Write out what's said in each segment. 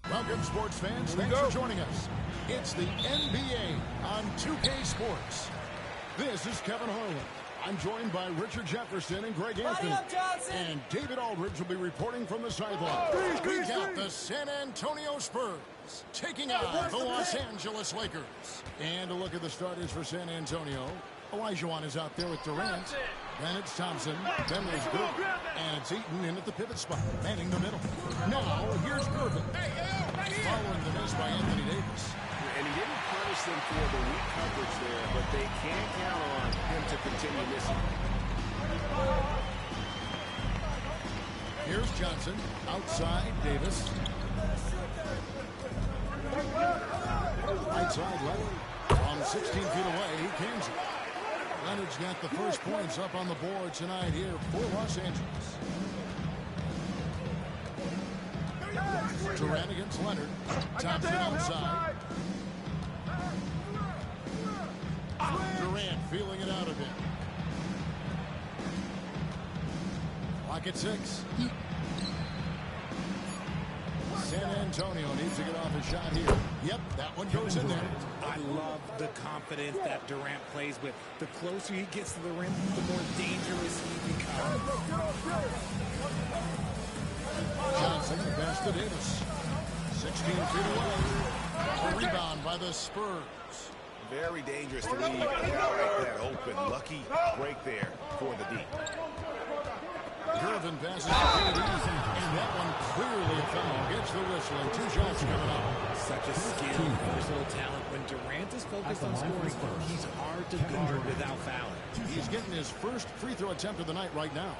Welcome, sports fans. Thanks for joining us. It's the NBA on 2K Sports. This is Kevin Harlan. I'm joined by Richard Jefferson and Greg Anthony. And David Aldridge will be reporting from the sideline. We got the San Antonio Spurs taking on the Los Angeles Lakers. And a look at the starters for San Antonio. Olajuwon is out there with Durant. Then it's Thompson. Then there's Good. And it's Eaton in at the pivot spot, manning the middle. Now, here's Irvin. Following the miss by Anthony Davis. and he didn't punish them for the weak coverage there, but they can't count on him to continue missing. Here's Johnson. Outside, Davis. Right side, Leonard. From 16 feet away, he cans it. Leonard's got the first points up on the board tonight here for Los Angeles. Durant against Leonard. Thompson outside. Durant feeling it out of him. Clock at 6. San Antonio needs to get off a shot here. Yep, that one goes in there. I love the confidence that Durant plays with. The closer he gets to the rim, the more dangerous he becomes. Johnson, the pass to Davis. 16 feet away. A rebound by the Spurs. Very dangerous to leave a guy like that open. Lucky break there for the D. Gervin passes to KD, and that one clearly a foul. Gets the whistle, and 2 shots coming up. Such a skill, versatile talent. When Durant is focused on scoring, he's hard to guard without fouling. He's getting his first free throw attempt of the night right now.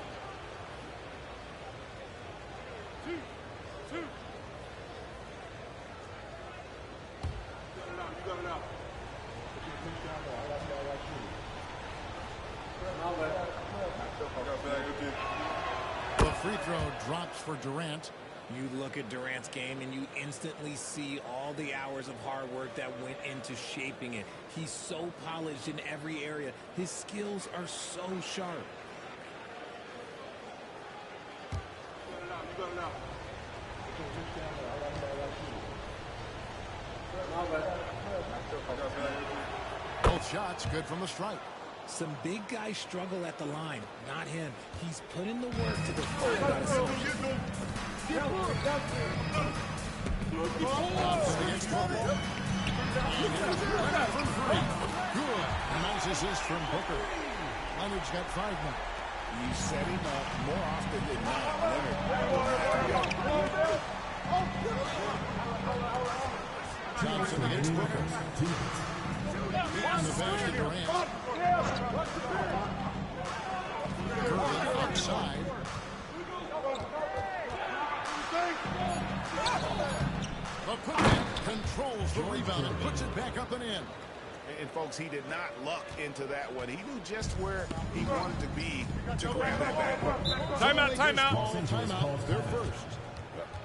The free throw drops for Durant. You look at Durant's game and you instantly see all the hours of hard work that went into shaping it. He's so polished in every area. His skills are so sharp. Both shots good from the stripe. Some big guys struggle at the line, not him. He's put in the work to define that assumption. Against Booker. Leonard from 3. Good. Nice assist from Booker. Leonard's got 5 now. You set him up more often than not, Leonard. Johnson against Booker. And the pass to Durant. Gervin outside. But Quickman controls the rebound and puts it back up and in. And folks, he did not luck into that one. He knew just where he wanted to be to grab that back. Timeout, timeout. Timeout, they're first.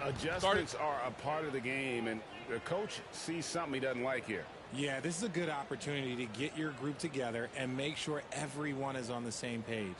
Adjustments are a part of the game, and the coach sees something he doesn't like here. Yeah, this is a good opportunity to get your group together and make sure everyone is on the same page.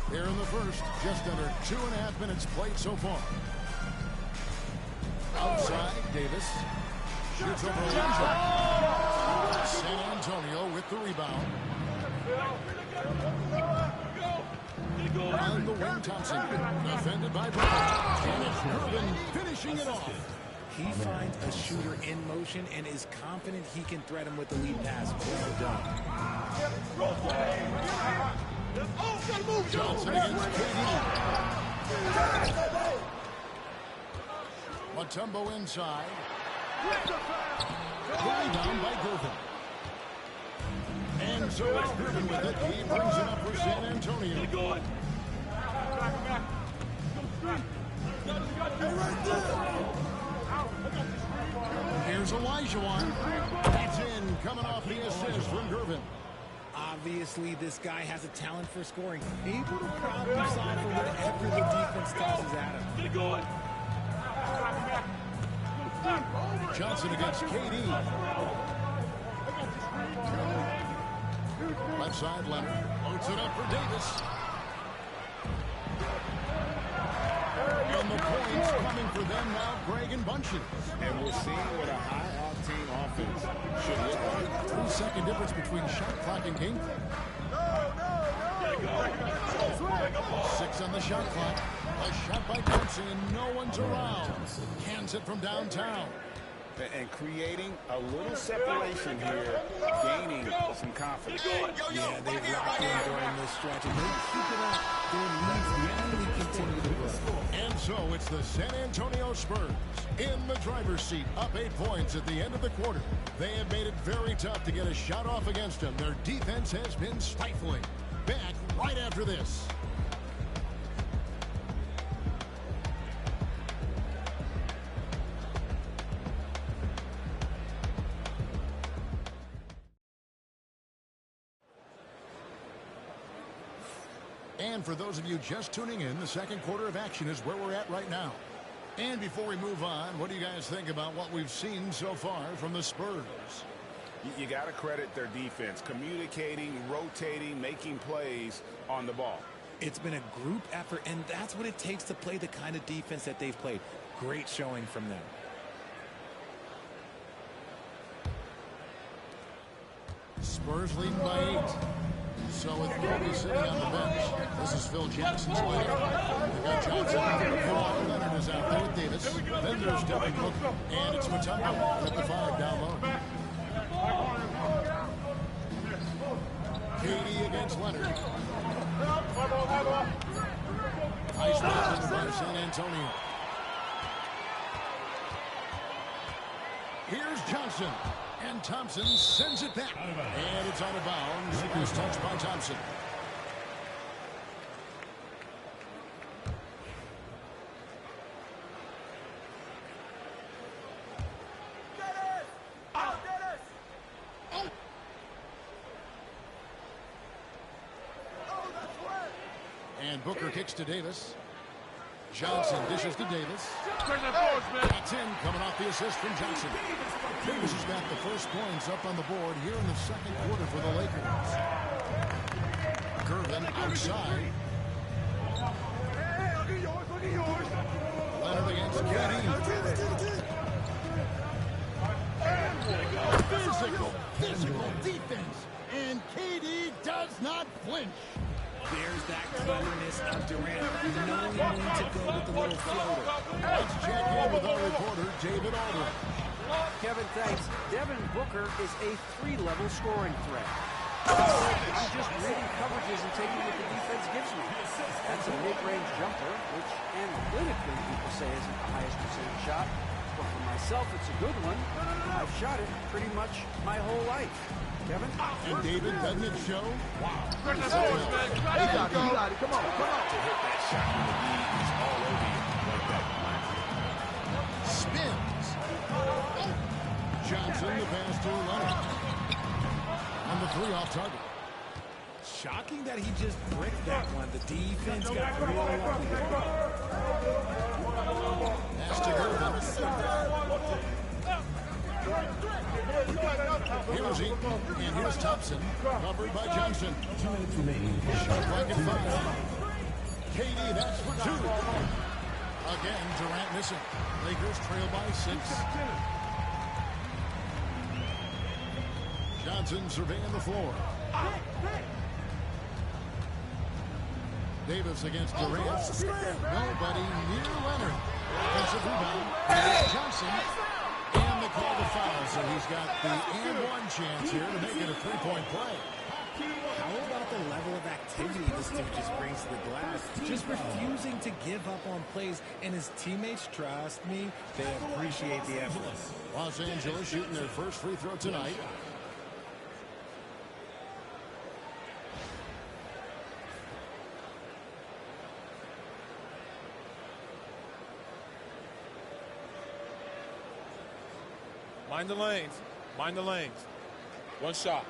Here in the first, just under 2.5 minutes played so far. Outside, Davis. Shoots over Elijah. San Antonio with the rebound. On the wing, Thompson. Defended by Booker. Dennis Gervin finishing it off. He finds a shooter in motion and is confident he can threat him with the lead pass. Well done. Johnson against KD. Mutombo inside. Rebound by Gervin. And so it's Gervin with it. He brings it up for San Antonio. Here's Elijah. That's in, coming off the assist from Gervin. Obviously, this guy has a talent for scoring. Able to problem solve for whatever the defense tosses at him. Johnson against KD. Left side, Leonard. Loads it up for Davis. And the points coming for them now, Greg and Bunches. And we're seeing what a high-octane offense should look like. 3-second difference between shot clock and game clock. 6 on the shot clock. A shot by Thompson, and no one's around. Hands it from downtown. And creating a little separation here, gaining some confidence. Yeah, they've locked in during this stretch, and they keep it up. Their leads really continue to grow. And so it's the San Antonio Spurs in the driver's seat, up 8 points at the end of the quarter. They have made it very tough to get a shot off against them. Their defense has been stifling. Back right after this. And for those of you just tuning in, the second quarter of action is where we're at right now. And before we move on, what do you guys think about what we've seen so far from the Spurs? You got to credit their defense, communicating, rotating, making plays on the ball. It's been a group effort, and that's what it takes to play the kind of defense that they've played. Great showing from them. Spurs leading by 8. So with Kobe sitting on the bench, this is Phil Jackson's lineup. They've got Johnson out there. Kawhi Leonard is out there with Davis. Then there's Devin Booker. And it's Mutombo at the 5 down low. KD against Leonard. Nice rebound by San Antonio. Here's Johnson. And Thompson sends it back. And it's out of bounds. It was touched by Thompson. And Booker kicks to Davis. Johnson dishes to Davis. That's in, coming off the assist from Johnson. Davis has got the first points up on the board here in the second quarter for the Lakers. Gervin outside. Leonard against KD. Physical defense. And KD does not flinch. There's that cleverness of Durant, knowing when to go with the little floater. Let's check in with our reporter, David Aldridge. Kevin, thanks. Devin Booker is a 3-level scoring threat. I'm just reading coverages and taking what the defense gives me. That's a mid-range jumper, which analytically people say isn't the highest percentage shot. But for myself, it's a good one. I've shot it pretty much my whole life. Kevin? And David, doesn't it show? Wow. He got it. Come on. To hit that shot from the lead, he's all over you like that. Spins. Johnson, the pass to Leonard. On the 3 off target. Shocking that he just bricked that one. The defense got real lucky. Pass to Gervin. Here's Eaton, and here's Thompson, covered by Johnson. Shot clock at 5. KD, that's for 2. Again, Durant missing. Lakers trail by 6. Johnson surveying the floor. Davis against Durant. Nobody near Leonard. Offensive rebound. Here's Johnson. And the call to foul, so he's got the and-one chance here to make it a 3-point play. How about the level of activity this dude just brings to the glass? Just refusing to give up on plays, and his teammates, trust me, they appreciate the effort. Los Angeles shooting their first free throw tonight. Mind the lanes. Mind the lanes. One shot.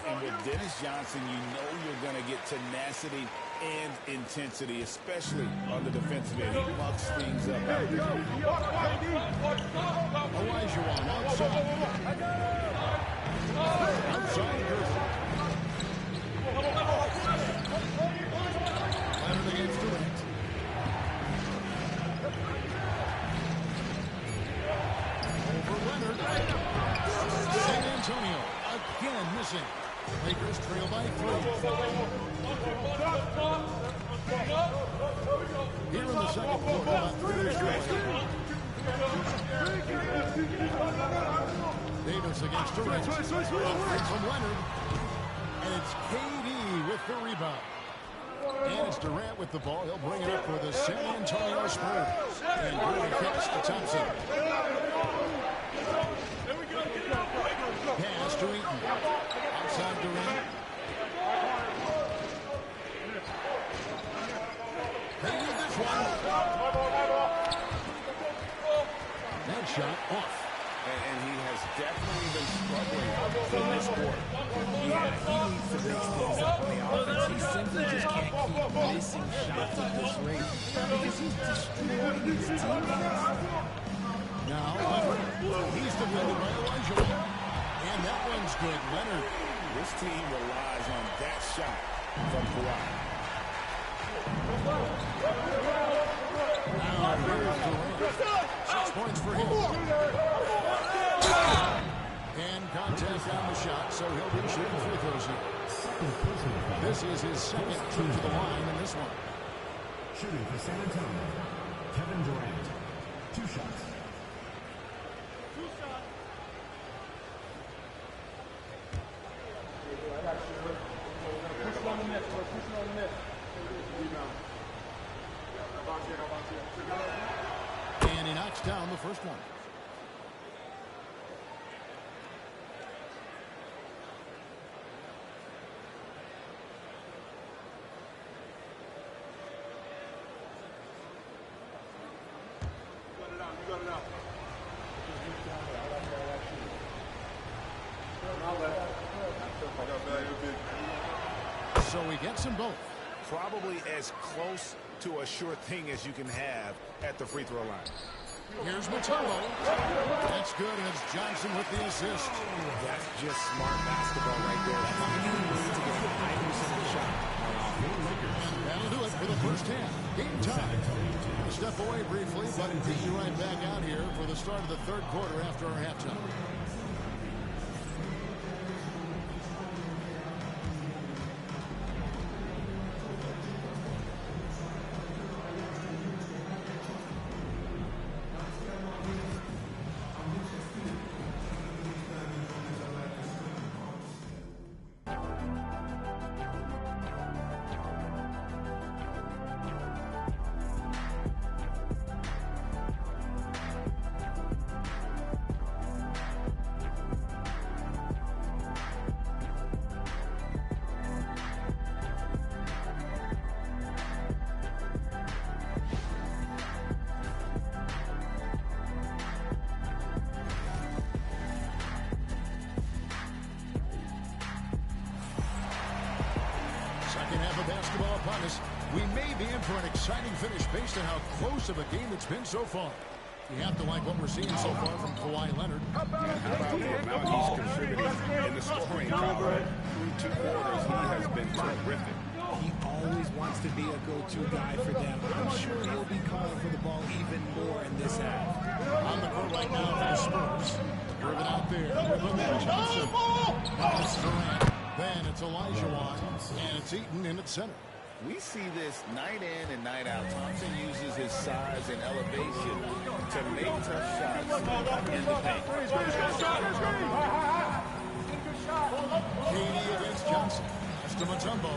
And with Dennis Johnson, you know you're going to get tenacity and intensity, especially on the defensive end. He mucks things up. Olajuwon outside. Outside Griffin. Leonard against Durant. Over Leonard. San Antonio again missing. Lakers trail by 3. Here in the second quarter, about 3 minutes to play. Davis against Durant. Offering from Leonard. And it's KD with the rebound. And it's Durant with the ball. He'll bring it up for the San Antonio Spurs. And good catch to Thompson. Pass to Eaton. Outside Durant. They need this one. That shot off. And he has definitely been struggling in this quarter. Yeah, he needs to mix things up on the offense. He simply just can't keep missing shots at this rate because he's destroying his teammates. Now Leonard. He's defended by Olajuwon. And that one's good. Leonard. This team relies on that shot from Kawhi. Now here's Durant. 6 points for him. And contact on the shot, so he'll be shooting free throws here. This is his second trip to the line in this one. Shooting for San Antonio, Kevin Durant. 2 shots. And he knocks down the first one. So he gets them both. Probably as close to a sure thing as you can have at the free throw line. Here's Mutombo. That's good, and it's Johnson with the assist. That's just smart basketball right there. Finding ways to get the 5% shot. That'll do it for the first half. Game time. We'll step away briefly, but we'll be right back out here for the start of the third quarter after our halftime. Second half of basketball upon us. We may be in for an exciting finish based on how close of a game it's been so far. You have to like what we're seeing so far from Kawhi Leonard. And how about the amount he's contributing in the scoring column through 2 quarters? He has been terrific. He always wants to be a go-to guy for them. I'm sure he'll be calling for the ball even more in this half. On the court right now for the Spurs. Irvin out there with Lamar Johnson. Now it's Durant. Then it's Olajuwon. And it's Eaton in at center. We see this night in and night out. Thompson uses his size and elevation to make tough shots in the paint. KD against Johnson. That's to Mutombo.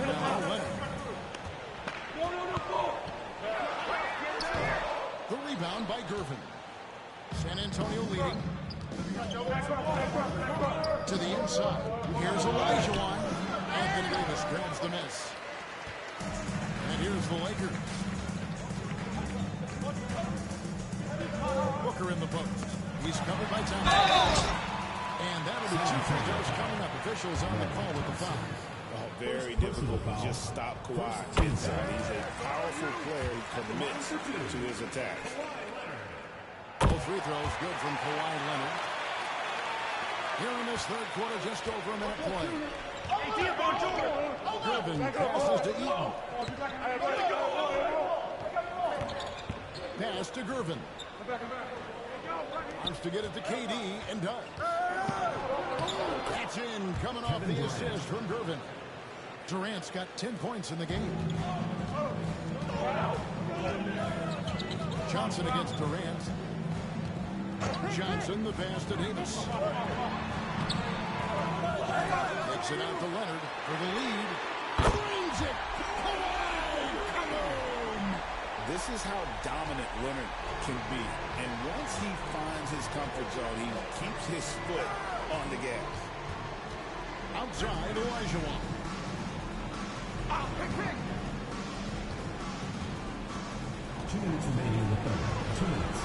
Now Leonard. The rebound by Gervin. San Antonio leading. To the inside. Here's Olajuwon. Anthony Davis grabs the miss. And here's the Lakers. Booker in the post. He's covered by Thompson. And that'll be 2 for officials on the call with the foul. Oh, very difficult to just stop Kawhi inside. He's a powerful player who commits to his attacks. Both free throws good from Kawhi Leonard. Here in this third quarter, just over a minute play. Griffin passes to Eaton. Pass to Gervin. Wants to get it to KD and does. That's in, coming off the assist from Gervin. Durant's got 10 points in the game. Johnson against Durant. Johnson, the pass to Davis. Takes it out to Leonard for the lead. Brings it. Come on. This is how dominant Leonard can be. And once he finds his comfort zone, he keeps his foot on the gas. Outside, Olajuwon. Pick. 2 minutes remaining in the third. 2 minutes.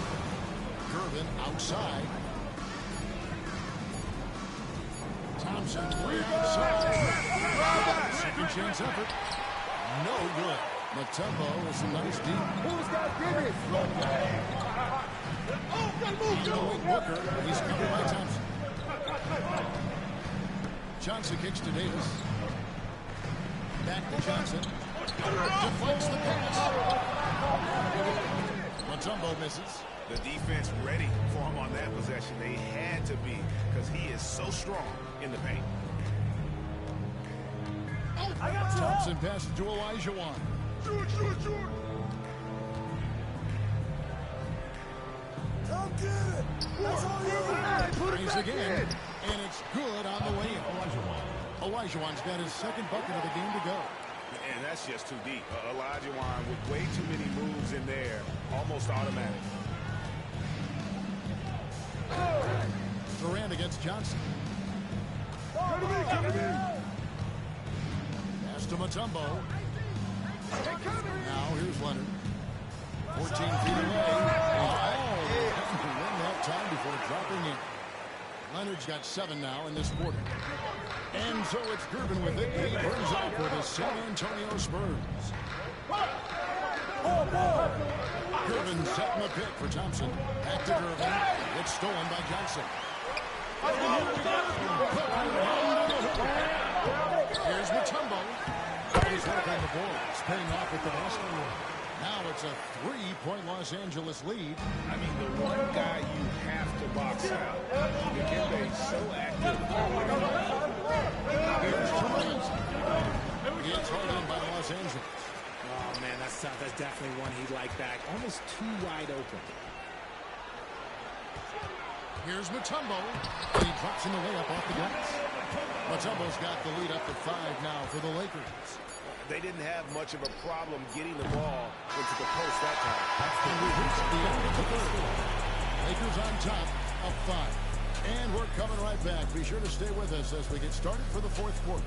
Gervin outside. Thompson way outside. Second chance effort. No good. Mutombo is a nice deep. Who's got Davis? Going Booker. He's covered by Thompson. Johnson kicks to Davis. Back to Johnson. Deflects the pass. Mutombo misses. The defense ready for him on that possession. They had to be because he is so strong in the paint. Thompson passes to Olajuwon. Come get it. That's all you. Brings again, and it's good on the way in. Olajuwon's got his second bucket of the game to go. And that's just too deep. Olajuwon with way too many moves in there, almost automatic. Durant against Johnson. Pass to Mutombo. Now here's Leonard. 14 feet away. Win that time before dropping in. Leonard's got 7 now in this quarter. And so it's Gervin with it. He brings up for the San Antonio Spurs. Gervin setting the pick for Thompson. Back to Gervin. It's stolen by Johnson. Here's Mutombo. He's working the boards, paying off with the basket. Now it's a 3-point Los Angeles lead. I mean, the one guy you have to box out. Dikembe so active. Here's Durant. Gets hard in by Los Angeles. Oh, man, that's tough. That's definitely one he'd like back. Almost too wide open. Here's Mutombo. And he drops in the layup off the glass. Mutombo's got the lead up to 5 now for the Lakers. They didn't have much of a problem getting the ball into the post that time. And we reached the end of the third. Lakers on top of 5. And we're coming right back. Be sure to stay with us as we get started for the fourth quarter.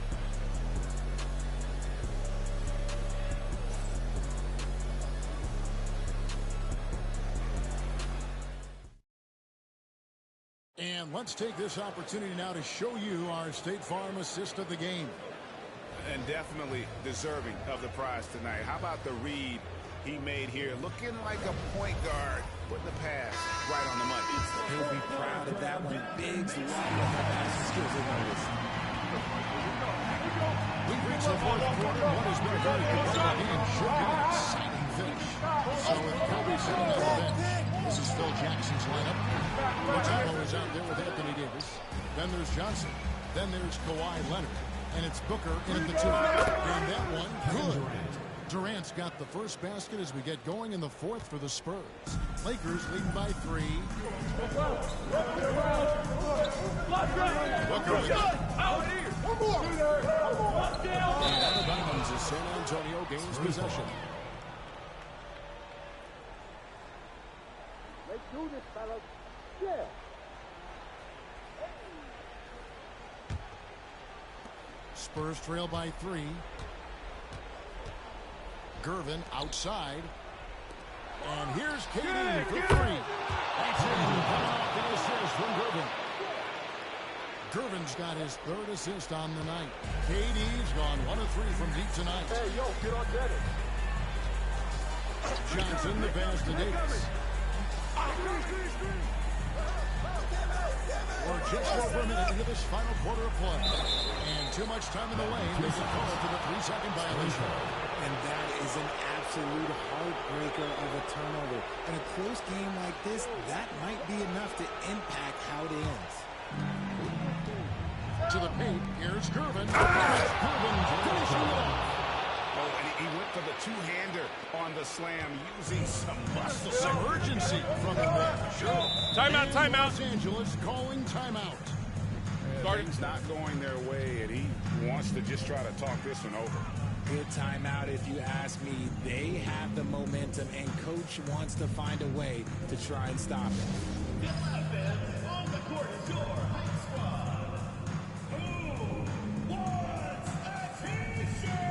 And let's take this opportunity now to show you our State Farm assist of the game. And definitely deserving of the prize tonight. How about the read he made here? Looking like a point guard, putting the pass right on the money. He'll be proud of that one. Biggs lining up the passing skills in this. We've reached the fourth quarter. What has been a very competitive game should be an exciting finish. So with Kobe sitting on the bench, this is Phil Jackson's lineup. Mutombo is out there with Anthony Davis. Then there's Johnson. Then there's Kawhi Leonard. And it's Booker in at the 2. And that one, good. Durant's got the first basket as we get going in the fourth for the Spurs. Lakers leading by 3. Booker with it. And out of bounds as San Antonio gains possession. Let's do this, fellas. Yeah. Spurs trail by 3. Gervin outside. And here's KD for 3. That's it. Coming off the assist from Gervin. Gervin's got his third assist on the night. KD's gone 1 of 3 from deep tonight. Hey, yo, get on Dennis. Johnson, the pass to Davis. We're just over a minute into this final quarter of play. And too much time in the lane. They can call it to the 3-second violation. And that is an absolute heartbreaker of a turnover. In a close game like this, that might be enough to impact how it ends. To the paint, here's Gervin. Gervin finishing it off. Oh, and he went for the two-hander on the slam, using some muscle. Some urgency from him there. Sure. Timeout, timeout. Los Angeles calling timeout. Things not going their way, and he wants to just try to talk this one over. Good timeout if you ask me. They have the momentum, and Coach wants to find a way to try and stop it. On the court is your hype squad. Who wants a t-shirt?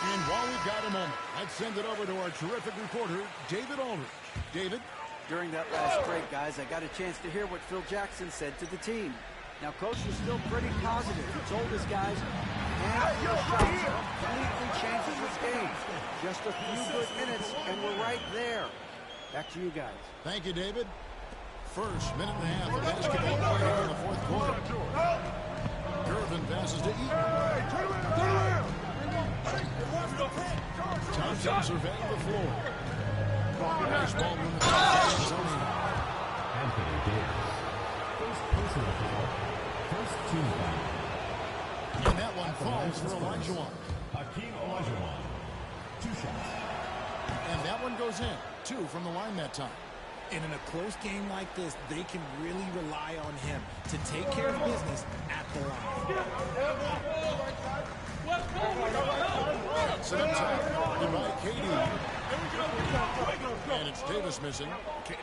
And while we've got a moment, let's send it over to our terrific reporter, David Aldridge. David? During that last break, guys, I got a chance to hear what Phil Jackson said to the team. Now, Coach was still pretty positive. He told his guys, handful of shots completely changes this game. Just a few good minutes, and we're right there. Back to you guys. Thank you, David. First minute and a half of basketball play in the fourth quarter. Gervin passes to Eaton. Thompson surveying the floor. Nice ball movement. Anthony Davis. First personal foul. First team foul. And that one falls for Olajuwon. Hakeem Olajuwon. 2 shots. And that one goes in. 2 from the line that time. And in a close game like this, they can really rely on him to take care of business at the line. Set up top. Goodbye, KD. And it's Davis missing.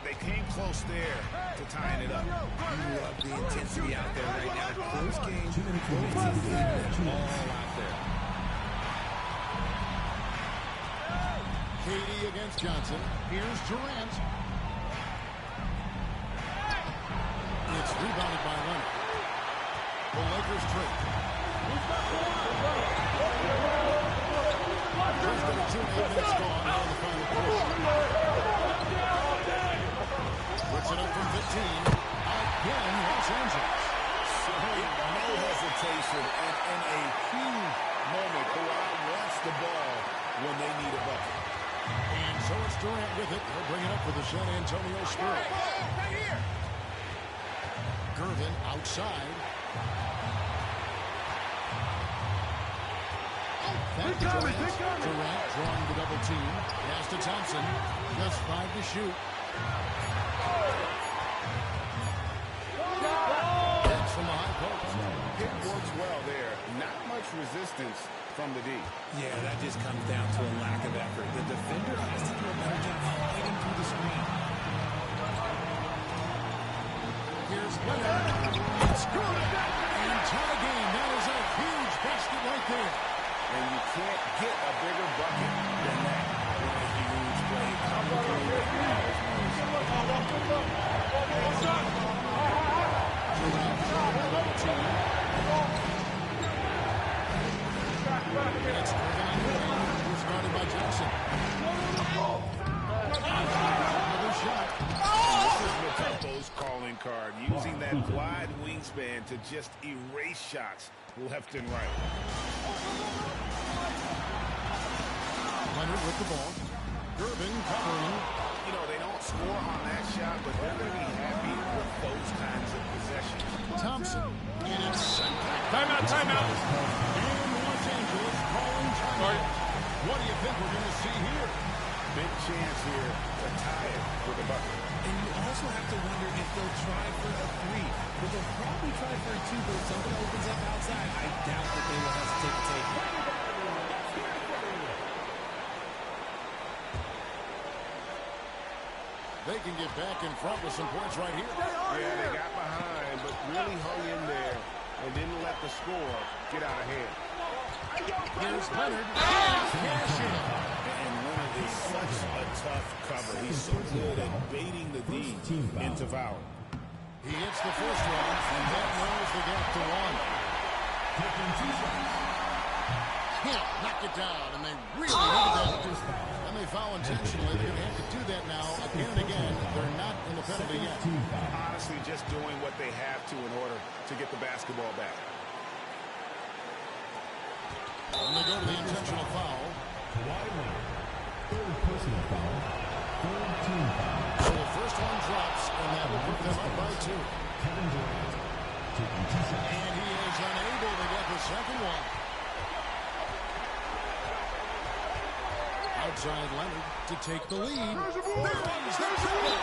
They came close there to tying it up. You love the intensity out there right now. Close game, all out there. KD against Johnson. Here's Durant. It's rebounded by Leonard. The Lakers trade. There's been 2 minutes gone on the final quarter. Puts it up from 15. Again, Los Angeles. So no hesitation and in a huge moment. Kawhi wants the ball when they need a bucket. And so it's Durant with it. They'll bring it up for the San Antonio Spurs. Right here. Gervin outside. Back to Durant. Durant drawing the double team. Pass to Thompson. Just 5 to shoot. That's from the high post. It works well there. Not much resistance from the D. Yeah, that just comes down to a lack of effort. The defender has to do a better job fighting through the screen. Here's Leonard. It's good. And tie game. That is a huge basket right there. And you can't get a bigger bucket than that. What a huge play. It's started by Jackson. Another shot. This is Matopo's calling card, using that wide wingspan to just erase shots left and right. Leonard with the ball. Gervin covering. You know, they don't score on that shot, but they're going to be happy with those kinds of possessions. Thompson And it's sent back. Timeout, timeout. And Los Angeles calling Sorry. timeout. What do you think we're going to see here? Big chance here to tie it with a bucket. And you also have to wonder if they'll try for a 3. But they'll probably try for a 2, but if something opens up outside, I doubt that they will hesitate to take it. They can get back in front with some points right here. Yeah, they got behind, but really hung in there and didn't let the score get out of hand. Here's Leonard. Cash in. And Leonard is such a tough cover. He's so good at baiting the D into foul. He hits the first one, and that narrows the gap to 1. Taking 2 shots. Can't knock it down, and they really needed that. And they foul intentionally. They're going to have to do that now again and again. They're not in the penalty yet. Honestly, just doing what they have to in order to get the basketball back. And they go to the intentional foul. Kawhi Leonard. 3rd personal foul. 3rd team foul. So the first one drops, and that will put them up by 2. Kevin Durant. Taking 2 shots. And he is unable to get the second one. Outside Leonard to take the lead. There is the triple.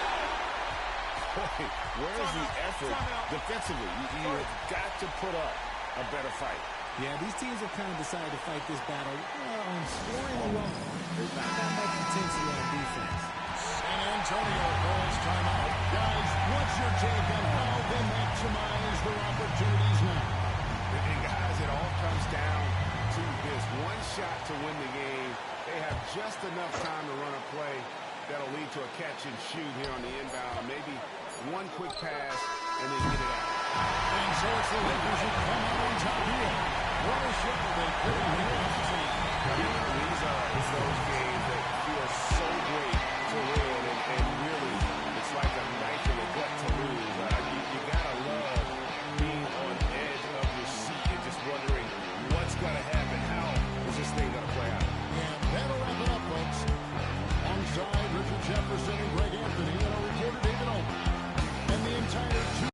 Where's the effort defensively? You have got to put up a better fight. Yeah, these teams have kind of decided to fight this battle on scoring alone. There's not that much intensity on defense. San Antonio calls timeout. Guys, what's your take on how they maximize their opportunities now? And guys, it all comes down to this one shot to win the game. They have just enough time to run a play that'll lead to a catch and shoot here on the inbound. Maybe one quick pass and then get it out. And so it's the Lakers who come out on top here. What a shot they put in here as a team. These are those games that feel so great to win, and really, it's like a knife in the gut to lose. You gotta love being on edge of your seat and just wondering what's gonna happen. How is this thing gonna play out? And that'll wrap it up, folks. Alongside Richard Jefferson and Greg Anthony and our reporter David Owen. And the entire two.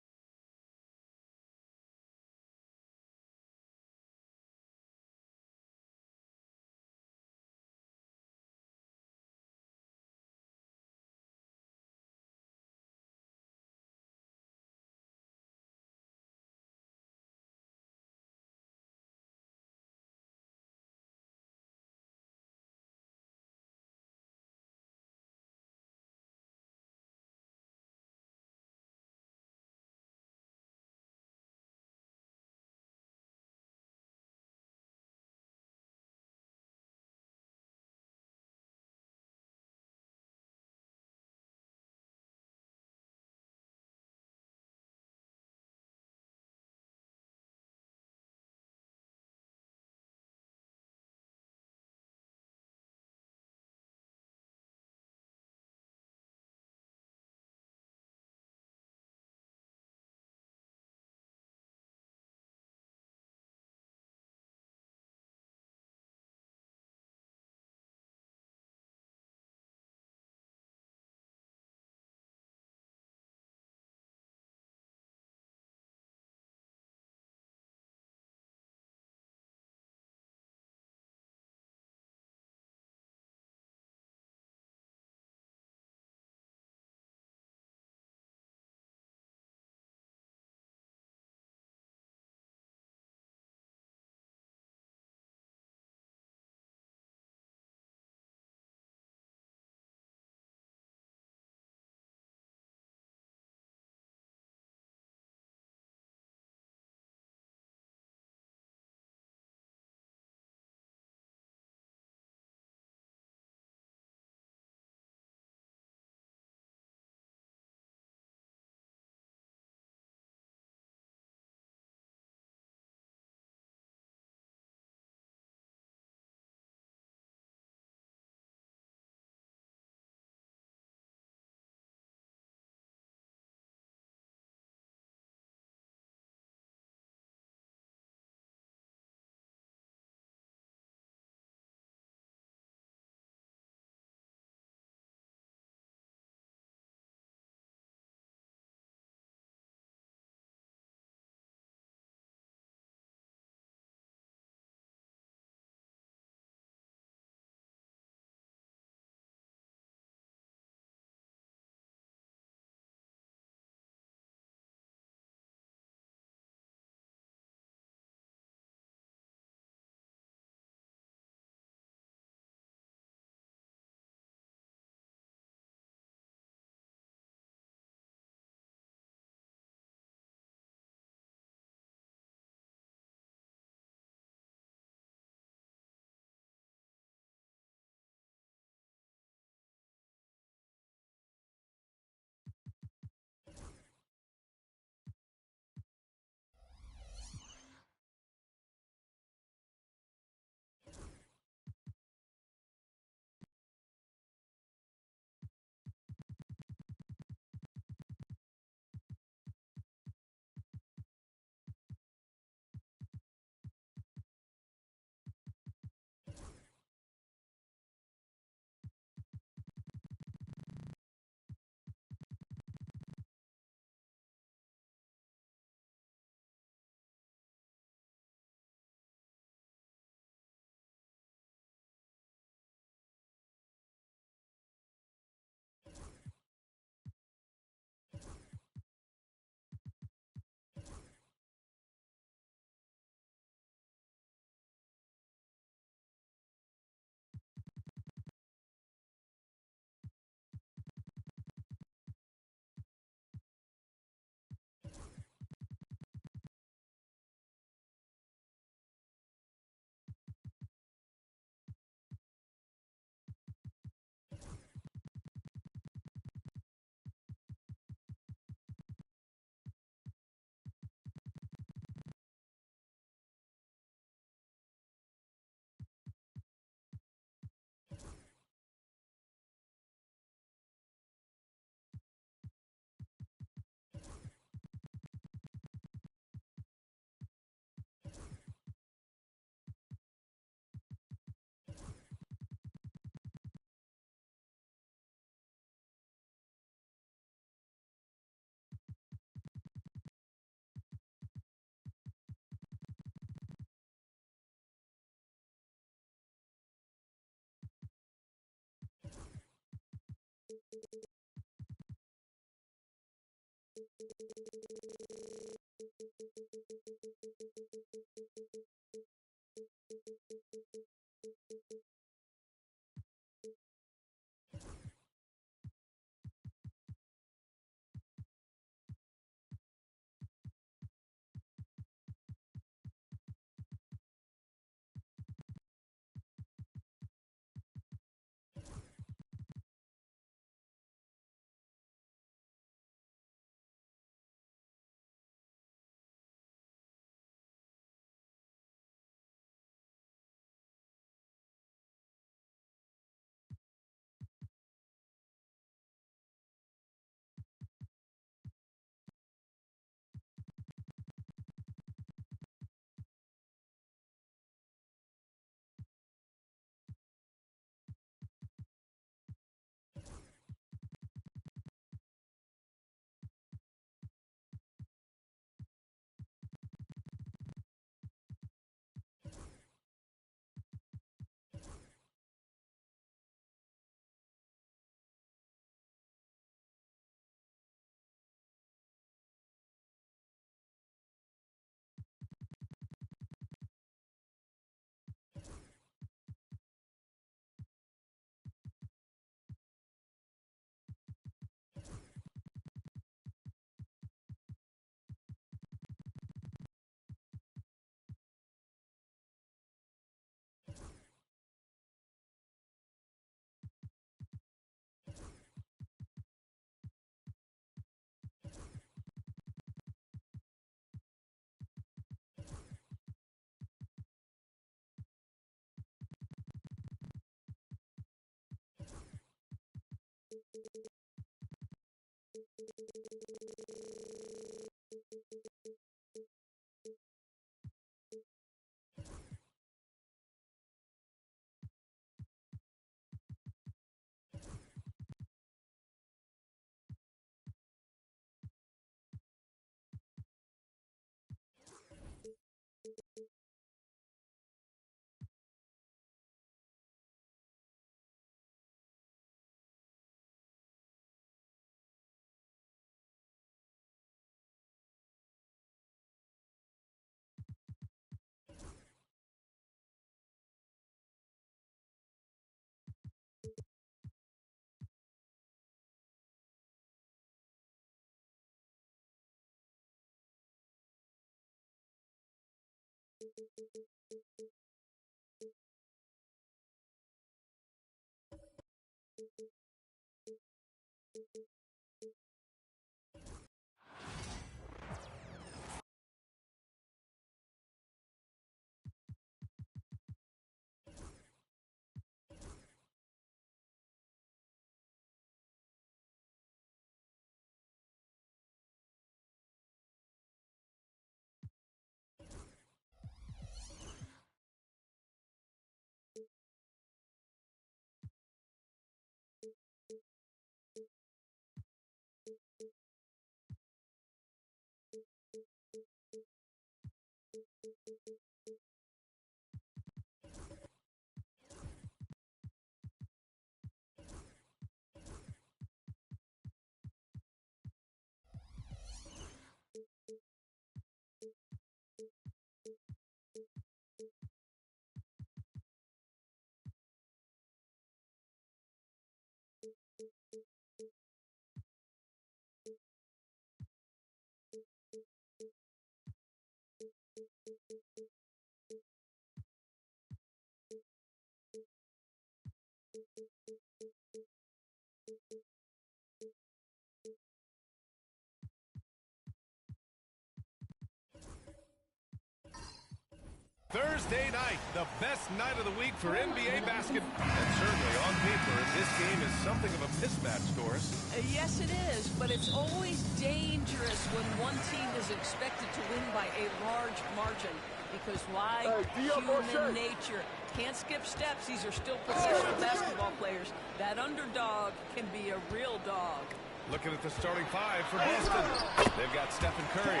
Thursday night, the best night of the week for NBA basketball. And certainly on paper, this game is something of a mismatch, Doris. Yes, it is, but it's always dangerous when one team is expected to win by a large margin. Because why? Human nature. Can't skip steps. These are still professional basketball players. That underdog can be a real dog. Looking at the starting five for Boston. They've got Stephen Curry.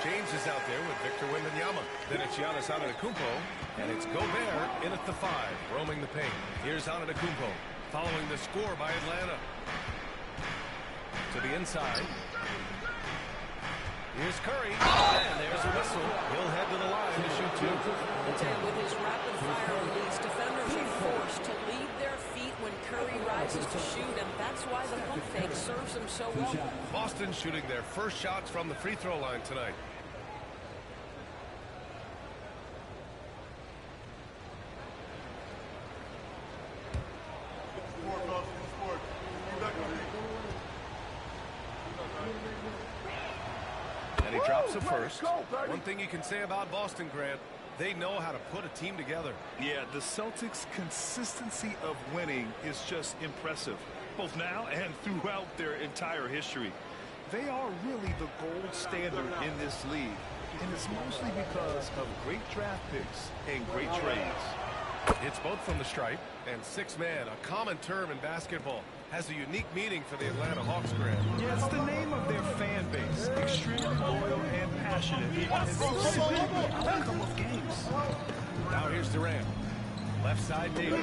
James is out there with Victor Wembanyama. Then it's Giannis Antetokounmpo. And it's Gobert in at the 5, roaming the paint. Here's Antetokounmpo, following the score by Atlanta. To the inside. Here's Curry. And there's a whistle. He'll head to the line to shoot two. With his rapid-fire release, defenders are forced to leave their feet when Curry rises to shoot, and that's why the pump fake serves him so well. Boston shooting their first shots from the free throw line tonight. And he drops it first. One thing you can say about Boston, Grant, they know how to put a team together. Yeah, the Celtics' consistency of winning is just impressive, both now and throughout their entire history. They are really the gold standard in this league, and it's mostly because of great draft picks and great trades. It's both from the stripe and six-man, a common term in basketball, has a unique meaning for the Atlanta Hawks, Grant. Yeah, it's the name of their fan base, extremely loyal and passionate, and they celebrate the outcome of games. Now here's Durant. Left side, Davis.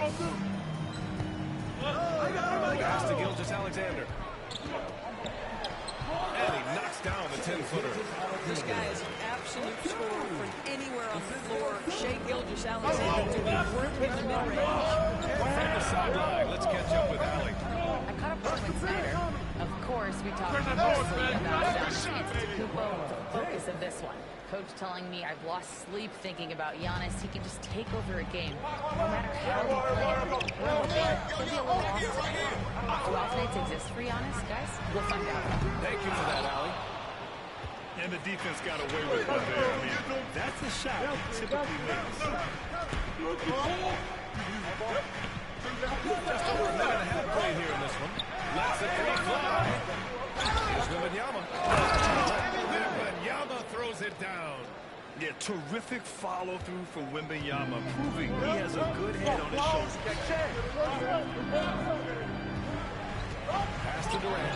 Pass to Gilgeous-Alexander. And he knocks down the 10-footer. This guy is an absolute scorer from anywhere on the floor. Shai Gilgeous-Alexander to work in the mid-range. From the sideline, let's catch up with Allie. I caught up with Quinn Snyder. Of course, we talked mostly about Giannis Antetokounmpo, the focus of this one. Coach telling me I've lost sleep thinking about Giannis. He can just take over a game. No matter how we play it, we're hoping he'll be a little off today. Do off nights exist for Giannis, guys? We'll find out. Thank you for that, Allie. And the defense got away with it there. I mean, that's a shot he typically makes. Just over a minute and a half played here in this one. Lets it fly. Here's Wembanyama. Wembanyama throws it down. Yeah, terrific follow-through from Wembanyama, proving he has a good head on his shoulders. Pass to Durant.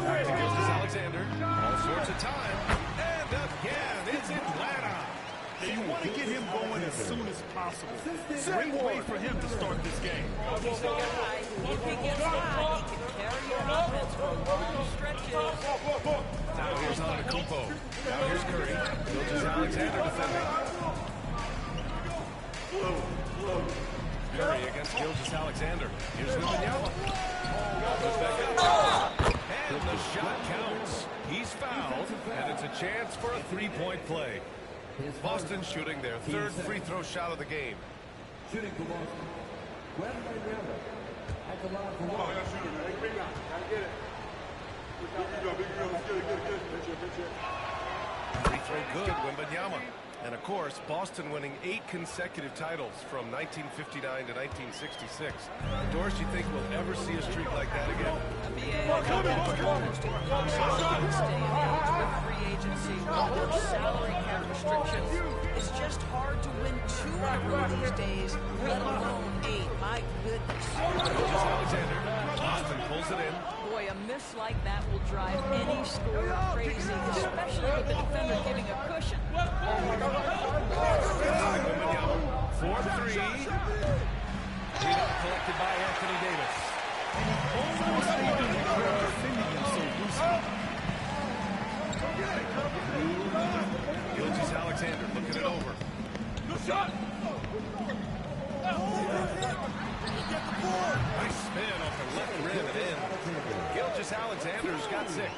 Back to Gilgeous-Alexander. All sorts of time. And again, it's Atlanta. You want to get him going as soon as possible. Great way for him to start this game. If he gets high, he can carry your offense for long stretches. Now here's Antetokounmpo. Now here's Curry. Gilgeous-Alexander defending. Curry against Gilgeous-Alexander. Here's Wembanyama. Goes back up. And the shot counts. He's fouled, and it's a chance for a three-point play. Boston shooting their third free throw shot of the game. Shooting for Boston. Wembanyama at the line for one. Free throw good, Wembanyama. And of course, Boston winning 8 consecutive titles from 1959 to 1966. Doris, you think we'll ever see a streak like that again? Free agency, salary cap restrictions. It's just hard to win 2 in a row these days, let alone 8. My goodness. Alexander. Boston pulls it in. Boy, a miss like that will drive any scorer crazy, especially with the defender giving a cushion. 4-3. Rebound collected by Anthony Davis. Almost even defending him so loosely. Gilgeous-Alexander looking it over. Nice spin off the left rim and in. Gilgeous-Alexander's got 6.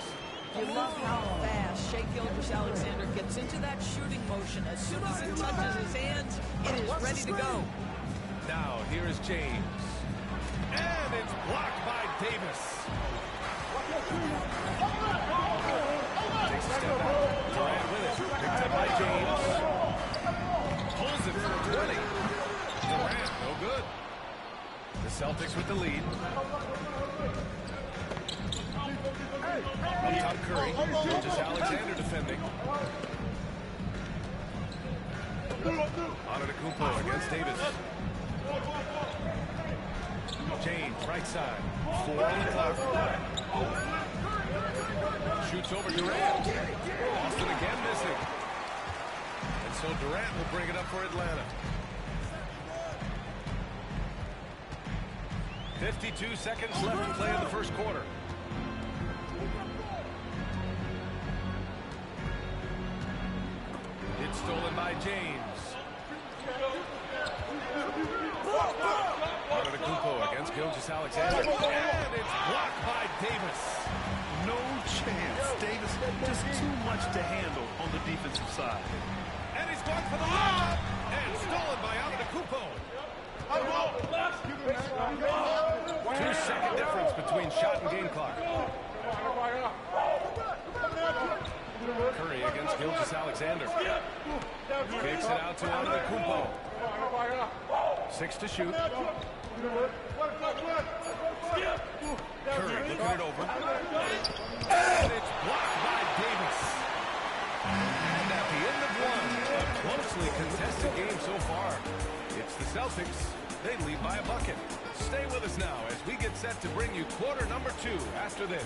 You love how fast Shai Gilgeous-Alexander gets into that shooting motion. As soon as it touches his hands, it is ready to go. Now, here is James. And it's blocked by Davis. Takes a step back. Durant with it. Picked up by James. Pulls it for 20. Durant, no good. The Celtics with the lead. Up top Curry. Gilgeous-Alexander defending. Antetokounmpo against Davis. James, right side. 4 on the clock. Shoots over Durant. Boston again missing. And so Durant will bring it up for Atlanta. 52 seconds left to play in the first quarter. It's stolen by James. Antetokounmpo against Gilgeous-Alexander. And it's blocked by Davis. No chance. Davis just too much to handle on the defensive side. And he's going for the lob. And stolen by Antetokounmpo. 2-second difference between shot and game clock. Curry against Gilgeous-Alexander. Kicks it out to Antetokounmpo. 6 to shoot. Curry looking it over. And it's blocked by Davis. And at the end of one, a closely contested game so far. It's the Celtics. They lead by a bucket. Stay with us now as we get set to bring you quarter number 2 after this.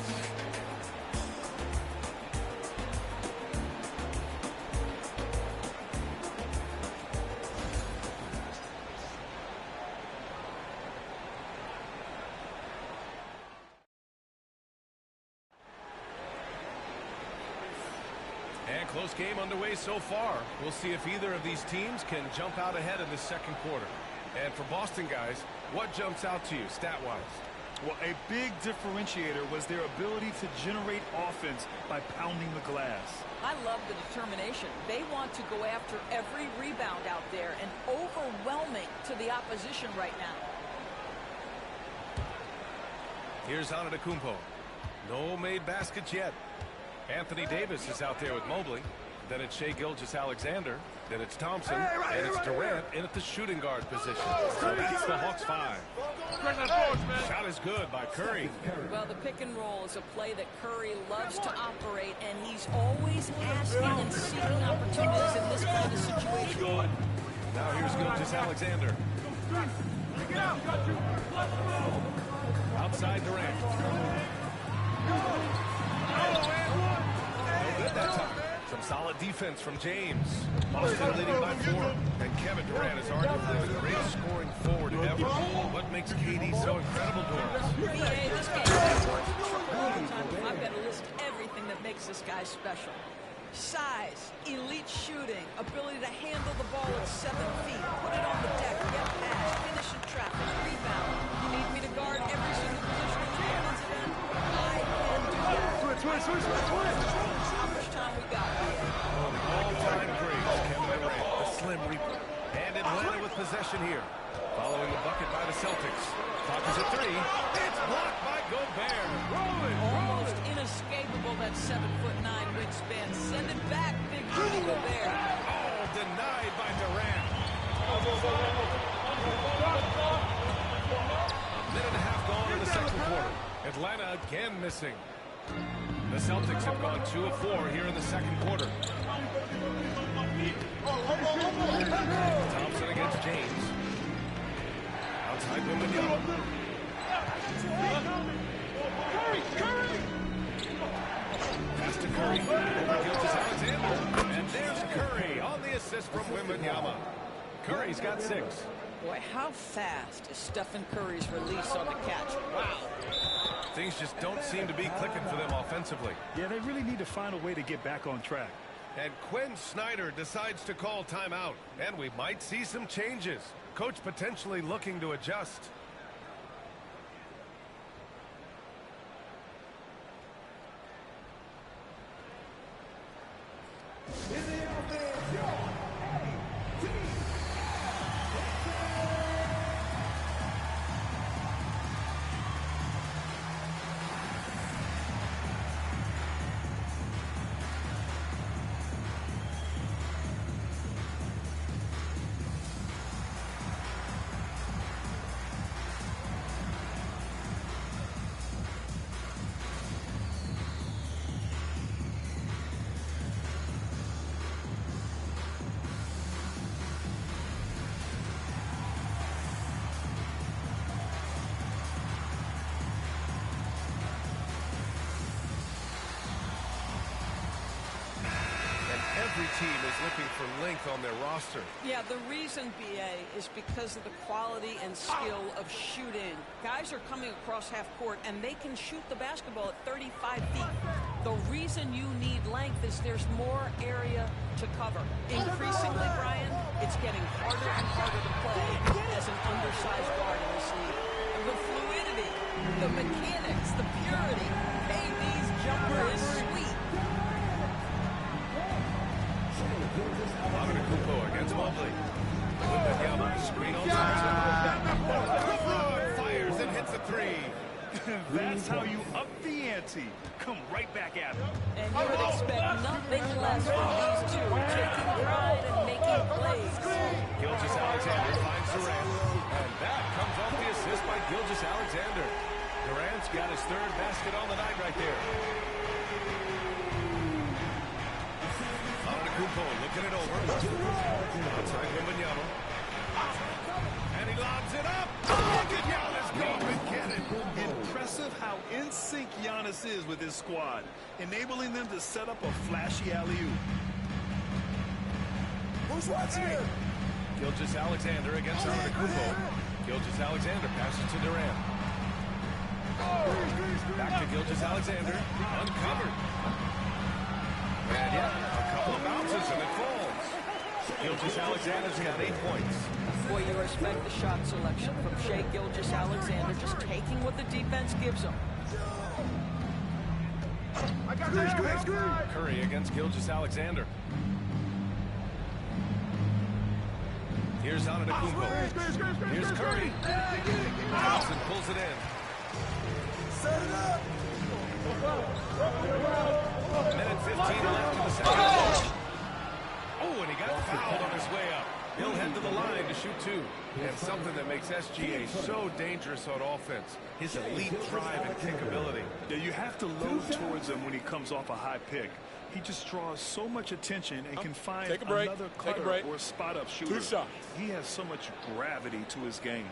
And close game underway so far. We'll see if either of these teams can jump out ahead in the second quarter. And for Boston guys, what jumps out to you stat-wise? Well, a big differentiator was their ability to generate offense by pounding the glass. I love the determination. They want to go after every rebound out there and overwhelming to the opposition right now. Here's Antetokounmpo. No made baskets yet. Anthony Davis is out there with Mobley. Then it's Shai Gilgeous-Alexander. Then it's Thompson. And it's Durant in at the shooting guard position. So that's the Hawks 5. Shot is good by Curry. Well, the pick and roll is a play that Curry loves to operate, and he's always asking and seeking opportunities in this kind of situation. Now here's Gilgeous-Alexander. Outside Durant. No good that time. Some solid defense from James. Boston leading by 4. And Kevin Durant is arguably the greatest scoring forward ever. What makes KD so incredible, Doris? This game has worked triple overtime. I've got to list everything that makes this guy special. Size, elite shooting, ability to handle the ball at 7 feet, put it on the deck, get past, finish in traffic, rebound. You need me to guard every single position of the defensive end? I can do that. How much time we got? All-time greats, Kevin Durant, the Slim Reaper. And Atlanta with possession here. Following the bucket by the Celtics. Clock is at 3. It's blocked by Gobert. Almost inescapable, that 7'9" wingspan. Send it back, big Rudy Gobert. Oh, denied by Durant. A minute and a half gone in the second quarter. Atlanta again missing. The Celtics have gone 2 of 4 here in the second quarter. Thompson against James. Outside Wembanyama. Pass to Curry. Over Gilgeous-Alexander. And there's Curry on the assist from Wembanyama. Curry's got 6. Boy, how fast is Stephen Curry's release on the catch? Wow. Things just don't seem to be clicking for them offensively. Yeah, they really need to find a way to get back on track. And Quinn Snyder decides to call timeout. And we might see some changes. Coach potentially looking to adjust. every team is looking for length on their roster. Yeah, the reason, BA, is because of the quality and skill of shooting. Guys are coming across half court, and they can shoot the basketball at 35 feet. The reason you need length is there's more area to cover. Increasingly, Brian, it's getting harder and harder to play as an undersized guard in this league. The fluidity, the mechanics, the purity. KD's jumper is sweet. Antetokounmpo against Mobley. Wembanyama, screen on Thompson. Fires and hits a three. That's how you up the ante. Come right back at him. And you would expect nothing less from these two, taking pride and making plays. Gilgeous-Alexander finds Durant. And that comes off the assist by Gilgeous-Alexander. Durant's got his third basket on the night right there. Antetokounmpo looking it over. Outside Wembanyama. And he lobs it up. Look at Giannis go and get it. Impressive how in sync Giannis is with his squad, enabling them to set up a flashy alley-oop. Who's watching here? Gilgeous-Alexander against Antetokounmpo. Gilgeous-Alexander passes to Durant. Back to Gilgeous-Alexander. Uncovered. And yeah, a couple of bounces and it falls. Gilgeous-Alexander's got 8 points. Boy, you respect the shot selection from Shai Gilgeous-Alexander, just taking what the defense gives him. Curry against Gilgeous-Alexander. Here's Antetokounmpo. Here's Curry. Thompson pulls it in. Set it up. Minute 15 left in the second. Oh, and he got fouled on his way up. He'll head to the line to shoot two. And something that makes SGA so dangerous on offense, his elite drive and kickability. Yeah, you have to load towards him when he comes off a high pick. He just draws so much attention and can find another cutter or spot-up shooter. 2 shots. He has so much gravity to his game.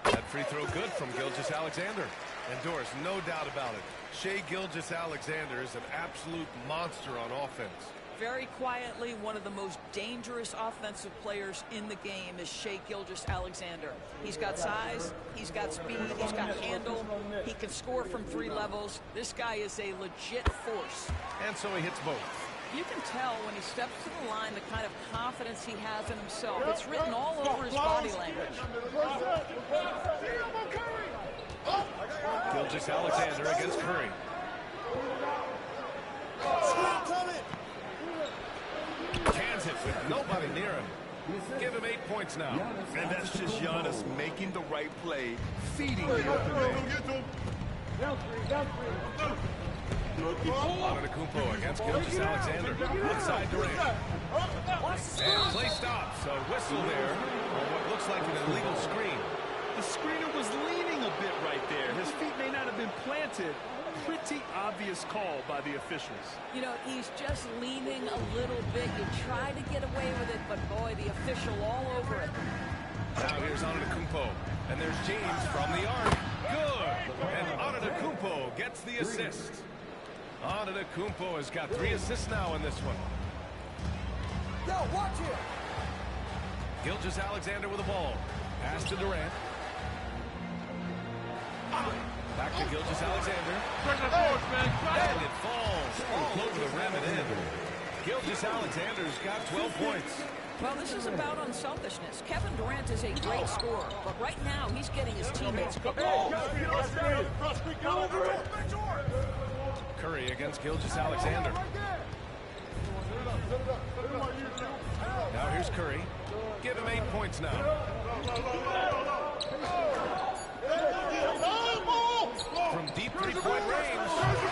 That free throw good from Gilgeous-Alexander. And Doris, no doubt about it, Shai Gilgeous-Alexander is an absolute monster on offense. Very quietly, one of the most dangerous offensive players in the game is Shai Gilgeous-Alexander. He's got size, he's got speed, he's got handle, he can score from 3 levels. This guy is a legit force. And so he hits both. You can tell when he steps to the line the kind of confidence he has in himself. It's written all over his body language. Gilgeous-Alexander against Curry. Cans it with nobody near him. Give him 8 points now. And that's just Giannis making the right play, feeding the open man. Antetokounmpo against Gilgeous-Alexander. Outside Durant. And play stops. A whistle there on what looks like an illegal screen. The screener was leaning a bit right there. His feet may not have been planted. Pretty obvious call by the officials. You know, he's just leaning a little bit. You try to get away with it, but boy, the official all over it. Now here's Antetokounmpo. And there's James from the arc. Good. And Antetokounmpo gets the assist. Antetokounmpo has got 3 assists now in this one. Yo, watch it. Gilgeous-Alexander with the ball. Pass to Durant. Back to Gilgeous-Alexander. And it falls all over the rim and in. Gilgeous-Alexander's got 12 points. Well, this is about unselfishness. Kevin Durant is a great scorer, but right now he's getting his teammates cooked. Curry against Gilgeous-Alexander. Now here's Curry. Give him 8 points now. From deep three-point range. Good.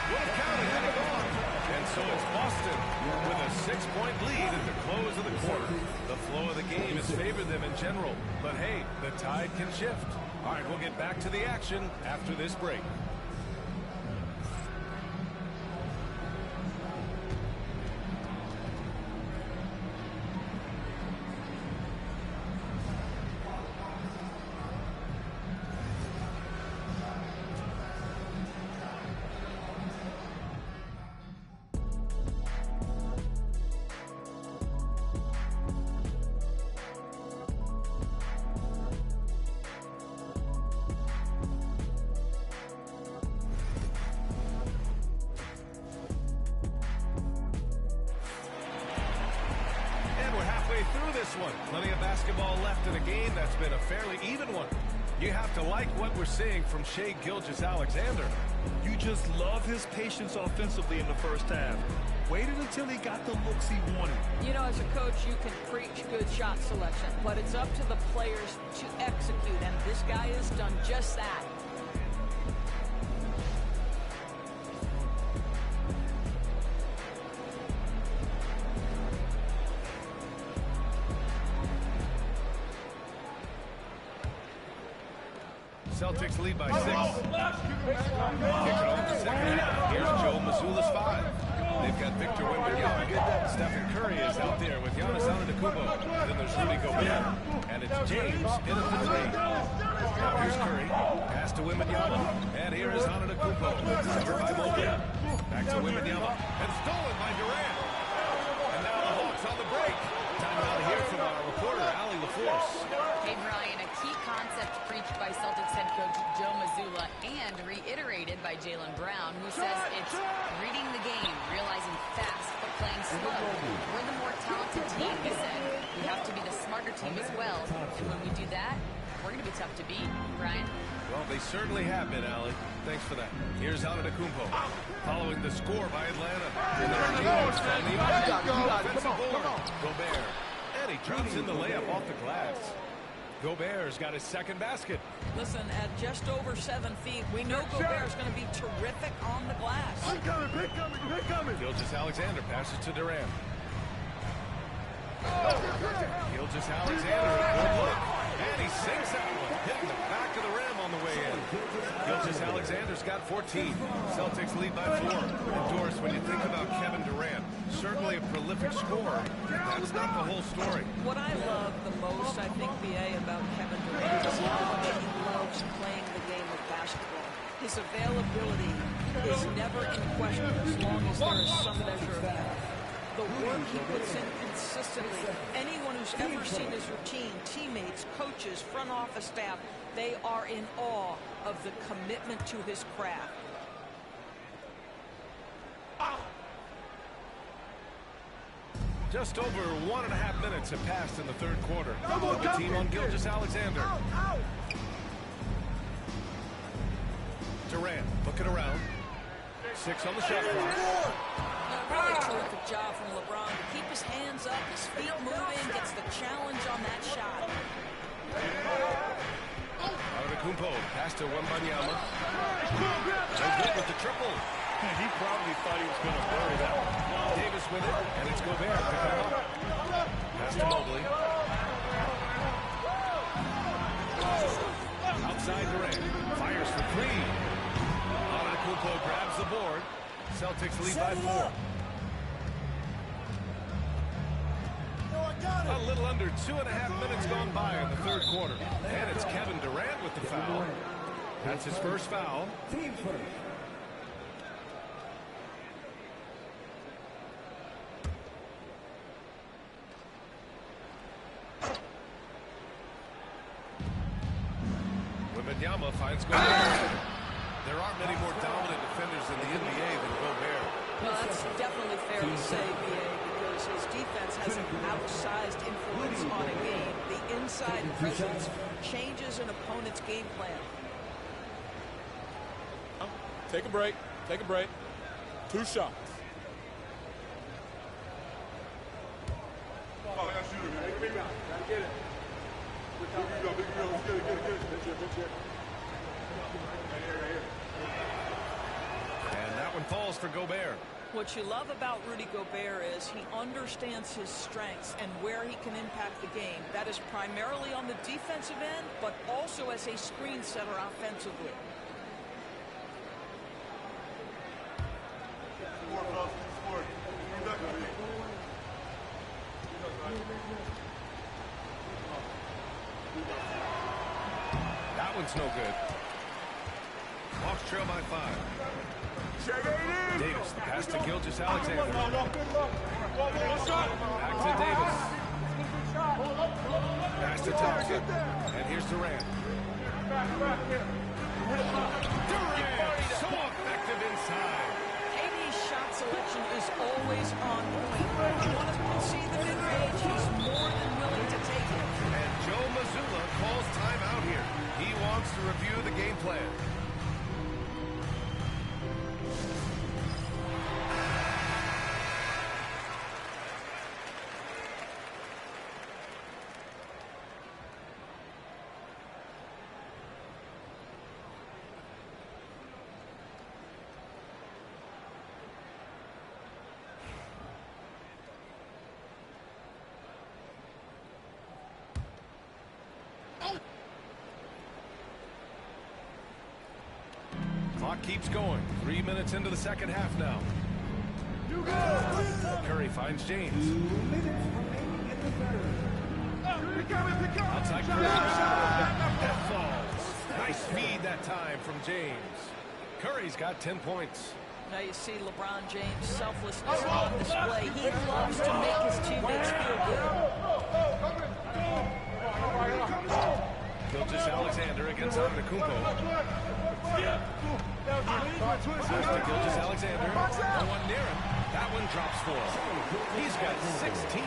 Would have counted had it gone. And so it's Boston with a 6-point lead at the close of the quarter. The flow of the game has favored them in general. But hey, the tide can shift. All right, we'll get back to the action after this break. through this one. Plenty of basketball left in a game that's been a fairly even one. You have to like what we're seeing from Shai Gilgeous-Alexander. You just love his patience offensively in the first half. Waited until he got the looks he wanted. You know, as a coach, you can preach good shot selection, but it's up to the players to execute, and this guy has done just that. Celtics lead by 6. Kick it off the second half. Here's Joe Mazzulla's 5. They've got Victor Wembanyama. Stephen Curry is out there with Giannis Antetokounmpo. Then there's Rudy Gobert. And it's James in at the 3. Now here's Curry. Pass to Wembanyama. And here is Antetokounmpo. Covered by Mobley. Back to Wembanyama. And stolen by Durant. And now the Hawks on the break. Time out to hear from our reporter, Allie LaForce. Hey, Brian, a key concept preached by Celtics head coach Joe Mazzulla and reiterated by Jaylen Brown, who says it's reading the game, realizing fast, but playing slow. We're the more talented team, he said. We have to be the smarter team as well. And when we do that, we're going to be tough to beat. Brian? Well, they certainly have been, Allie. Thanks for that. Here's Antetokounmpo. Following the score by Atlanta. And there are James on the offensive board. Gobert. And he drops in the layup off the glass. Gobert's got his second basket. Listen, at just over 7 feet, we know Gobert's going to be terrific on the glass. Pick coming. Gilgeous-Alexander passes to Durant. Gilgeous-Alexander, a good look. And he sinks that one, hitting the back of the rim on the way in. Gilgeous-Alexander's got 14. Celtics lead by 4. And Doris, when you think about Kevin Durant, certainly a prolific scorer, that's not the whole story. What I love the most, I think, BA, about Kevin Durant is how much he loves playing the game of basketball. His availability is never in question as long as there is some measure of health. The work he puts in consistently. Anyone who's ever seen his routine, teammates, coaches, front office staff, they are in awe of the commitment to his craft. Just over 1.5 minutes have passed in the third quarter. The team on Gilgeous-Alexander. Durant, look it around. 6 on the shot clock. Really terrific job from LeBron to keep his hands up, his feet moving, gets the challenge on that shot. Antetokounmpo, pass to Wembanyama. No good with the triple. He probably thought he was going to bury that one. Davis with it, and it's Gobert picking him up. Pass to Mobley. Outside Durant, fires for 3. Antetokounmpo grabs the board. Celtics lead by 4. A little under 2.5 minutes gone by in the third quarter. And it's Kevin Durant with the foul. That's his first foul. Team first. Wembanyama finds Gobert. There aren't many more dominant defenders in the NBA than Gobert. Well, that's definitely fair to say, BA, because his defense has an outsized influence on a game. The inside presence changes an opponent's game plan. Take a break. Take a break. 2 shots. Oh, I got to shoot it, man. Take a rebound. Gotta get it. Big rebound. Get it. And that one falls for Gobert. What you love about Rudy Gobert is he understands his strengths and where he can impact the game. That is primarily on the defensive end, but also as a screen setter offensively. That one's no good. Hawks trail by 5. Davis, the pass to Gilgeous-Alexander. Back to Davis. Pass to Thompson. And here's Durant. Durant, so effective inside. KD's shot selection is always on point. You want to see the mid-range, he's more than clock keeps going. 3 minutes into the second half now. Curry finds James. Outside Curry. That falls. Nice feed that time from James. Curry's got 10 points. Now you see LeBron James' selflessness on display. He loves to make his teammates feel good. Gilgeous-Alexander against Antetokounmpo. Pass to Gilgeous-Alexander. No one near him. That one drops for him. He's got 16.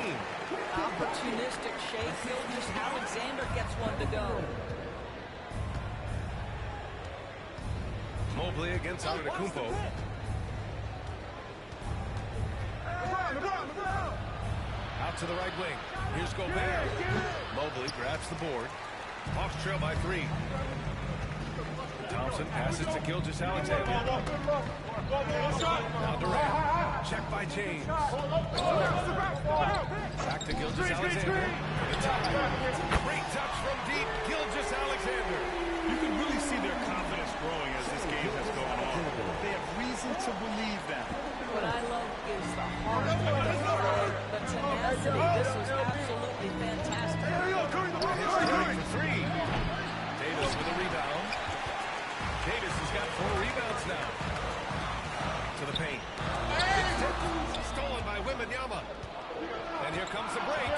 Opportunistic shake. Gilgeous-Alexander gets one to go. Mobley against Antetokounmpo. Out to the right wing. Here's Gobert. Mobley grabs the board. Hawks trail by 3. Thompson passes to Gilgeous-Alexander. Now Durant. Check by James. Back to Gilgeous-Alexander. The tie. Great touch from deep. Gilgeous-Alexander. You can really see their confidence growing as this game has gone on. They have reason to believe that. What I love is the heart of the play, the tenacity. This was absolutely fantastic. Hits Curry for 3. Davis with a rebound. Davis has got 4 rebounds now. To the paint. It's tipped. Stolen by Wembanyama. And here comes the break.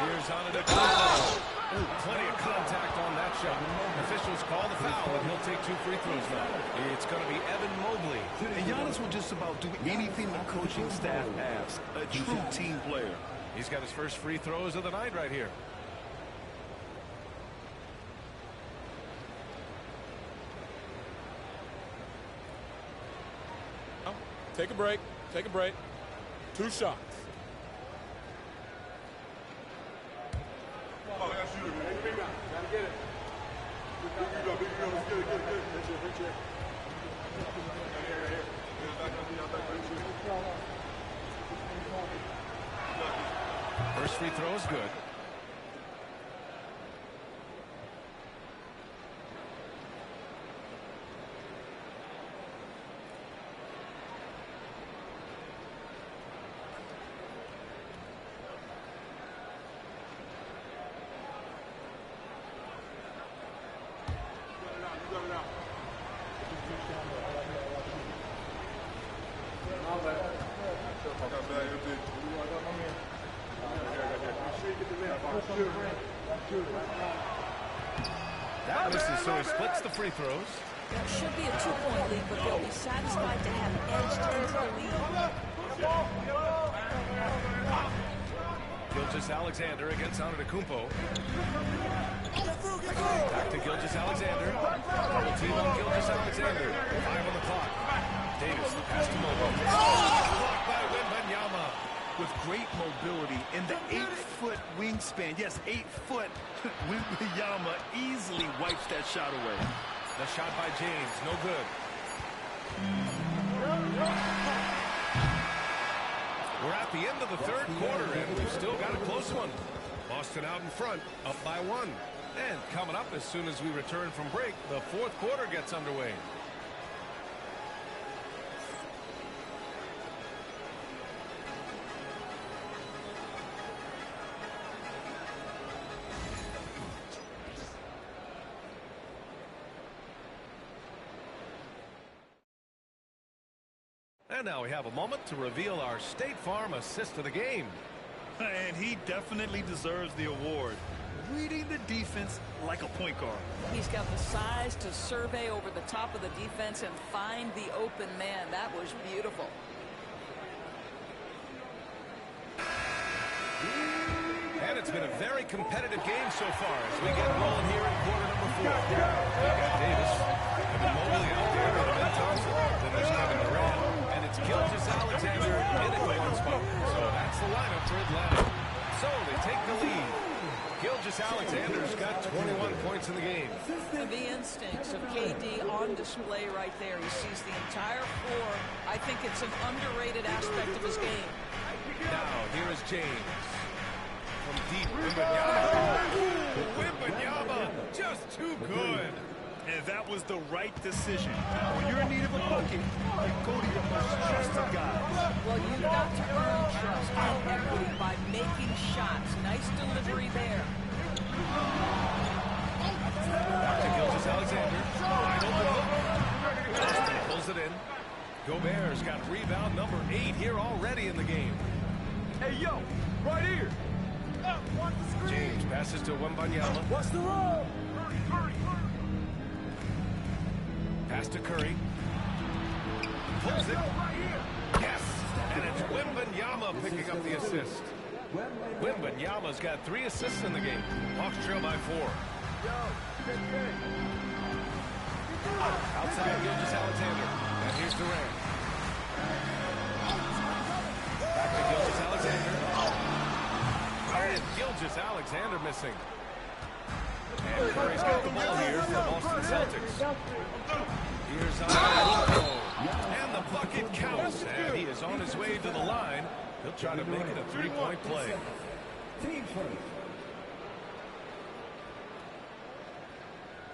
Here's Antetokounmpo. Plenty of contact on that shot. Officials call the foul, and he'll take 2 free throws now. It's going to be Evan Mobley. And Giannis will just about do anything the coaching staff asks. A true team player. He's got his first free throws of the night right here. Take a break. Take a break. 2 shots. First free throw is good. That misses, so he splits the free throws. It should be a 2-point lead, but they'll be satisfied to have edged into the lead. Gilgeous-Alexander against Antetokounmpo. Back to Gilgeous-Alexander. Double team on Gilgeous-Alexander. 5 on the clock. Davis, the pass to Mobley. Blocked by Wembanyama. With great mobility in the 8-foot wingspan. Yes, 8 foot. Wembanyama easily wipes that shot away. The shot by James, no good. We're at the end of the third quarter, and we've still got a close one. Boston out in front, up by 1. And coming up as soon as we return from break, the fourth quarter gets underway. And now we have a moment to reveal our State Farm assist of the game. And he definitely deserves the award. Reading the defense like a point guard. He's got the size to survey over the top of the defense and find the open man. That was beautiful. And it's been a very competitive game so far as we get rolling here in quarter number 4. We've got Davis, Evan Mobley out there, and Ben Thompson. Then there's Kevin Durant, and it's Gilgeous-Alexander in at one spot. So that's the lineup for Atlanta. So they take the lead. Gilgeous-Alexander's got 21 points in the game. The instincts of KD on display right there. He sees the entire floor. I think it's an underrated aspect of his game. Now, here is James. From deep, Wembanyama. Wembanyama, just too good. And that was the right decision. When you're in need of a bucket, you go to your most trusted guy. Well, you've got to earn trust and equity by making shots. Nice delivery there. Back to Gilgeous-Alexander. Wide open look. Boston pulls it in. Gobert's got rebound number 8 here already in the game. Hey, yo, right here. James passes to Wembanyama. What's the roll? Pass to Curry. Pulls it. Yes! And it's Wembanyama picking up the assist. Wembanyama's got 3 assists in the game. Hawks trail by 4. Outside Gilgeous-Alexander. And here's Durant. Back to Gilgeous-Alexander. And Gilgeous-Alexander missing. And Curry's got the ball here for the Boston Celtics. Here's Antetokounmpo. And the bucket counts. And he is on his way to the line. He'll try to make it a 3-point play.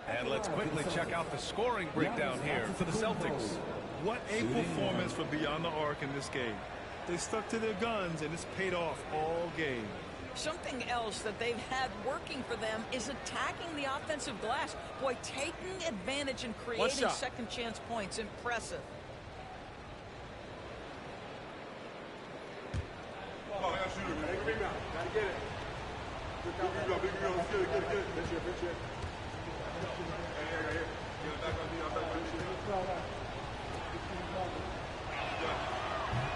And let's quickly check out the scoring breakdown here for the Celtics. What a performance for Beyond the Arc in this game. They stuck to their guns, and it's paid off all game. Something else that they've had working for them is attacking the offensive glass. Boy, taking advantage and creating second chance points. Impressive. Oh, I got shooter, man. Take a rebound. Gotta get it. Big rebound, big rebound. Let's get it, get it, get it. Pitch it, pitch it. Here. Get it back on me. I'm back on you.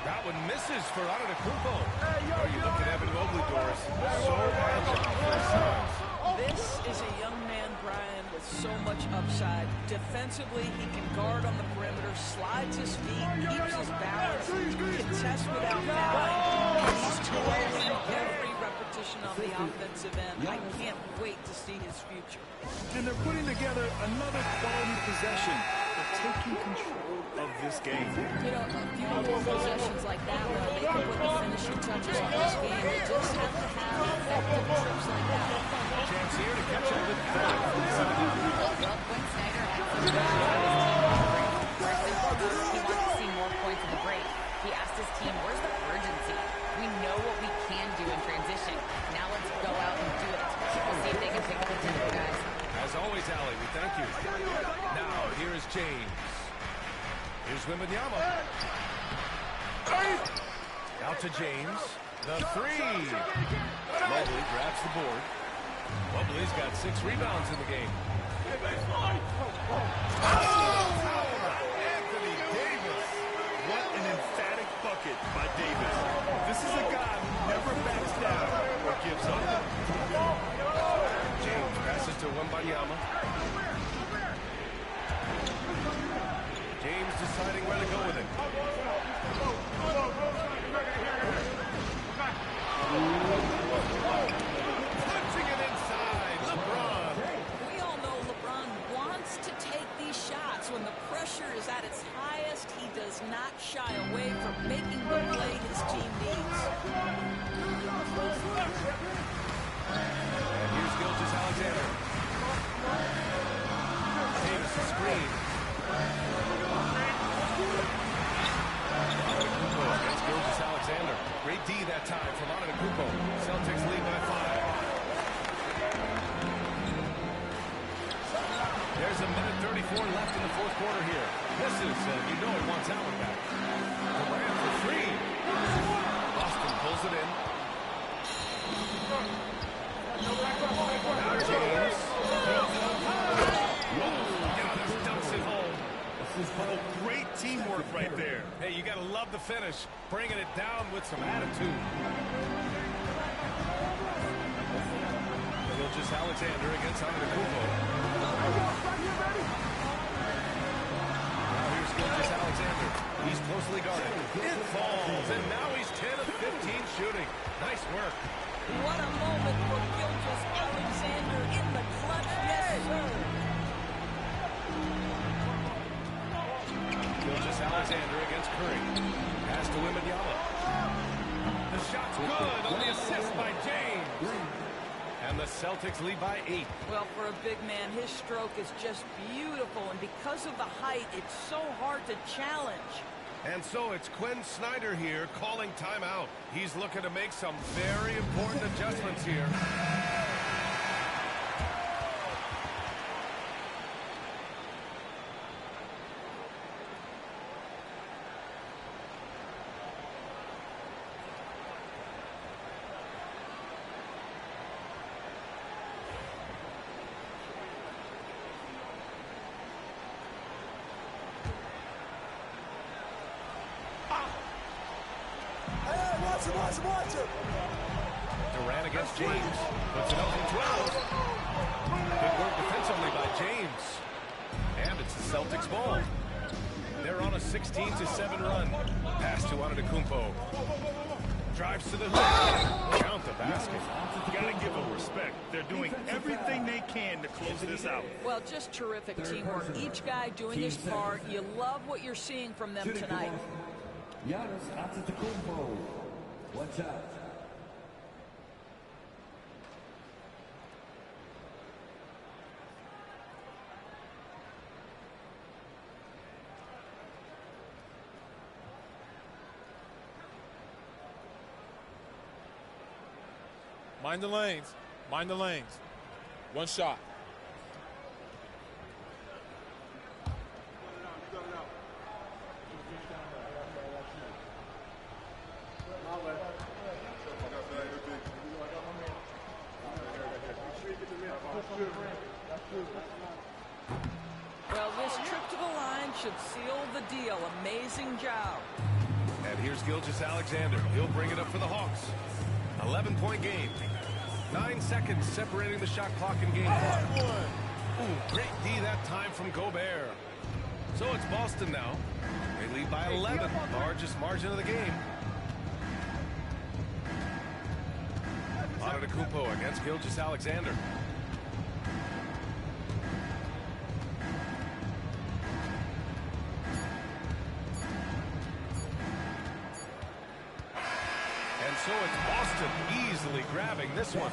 That one misses for Antetokounmpo. Oh, you look at Evan Mobley, Doris. So agile for his size. This is a young man, Brian, with so much upside. Defensively, he can guard on the perimeter, slides his feet, keeps his balance, contests without fouling. He's toiling every repetition on the offensive end. I can't wait to see his future. And they're putting together another quality possession. They're taking control of this game. You know, a few more possessions like that one, they can put the finishing touches on this game. They just have to have effective trips like that. Chance here to catch up with Allen. Well, Quinn Snyder had some he wants to see more points in the break. He asked his team, where's the urgency? We know what we can do in transition. Now let's go out and do it. We'll see if they can pick up the tempo, guys. As always, Allie, we thank you. Now, here is James. Here's Wembanyama. Out to James. The 3. Mobley grabs the board. Mobley's got 6 rebounds in the game. Anthony Davis. What an emphatic bucket by Davis. This is a guy who never backs down or gives up. James passes to Wembanyama. James deciding where to go with it. Punching it inside. LeBron. We all know LeBron wants to take these shots. When the pressure is at its highest, he does not shy away from making the play his team needs. And here's Gilgeous-Alexander. Davis a screen. Antetokounmpo against Gilgeous-Alexander. Great D that time from Antetokounmpo. Celtics lead by 5. There's a minute 34 left in the fourth quarter here. This is, you know he wants Allen back. Durant for 3. Boston pulls it in. Now James. Giannis dumps it home. Oh, great teamwork right there. Hey, you got to love the finish. Bringing it down with some attitude. Gilgeous-Alexander against Antetokounmpo. Now here's Gilgeous-Alexander. He's closely guarded. It falls, and now he's 10 of 15 shooting. Nice work. What a moment for Gilgeous-Alexander in the clutch. Yes, sir. Gilgeous-Alexander against Curry. Pass to Wembanyama. The shot's good on the assist by James. And the Celtics lead by 8. Well, for a big man, his stroke is just beautiful, and because of the height, it's so hard to challenge. And so it's Quinn Snyder here calling timeout. He's looking to make some very important adjustments here. Watch him. Durant against James. Puts it up from 12. Good work defensively by James. And it's the Celtics ball. They're on a 16-7 run. Pass to Antetokounmpo. Drives to the hoop. Count the basket. You got to give them respect. They're doing everything they can to close this out. Well, just terrific teamwork. Each guy doing his part. You love what you're seeing from them tonight. Giannis Antetokounmpo. Watch out. Mind the lanes. Mind the lanes. One shot. Well, this trip to the line should seal the deal. Amazing job. And here's Gilgeous-Alexander. He'll bring it up for the Hawks. 11-point game. 9 seconds separating the shot clock in game one. Ooh, great D that time from Gobert. So it's Boston now. They lead by 11, largest margin of the game. Antetokounmpo against Gilgeous-Alexander. And so it's Boston easily grabbing this one.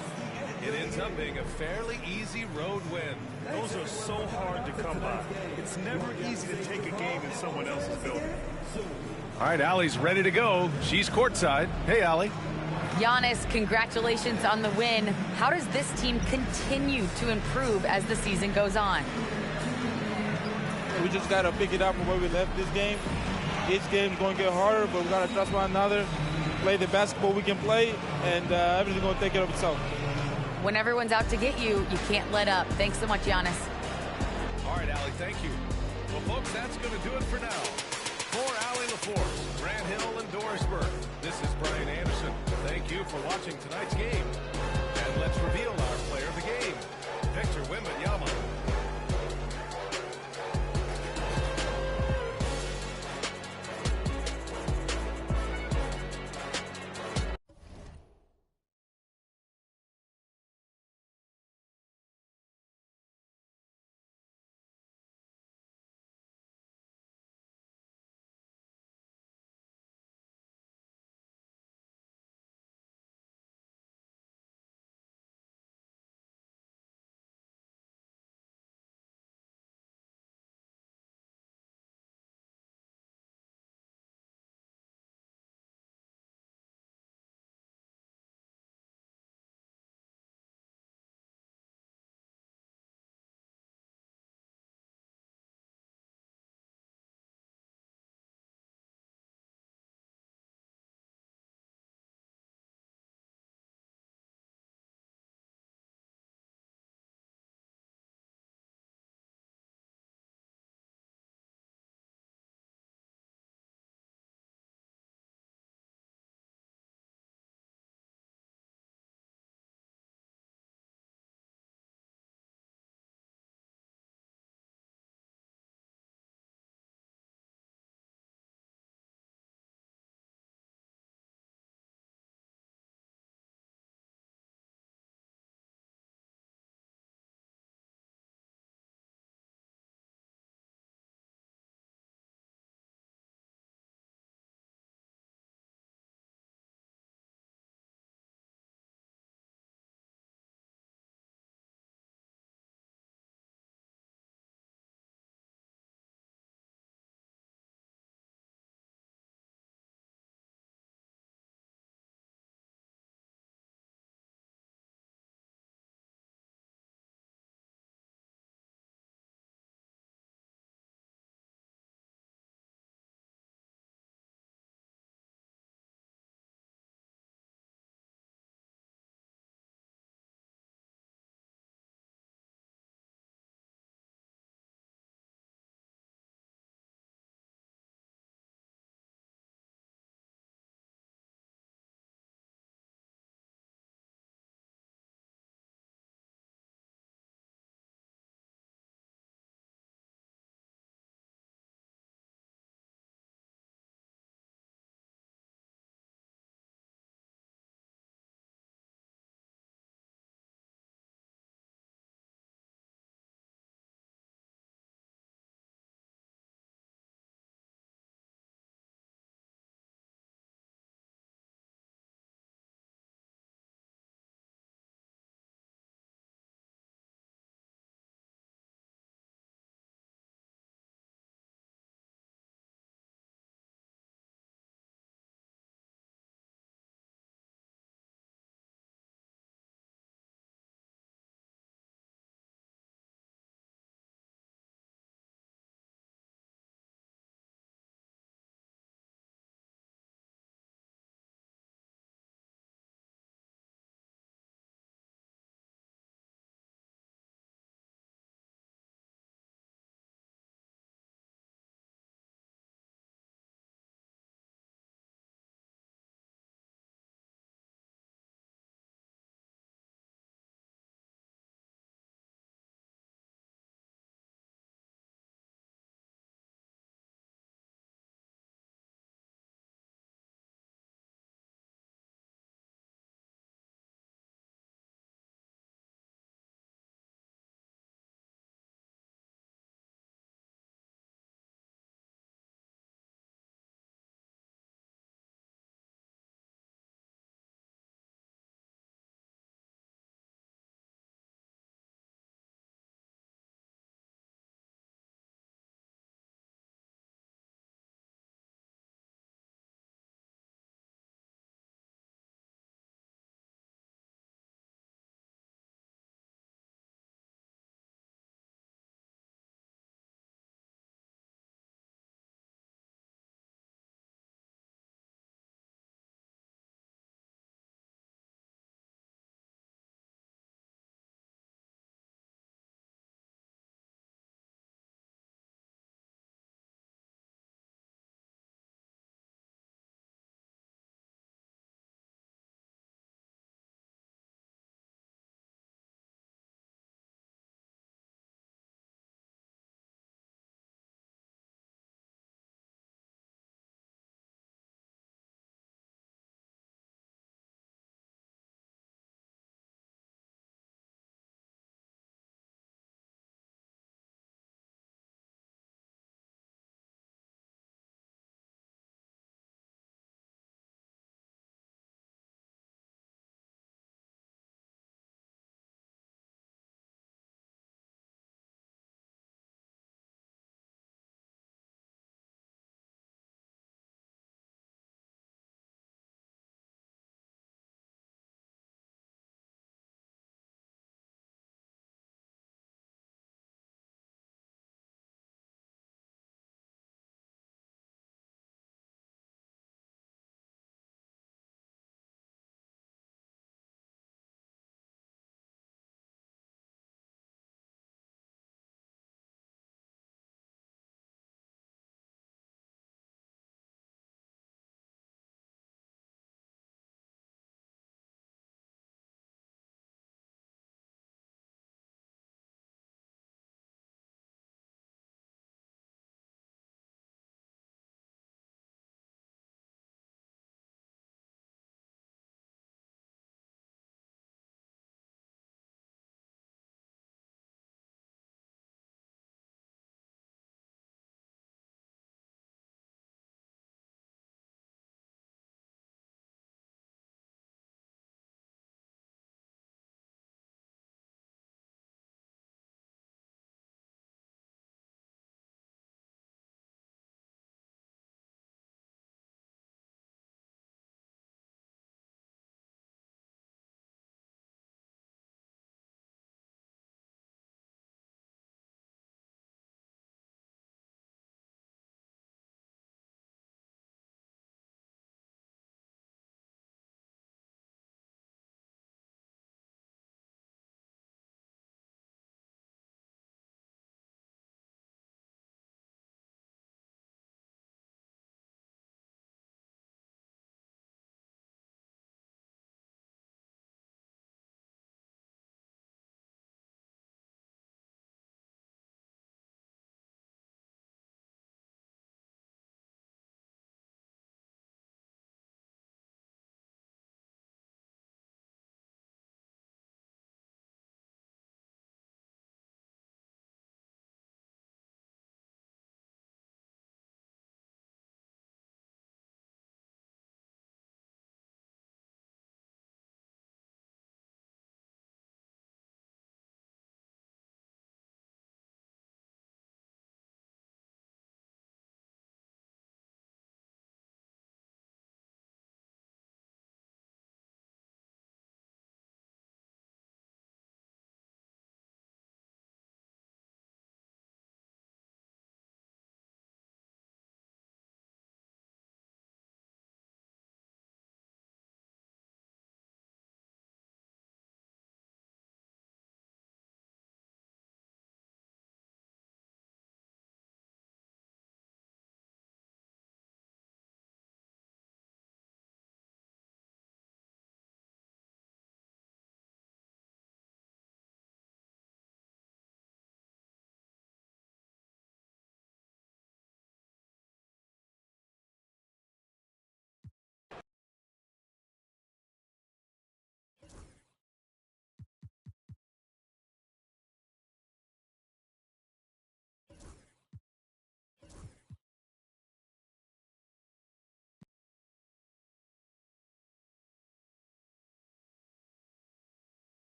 It ends up being a fairly easy road win. Those are so hard to come by. It's never easy to take a game in someone else's building. All right, Allie's ready to go. She's courtside. Hey, Allie. Giannis, congratulations on the win. How does this team continue to improve as the season goes on? We just got to pick it up from where we left this game. Each game is going to get harder, but we got to trust one another, play the basketball we can play, and everything's going to take care of itself. When everyone's out to get you, you can't let up. Thanks so much, Giannis. All right, Allie, thank you. Well, folks, that's going to do it for now. For Allie LaForce, Grant Hill, and Doris Burke, this is Brian Anderson. Thank you for watching tonight's game. And let's reveal our player of the game, Victor Wembanyama.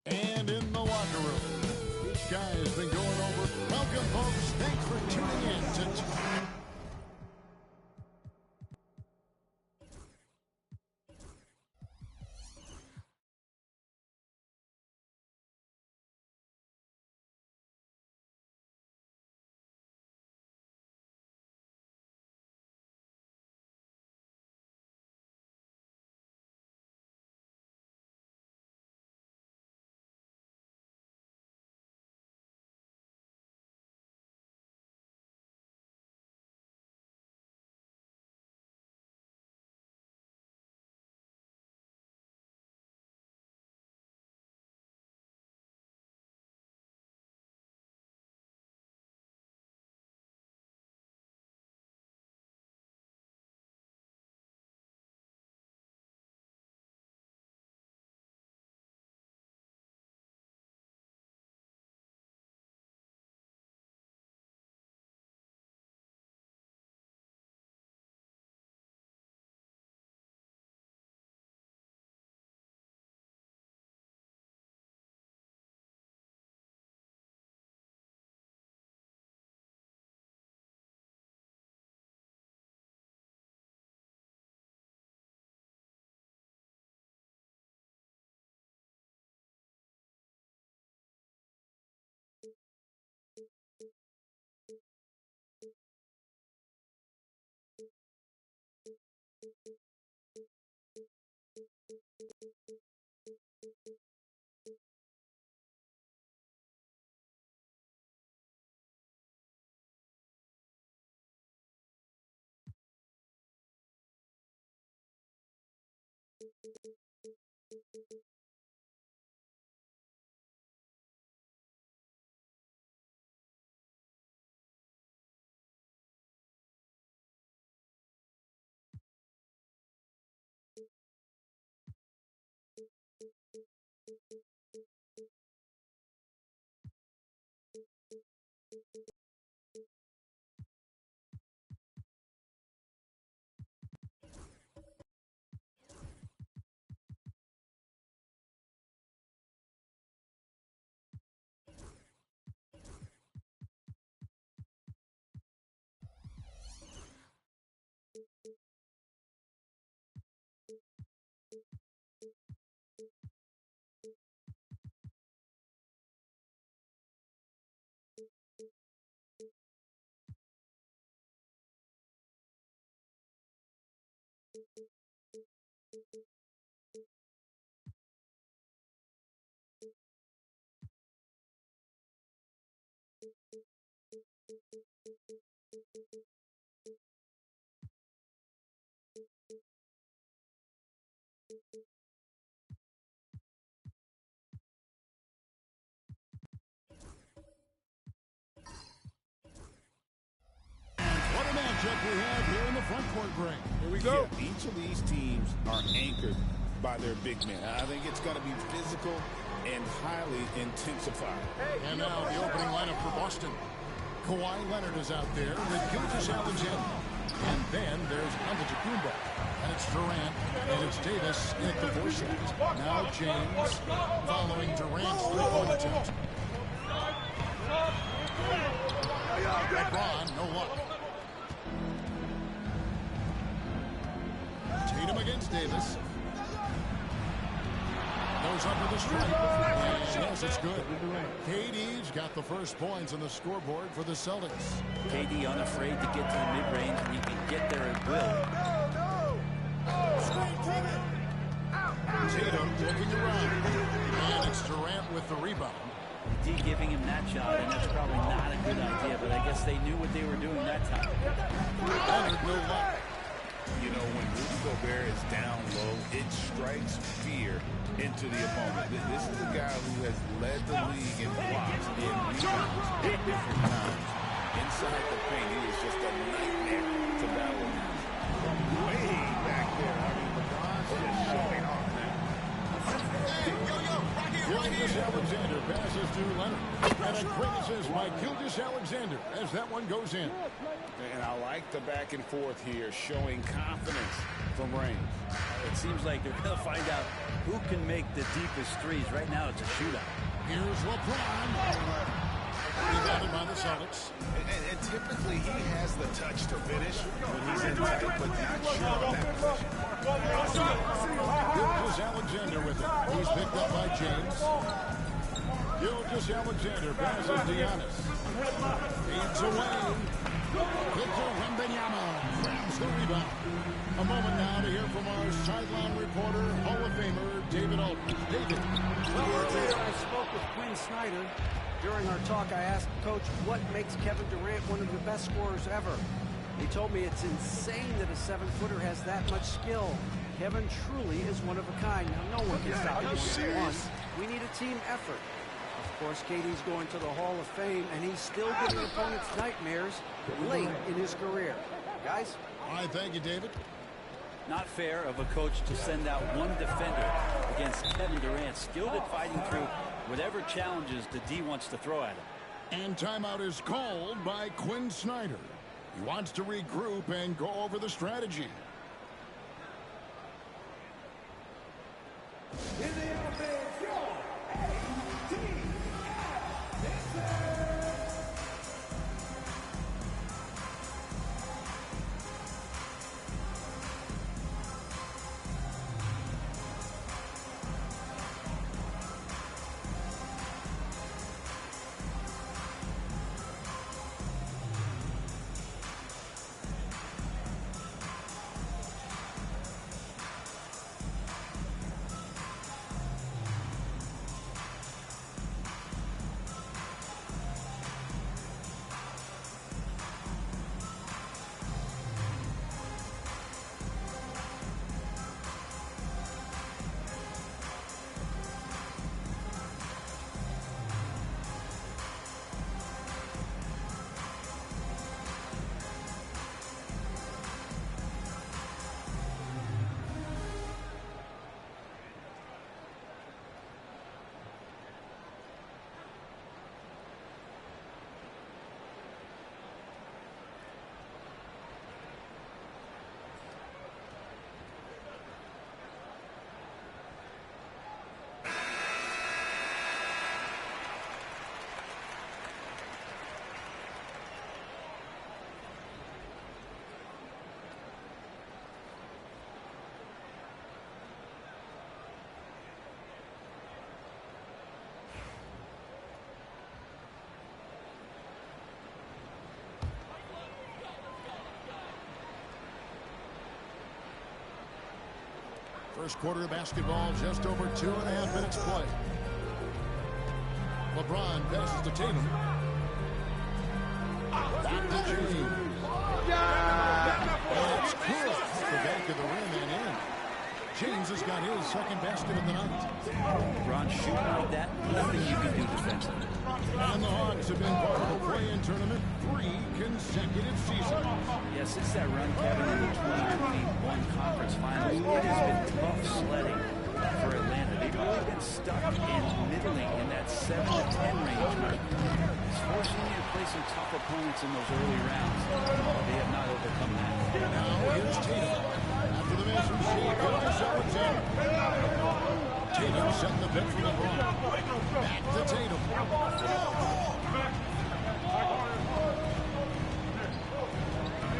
And in the locker room, each guy has been going over. Welcome, folks. Thanks for tuning in to What a matchup we have here in the front court, Greg. Here we go. Yeah, each of these teams are anchored by their big men. I think it's going to be physical and highly intensified. And now the opening lineup for Boston. Kawhi Leonard is out there with Gilgeous-Alexander. And then there's Antetokounmpo. And it's Durant. And it's Davis at the 4 shot. Now James following Durant's three-point attempt. LeBron, no luck. Tatum against Davis. Goes up with a strike. And yes, it's good. KD's got the first points on the scoreboard for the Celtics. KD unafraid to get to the mid-range, and he can get there at will. Tatum looking around. And it's Durant with the rebound. D giving him that shot, and that's probably not a good idea, but I guess they knew what they were doing that time. Leonard, no luck. You know, when Rudy Gobert is down low, it strikes fear into the opponent. This is a guy who has led the league in blocks and rebounds at different times. Inside the paint, he is just a nightmare to battle against. Way back there. I mean, LeBron's just showing off now. Gilgeous-Alexander passes to Leonard. And a quick assist by Gilgeous-Alexander as that one goes in. And I like the back and forth here, showing confidence from Reigns. It seems like they're going to find out who can make the deepest threes. Right now, it's a shootout. Here's LeBron. Rebounded by the Celtics. And typically, he has the touch to finish when he's in tight, but not sure of that position. Gilgeous-Alexander with it. He's picked up by James. Gilgeous-Alexander passes to Giannis. Feeds away. Victor Wembanyama grabs the rebound. A moment now to hear from our sideline reporter, Hall of Famer David Aldridge. David. Well, earlier I spoke with Quinn Snyder. During our talk, I asked Coach what makes Kevin Durant one of the best scorers ever. He told me it's insane that a 7-footer has that much skill. Kevin truly is one of a kind. Now, no one can stop him one. We need a team effort. Of course, KD's going to the Hall of Fame, and he's still giving opponents nightmares late in his career. Guys? I thank you, David. Not fair of a coach to send out one defender against Kevin Durant, skilled at fighting through whatever challenges the D wants to throw at him. And timeout is called by Quinn Snyder. He wants to regroup and go over the strategy. In the offense, your First quarter of basketball, just over 2.5 minutes play. LeBron passes to Tatum. Back to James. And it's cool off the back of the rim and in. James has got his second basket of the night. LeBron shooting like that, nothing you can do defensively. And the Hawks have been part of the play-in tournament 3 consecutive seasons. Yeah, since that run, Kevin, in the 2021 conference finals, it has been tough sledding for Atlanta. They've really been stuck in middling in that 7 to 10 range. It's forcing you to play some tough opponents in those early rounds. They have not overcome that. Now here's Tatum. After the miss from Shea Gilgeous-Alexander. Tatum setting the pick for LeBron. Back to Tatum.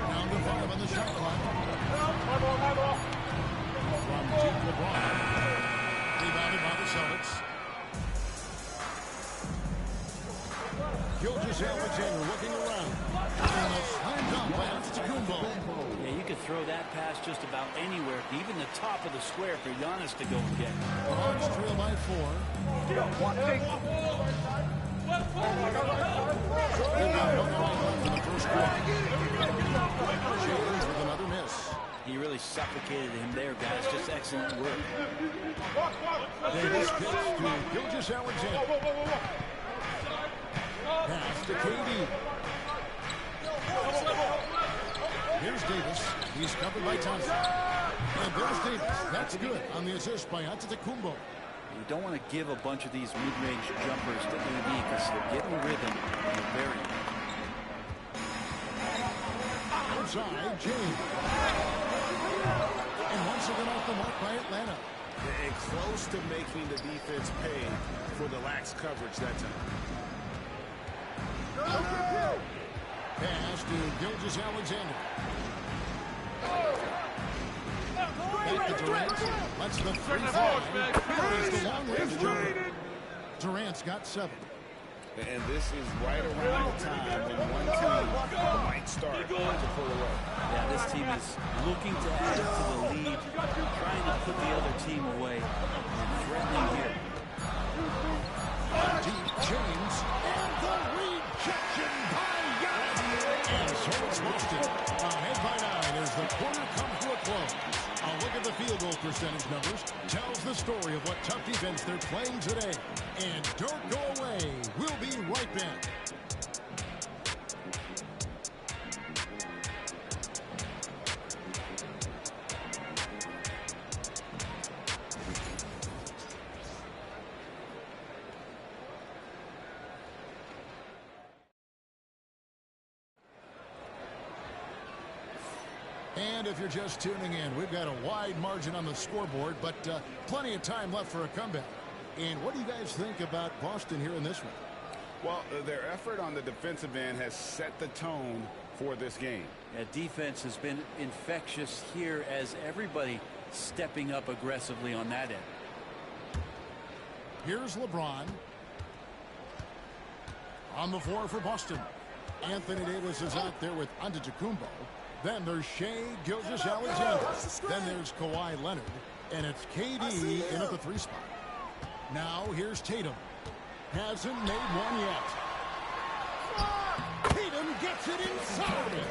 Down to 5 on the shot clock. From deep LeBron. Rebounded by the Celtics. Gilgeous-Alexander looking around. And a slam dunk by Antetokounmpo. Yeah, you could throw that pass just about anywhere, even the top of the square for Giannis to go and get. The Hawks trail by 4. They've got 1 point left in the first quarter. James with another miss. He really suffocated him there, guys. Just excellent work. Davis kicks to Gilgeous-Alexander. Pass to KD. Here's Davis. He's covered by Thompson. And there's Davis. That's good on the assist by Antetokounmpo. You don't want to give a bunch of these mid-range jumpers to AD because they're getting rhythm and they're very. Outside, James. And once again off the mark by Atlanta. And close to making the defense pay for the lax coverage that time. Pass to Gilgeous-Alexander. Back to Durant. That's the 3-5. Here's the long-range jumper. Durant's got 7. And this is right around the time when one team might start to pull away. Yeah, this team is looking to add to the lead, trying to put the other team away, and threatening here. Deep, James, and the rejection by Giannis. And so it's Boston. Ahead by 9 as the quarter comes to a close. A look at the field goal percentage numbers tells the story of what tough defense they're playing today. And don't go away. We'll be right back. And if you're just tuning in, we've got a wide margin on the scoreboard, but plenty of time left for a comeback. And what do you guys think about Boston here in this one? Well, their effort on the defensive end has set the tone for this game. Yeah, defense has been infectious here as everybody stepping up aggressively on that end. Here's LeBron. On the floor for Boston. Anthony Davis is out there with Antetokounmpo. Then there's Shea Gilgeous-Alexander. Then there's Kawhi Leonard. And it's KD in at the 3 spot. Now here's Tatum. Hasn't made one yet. Tatum gets it inside.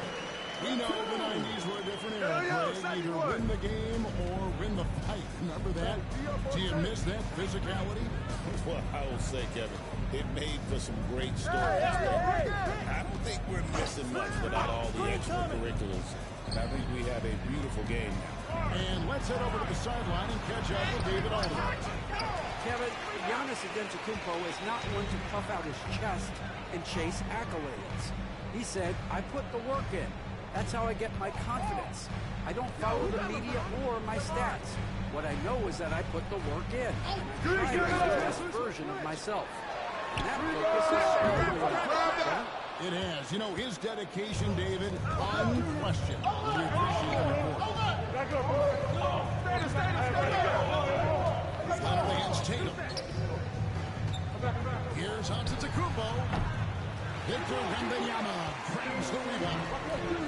We know the 90s were a different era, Craig. Either win the game or win the fight. Remember that? Do you miss that physicality? Well, I will say, Kevin, it made for some great stories. I don't think we're missing much without all the extracurriculars. And I think we have a beautiful game now. And let's head over to the sideline and catch up with David Aldridge. Kevin, Giannis Antetokounmpo is not one to puff out his chest and chase accolades. He said, I put the work in. That's how I get my confidence. I don't follow the media or my stats. What I know is that I put the work in. And I try to be the best version of myself. And that focus is certainly it has. You know, his dedication, David, unquestioned. We appreciate the report. Leonard against Tatum. Here's Antetokounmpo. Victor Wembanyama grabs the rebound.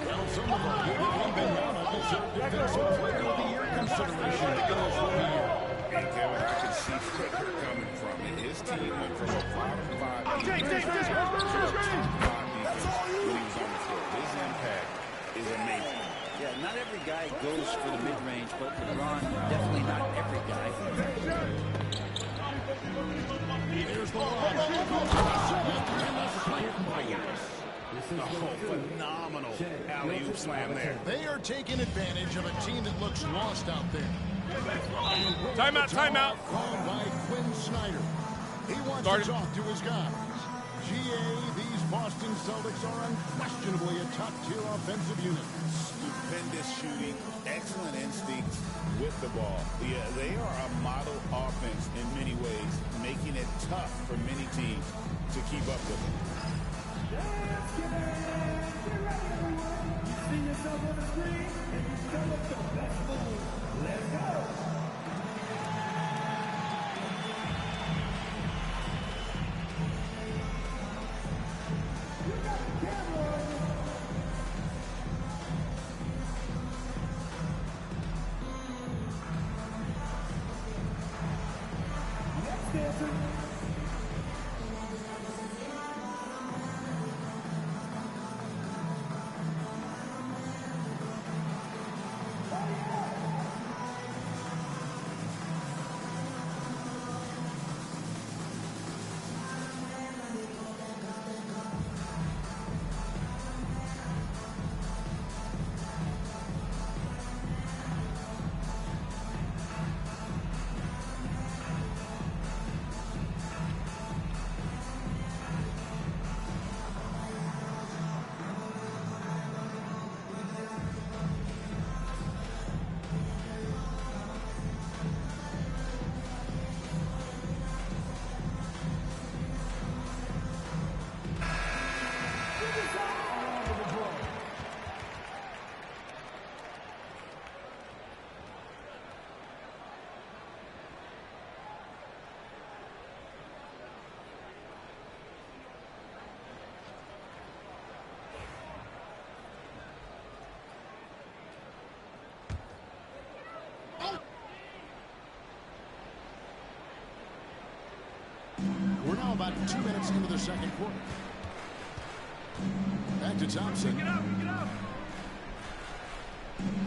Well, some of them give Wembanyama deserved Defensive Player of the Year consideration. mid-range, but LeBron definitely not every guy. Here's the phenomenal alley-oop slam there. They are taking advantage of a team that looks lost out there. Timeout, timeout. Called by Quinn Snyder. He wants to talk to his guys. These Boston Celtics are unquestionably a top-tier offensive unit. Stupendous shooting, excellent instincts with the ball. They are a model offense in many ways, making it tough for many teams to keep up with them. You see yourself on the screen and you come up the best move. Let's go. We're now about 2 minutes into the second quarter. Back to Thompson.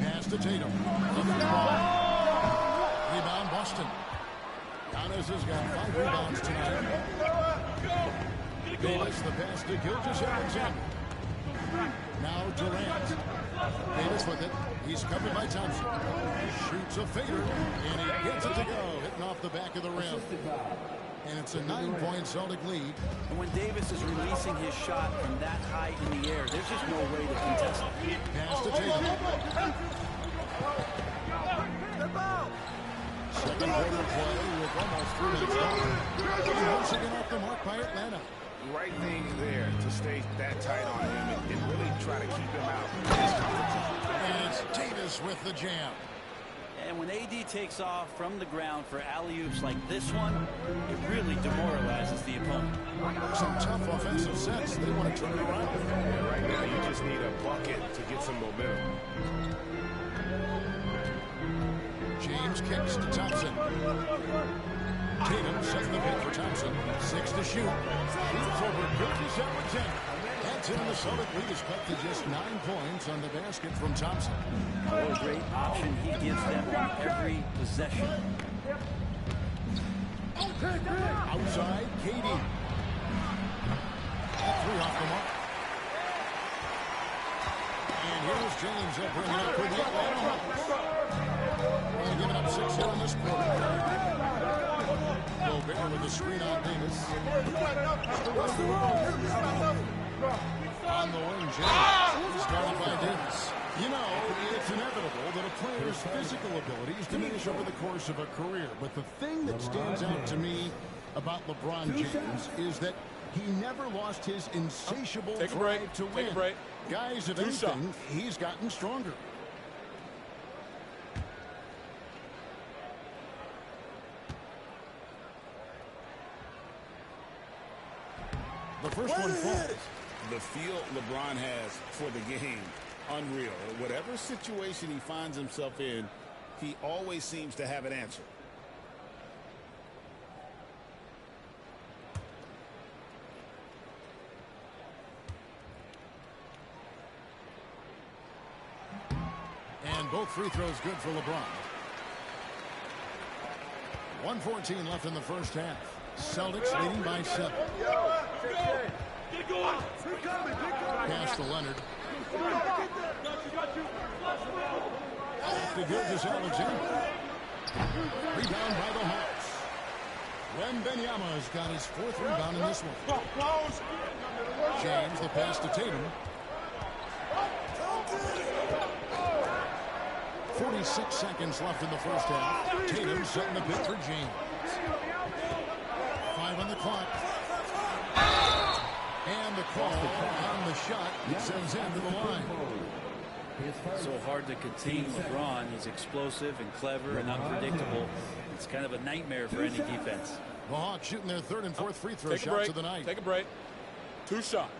Pass to Tatum. Rebound Boston. Giannis has got 5 rebounds tonight. Davis the pass to Gilgeous-Alexander. Now Durant. Davis with it. He's covered by Thompson. Shoots a fader, and he gets it to go, hitting off the back of the rim. And it's a 9-point Celtic lead. And when Davis is releasing his shot from that high in the air, there's just no way to contest it. Pass to Tatum. Second quarter play with almost 3 minutes gone. Once again off the mark by Atlanta. Right thing there to stay that tight on him and really try to keep him out. And it's Davis with the jam. And when AD takes off from the ground for alley-oops like this one, it really demoralizes the opponent. Some tough offensive sets. They want to turn it around. Yeah, right now you just need a bucket to get some momentum. James kicks to Thompson. Tatum sets the pick for Thompson. 6 to shoot. Shoots over Gilgeous-Alexander. That's in the Celtic lead is cut to just 9 points on the basket from Thompson. What a great option he gives them on every possession. Outside, KD. 3 off the mark. And here's James. They'll bring it up for the Atlanta Hawks. Only giving up 6 here in this quarter. Gobert with the screen on Davis. On the wing, James. Started by Davis. You know, it's inevitable that a player's physical abilities diminish over the course of a career. But the thing that stands out to me about LeBron James is that he never lost his insatiable drive to win. Guys, if anything, he's gotten stronger. The first one falls. The feel LeBron has for the game, unreal. Whatever situation he finds himself in, he always seems to have an answer. And And both free throws good for LeBron. 1:14 left in the first half. Celtics leading by 7. Pass to Leonard. To Gilgeous-Alexander. Rebound by the Hawks. Wembanyama's got his 4th rebound in this one. James, the pass to Tatum. 46 seconds left in the first half. Tatum setting the pick for James. 5 on the clock. And the call on the shot sends him to the line. So hard to contain LeBron. He's explosive and clever and unpredictable. It's kind of a nightmare for any defense. The Hawks shooting their 3rd and 4th free throw shots of the night. Take a break. 2 shots.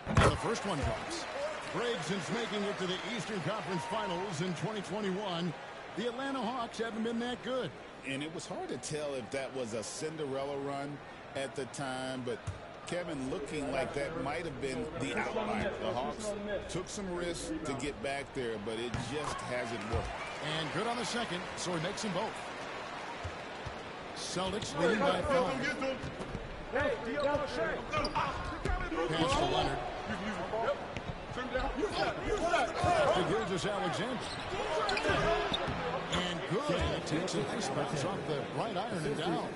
And the first one drops. Greg, since making it to the Eastern Conference Finals in 2021, the Atlanta Hawks haven't been that good. And it was hard to tell if that was a Cinderella run at the time, but Kevin, looking like that might have been the outlier. The Hawks took some risks to get back there, but it just hasn't worked. And good on the second, so he makes them both. Celtics leading by 5. Pass to Leonard. To Gilgeous-Alexander. And good. It takes a nice bounce off the right iron and down.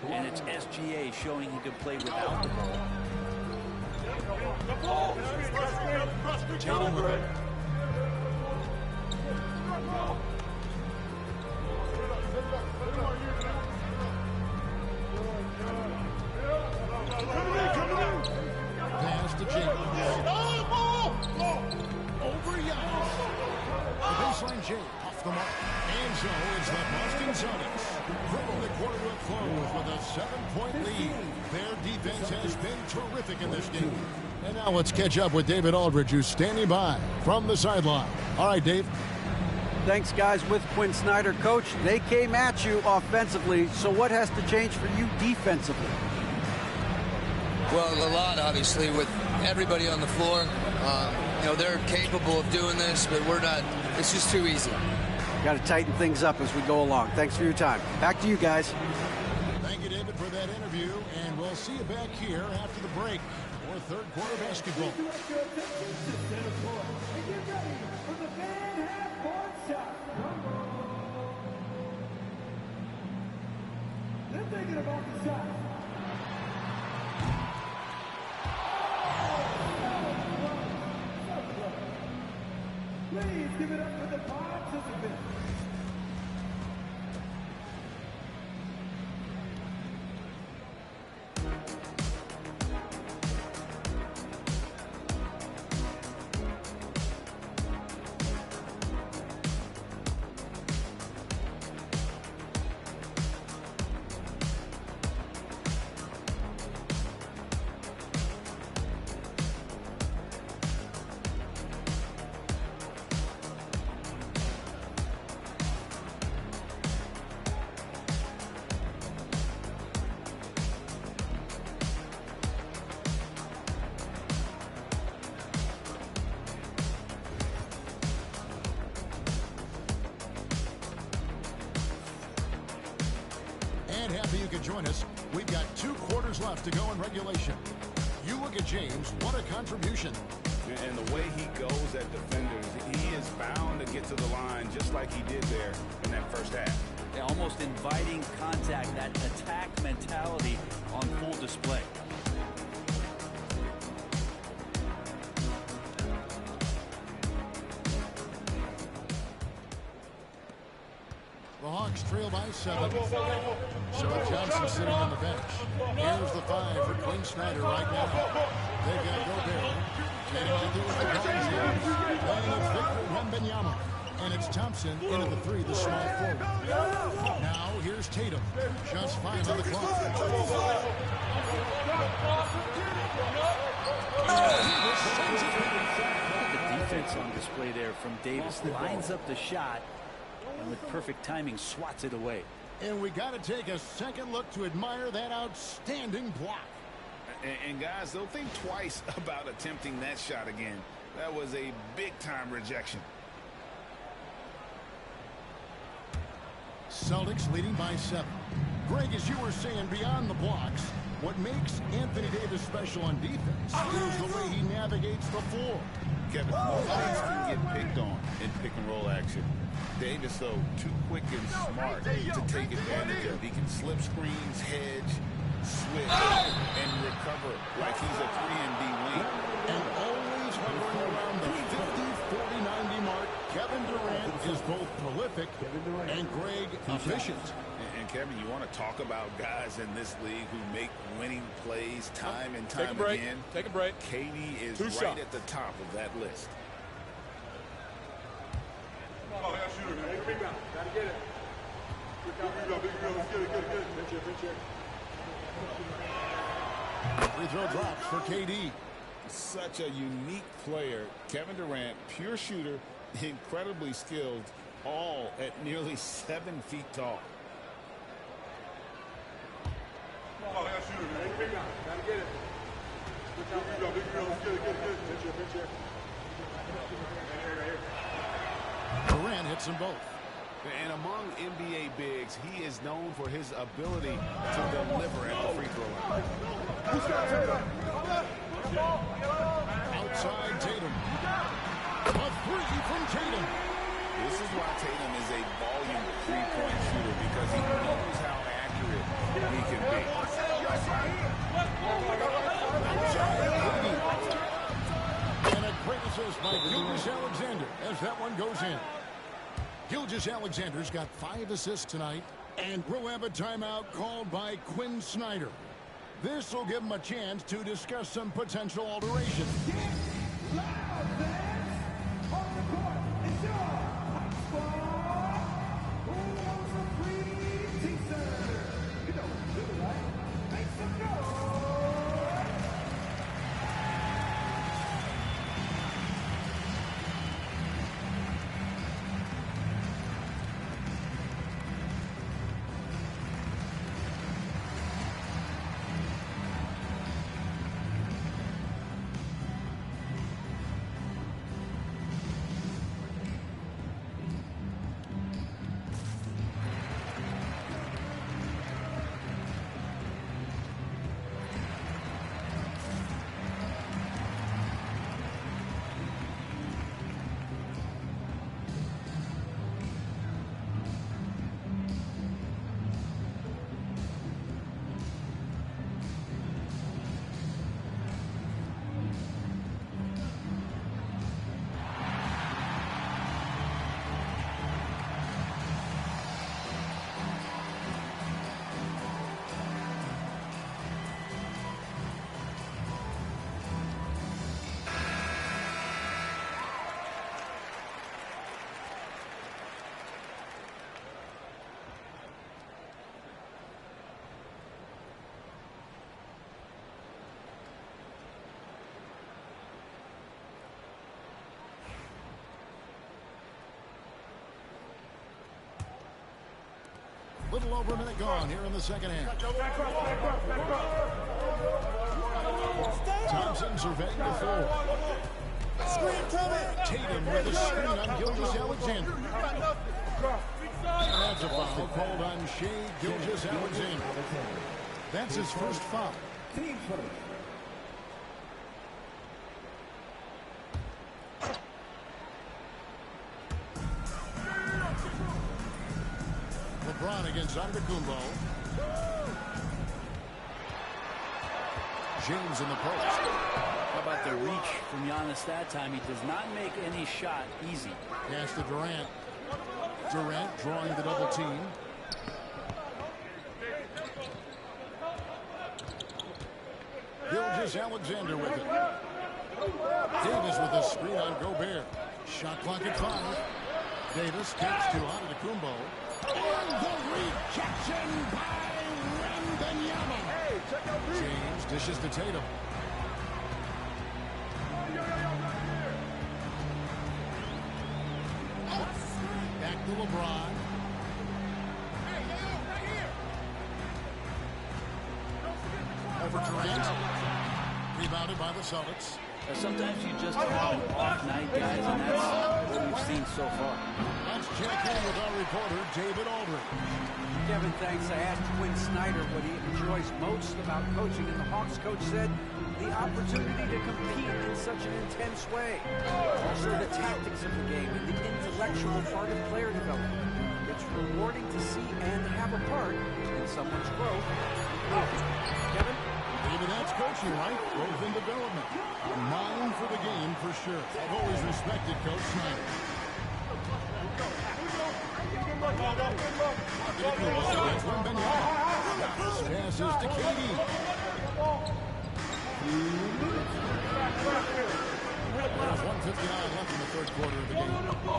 And it's SGA showing he can play without the ball. Tatum with it. Pass to James. Over Giannis. The baseline J off the mark. And so it's the Boston Celtics bringing the quarter to a close with a 7-point lead. Their defense has been terrific in this game. And now let's catch up with David Aldridge, who's standing by from the sideline. All right, Dave. Thanks, guys. With Quinn Snyder, Coach, they came at you offensively. So what has to change for you defensively? Well, a lot, obviously, with everybody on the floor. You know, they're capable of doing this, but we're not. It's just too easy. Got to tighten things up as we go along. Thanks for your time. Back to you guys. Thank you, David, for that interview, and we'll see you back here after the break for third quarter basketball. They're thinking about the shot. Please give it up for the participants. Happy you could join us. We've got 2 quarters left to go in regulation. You look at James, what a contribution. And the way he goes at defenders, he is bound to get to the line just like he did there in that first half. Yeah, almost inviting contact, that attack mentality on full display. The Hawks trail by 7. So Johnson sitting on the bench. Here's the 5 for Quinn Snyder right now. They've got Gobert. Getting out there with the James. Playing with Victor Wembanyama. And it's Thompson into the 3, the small forward. Now here's Tatum. Just 5 on the clock. The defense on display there from Davis lines up the shot and with perfect timing swats it away. And we got to take a second look to admire that outstanding block. And guys, they'll think twice about attempting that shot again. That was a big-time rejection. Celtics leading by 7. Greg, as you were saying, beyond the blocks, what makes Anthony Davis special on defense is the way he navigates the floor. Kevin, most guys can get picked on in pick-and-roll action. Davis, though, too quick and smart to take advantage of. He can slip screens, hedge, switch, and recover like he's a 3-and-D wing. And always hovering around the 50, 40, 90 mark, Kevin Durant is both prolific and, Greg, efficient. And Kevin, you want to talk about guys in this league who make winning plays time and time again. Take a break. KD is right at the top of that list. Oh, yeah, shooter, man. Take a rebound. Gotta get it. Big rebound. Let's get it. Pinch it. Free throw drops for KD. Such a unique player. Kevin Durant, pure shooter, incredibly skilled, all at nearly 7 feet tall. Oh, yeah, shooter, man. Take a rebound. Gotta get it. Big rebound. Let's get it. Pinch it. Durant hits them both. And among NBA bigs, he is known for his ability to deliver at the free throw line. Outside Tatum. A 3 from Tatum. This is why Tatum is a volume three-point shooter, because he knows how accurate he can be. And a great assist by Gilgeous-Alexander as that one goes in. Gilgeous-Alexander's got 5 assists tonight, and we'll have a timeout called by Quinn Snyder. This will give him a chance to discuss some potential alteration. Little over a minute gone here in the second half. Thompson surveying the floor. Screen coming. Tatum with a screen on Gilgeous-Alexander. That's a foul called on Shai Gilgeous-Alexander. That's his first foul. LeBron against Antetokounmpo. James in the post. How about the reach from Giannis that time? He does not make any shot easy. Pass to Durant. Durant drawing the double team. Gilgeous-Alexander with it. Davis with a screen on Gobert. Shot clock at 5. Davis takes to Antetokounmpo. And the rejection by Wembanyama. James dishes to Tatum. Back to LeBron. Durant. Rebounded by the Celtics. Sometimes you just have an off night, guys, and that's what we've seen so far. Let's check in with our reporter, David Aldridge. Kevin, thanks. I asked Quinn Snyder what he enjoys most about coaching, and the Hawks coach said the opportunity to compete in such an intense way. Also the tactics of the game and the intellectual part of player development. It's rewarding to see and have a part in someone's growth. Kevin? Maybe that's coaching, right? Growth and development. A mind for the game for sure. I've always respected Coach Snyder. Passes to KD. There's 1:59 left in the third quarter of the game.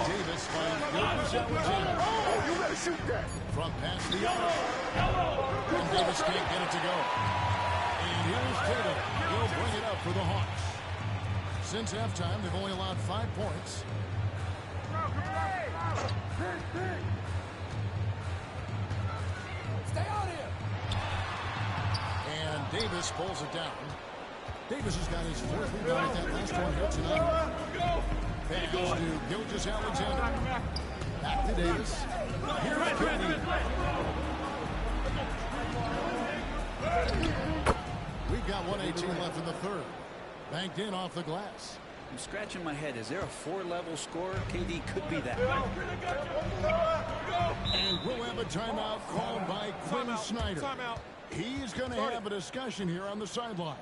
Davis finds Gilgeous Alexander. Oh, you better shoot that. Front pass to Giannis. And Davis can't get it to go. And here's Tatum. He'll bring it up for the Hawks. Since halftime, they've only allowed 5 points. Stay on him. And Davis pulls it down. Davis has got his 4th rebound at that last one here tonight. Pass to Gilgeous Alexander. Back to Davis. Here's KD. We've got 1:18 left in the third. Banked in off the glass. I'm scratching my head. Is there a 4-level scorer? KD could be that. And we'll have a timeout called by Quinn Snyder. He's going to have a discussion here on the sideline.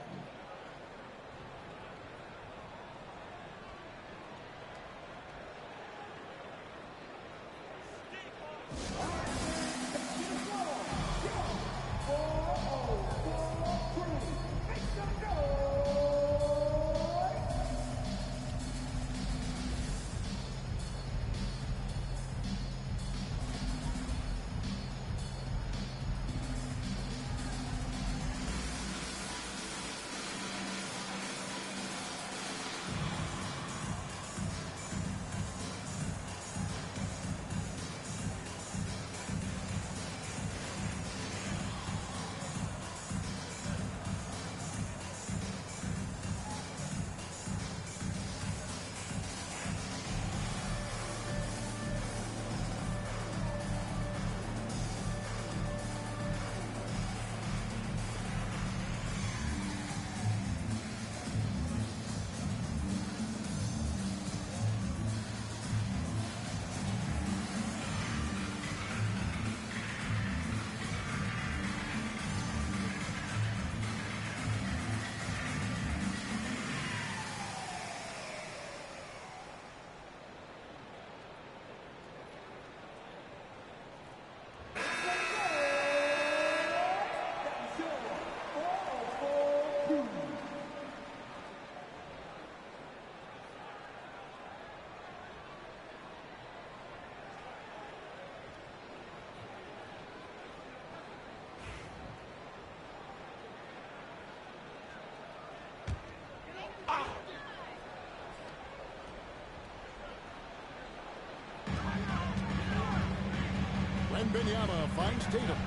Wembanyama finds Tatum.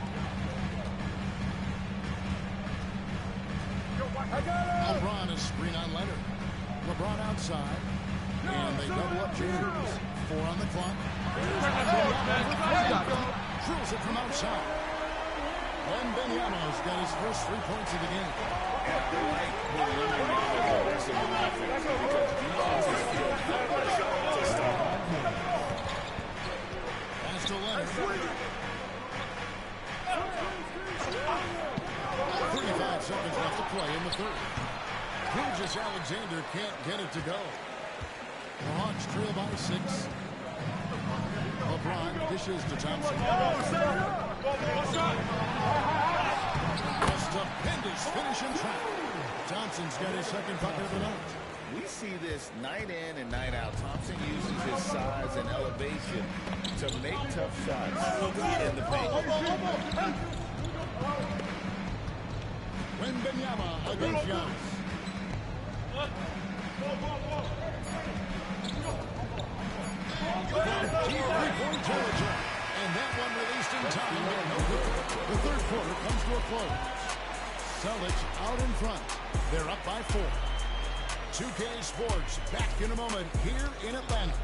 LeBron is screen on Leonard. LeBron outside. And they double up James. 4 on the clock. Drills it from outside. Wembanyama's got his first 3 points of the game. Pass to Leonard. 35 seconds left to play in the third. Gilgeous Alexander can't get it to go. The Hawks trail by 6. LeBron dishes to Thompson. A stupendous finish and trap. Thompson's got his second bucket of the night. We see this night in and night out. Thompson uses his size and elevation to make tough shots in the paint. Wembanyama against Giannis. Deep three-point territory. And that one released in time. The third quarter comes to a close. Celtics out in front. They're up by 4. 2K Sports back in a moment here in Atlanta.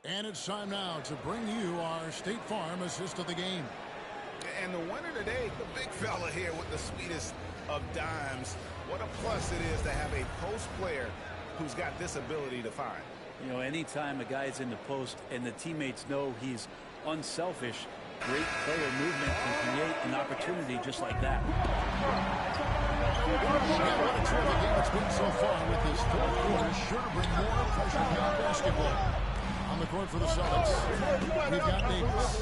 And it's time now to bring you our State Farm assist of the game. And the winner today, the big fella here with the sweetest of dimes. What a plus it is to have a post player who's got this ability to find. You know, anytime a guy's in the post and the teammates know he's unselfish, great player movement can create an opportunity just like that. Yeah, what a terrific game it's been so far with this fourth quarter. Sure to bring more pressure-down basketball. On the court for the Celtics, we've got Davis.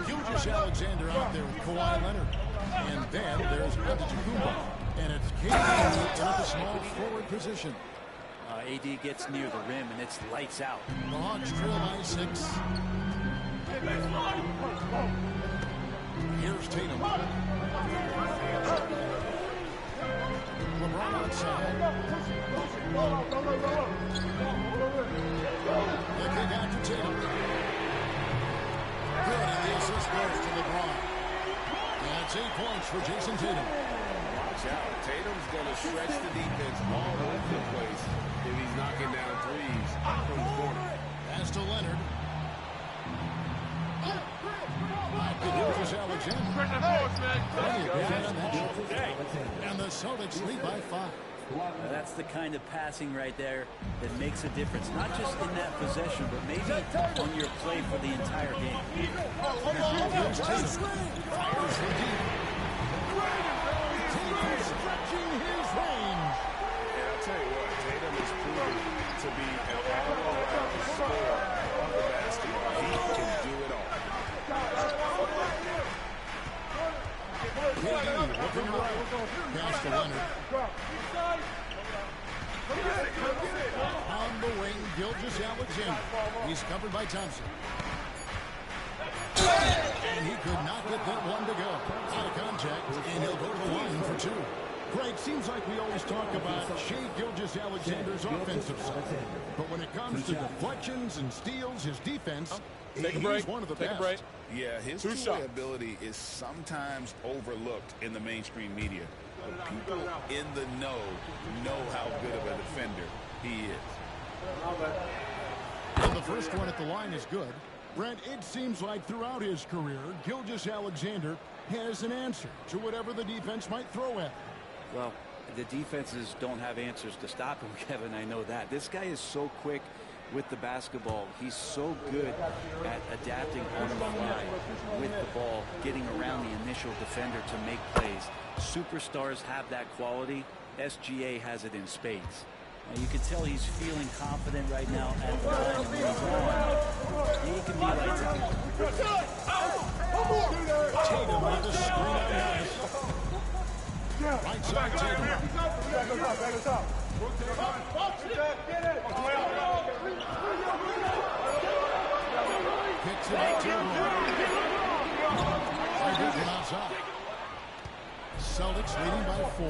Gilgeous-Alexander out there with Kawhi Leonard. And then there's Antetokounmpo. And it's KD in the small forward position. AD gets near the rim, and it's lights out. The Hawks trail by 6. Here's Tatum. LeBron outside. The kick out to Tatum. Good, and the assist goes to LeBron. And it's 8 points for Jason Tatum. Watch out. Tatum's going to stretch the defense all over the place if he's knocking down threes from the corner. Pass to Leonard. Back to Gilgeous-Alexander. And the Celtics lead by 5. That's the kind of passing right there that makes a difference, not just in that possession, but maybe on your play for the entire game. Here's Tatum. Fires for deep. Tatum stretching his range. And I'll tell you what, Tatum is proven to be an all-around scorer of the basketball. He can do it all. KD looking right. Pass to Leonard. On the wing, Gilgeous-Alexander. He's covered by Thompson. And he could not get that one to go. Out of contact, and he'll go to the line for 2. Greg, seems like we always talk about Shai Gilgeous-Alexander's offensive side. But when it comes to deflections and steals, his defense, he's one of the best. Yeah, his two-way ability is sometimes overlooked in the mainstream media. But people in the know how good of a defender he is. And the first one at the line is good. Brent, it seems like throughout his career, Gilgeous-Alexander has an answer to whatever the defense might throw at him. Well, the defenses don't have answers to stop him, Kevin. I know that. This guy is so quick with the basketball. He's so good at adapting on the fly with the ball, getting around the initial defender to make plays. Superstars have that quality. SGA has it in spades. Now, you can tell he's feeling confident right now at the line, and when he's on, he can be lights out. Tatum with the screen on nice. Right side Tatum. Kicks it out to him outside. Celtics leading by 4.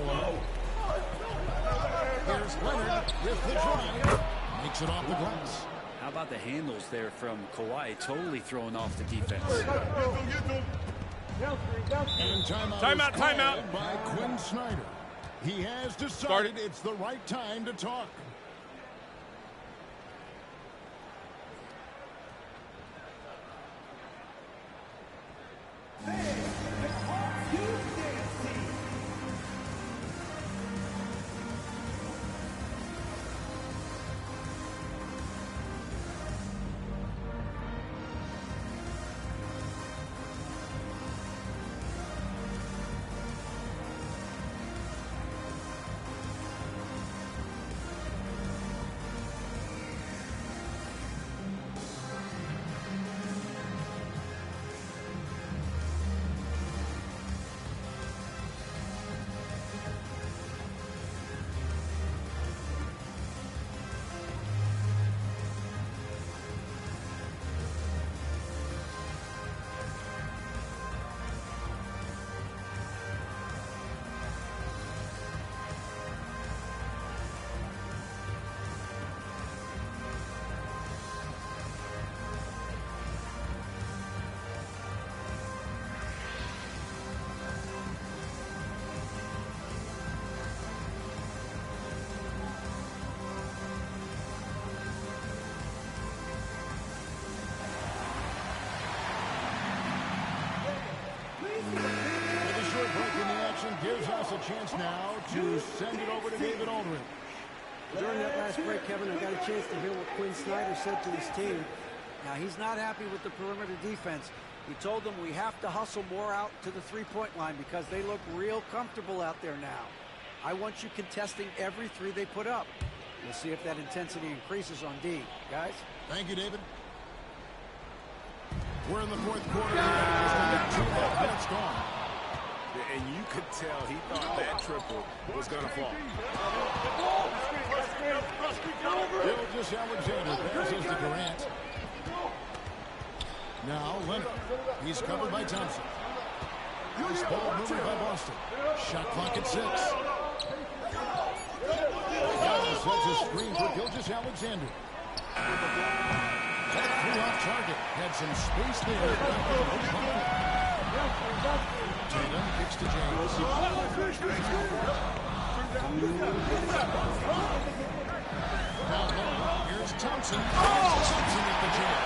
Here's Leonard with the drive. Makes it off the glass. How about the handles there from Kawhi, totally throwing off the defense. And timeout by Quinn Snyder. He has decided it's the right time to talk. chance now to send it over to David Aldridge. During that last break, Kevin, I got a chance to hear what Quinn Snyder said to his team. Now, he's not happy with the perimeter defense. He told them we have to hustle more out to the three-point line because they look real comfortable out there now. I want you contesting every three they put up. We'll see if that intensity increases on D. Guys? Thank you, David. We're in the fourth quarter here. Just under 2 minutes gone. And you could tell he thought that triple was going to fall. Gilgeous-Alexander passes to Durant. Now Leonard. He's covered by Thompson. This ball moving by Boston. Shot clock at 6. Giannis sets a screen for Gilgeous-Alexander. That threw off target. Had some space there. Tatum kicks to James. Now long. Here's Thompson. Thompson at the jam.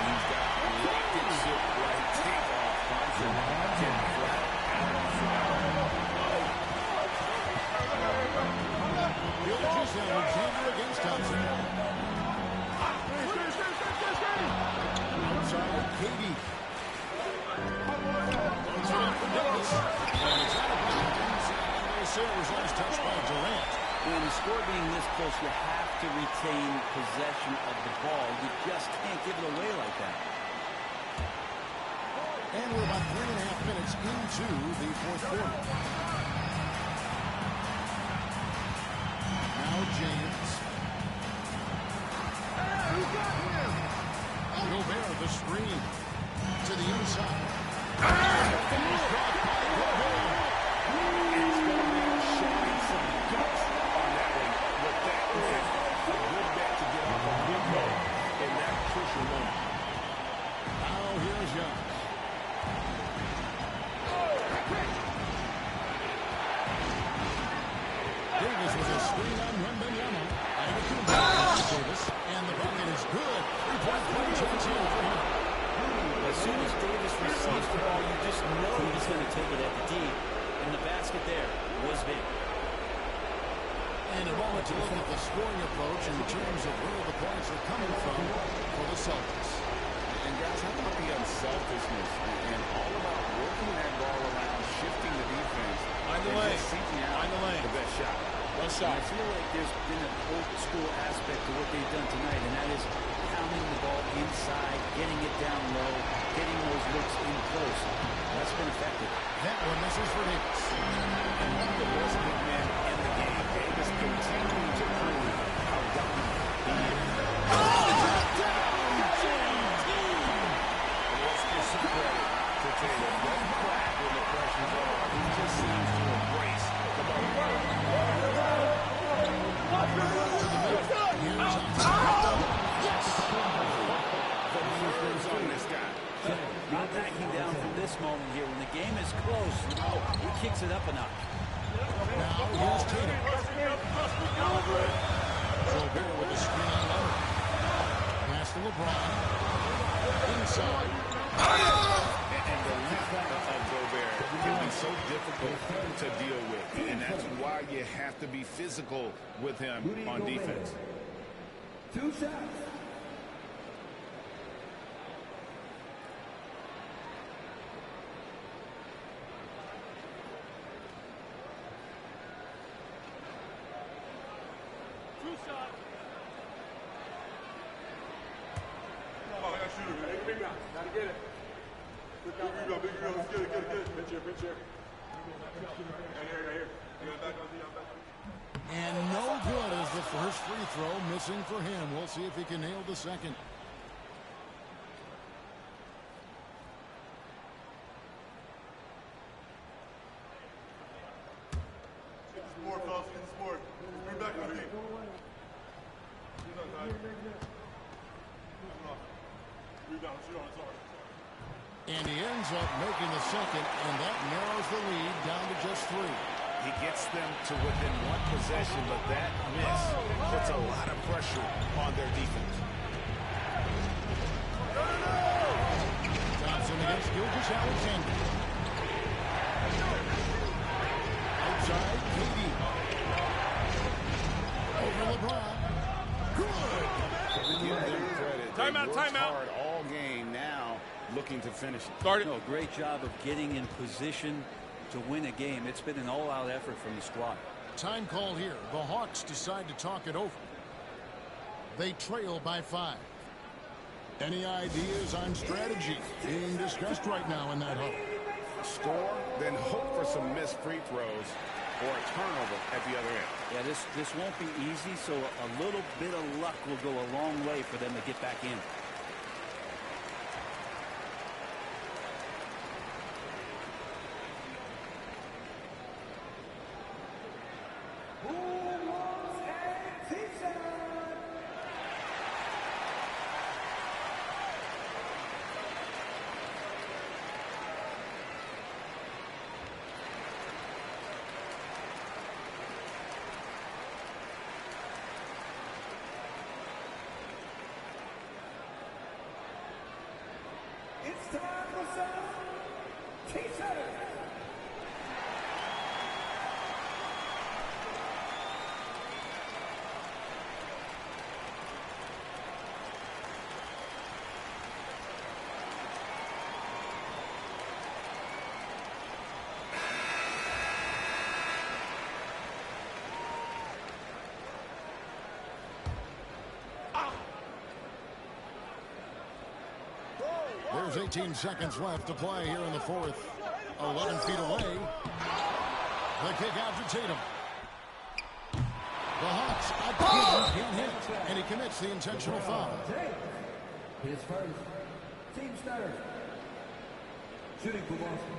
He's got rocket ship like takeoff. Gilgeous-Alexander against Thompson. Outside, Katie. Throws it up for Davis. And it's out of bounds. And they say it was last touched by Durant. When the score being this close, you have to retain possession of the ball. You just can't give it away like that. And we're about 3.5 minutes into the fourth quarter. Now James. Gobert, the screen to the inside. Finish blocked by Gobert. It's going to be showing some guts on that one. But that was a good bet to get off a good note in that crucial moment. Now here's Young. Davis with a screen on Wembanyama. And a two Davis. And the bucket is good. 3-point play chance here for him. As soon as Davis receives the ball, you just know he's going to take it at the D. And the basket there was big. And a moment to look at the scoring approach in terms of where the points are coming from for the Celtics. And guys, how about the unselfishness and all about working that ball around, shifting the defense, Mind the lane. seeking out the best shot. One shot. I feel like there's been an old school aspect to what they've done tonight, and that is pounding the ball inside, getting it down low, getting those looks in close. That's been effective. That one misses for Davis. And one of the best big men in the game. Davis continuing to prove how dominant he is. Let's give some credit to Tatum. Doesn't crack when the pressure's on. He just seems to embrace the moment. On this guy. Not backing down from this moment here. When the game is close, he kicks it up a notch. Now here's Tatum. Gobert with the screen on Leonard. Pass to LeBron. Inside. And the length of Gobert can be so difficult to deal with. And that's why you have to be physical with him on defense. 2 shots. And no good as the first free throw missing for him. We'll see if he can nail the second. And he ends up making the second, and that narrows the lead down to just 3. He gets them to within one possession, but that miss puts a lot of pressure on their defense. Thompson against Gilgeous-Alexander. side, Katie. Over LeBron. Good. Give them credit. Timeout, They worked timeout. hard all game, now looking to finish it. Start it. No, great job of getting in position to win a game. It's been an all-out effort from the squad. Time call here. The Hawks decide to talk it over. They trail by 5. Any ideas on strategy being discussed right now in that huddle? Score, then hope for some missed free throws or a turnover at the other end. Yeah, this won't be easy, so a little bit of luck will go a long way for them to get back in. It's time for some T-shirts. There's 18 seconds left to play here in the fourth. 11 feet away. The kick out to Tatum. The Hawks can't hit, and he commits the intentional foul. His first. Team's third. Shooting for Boston.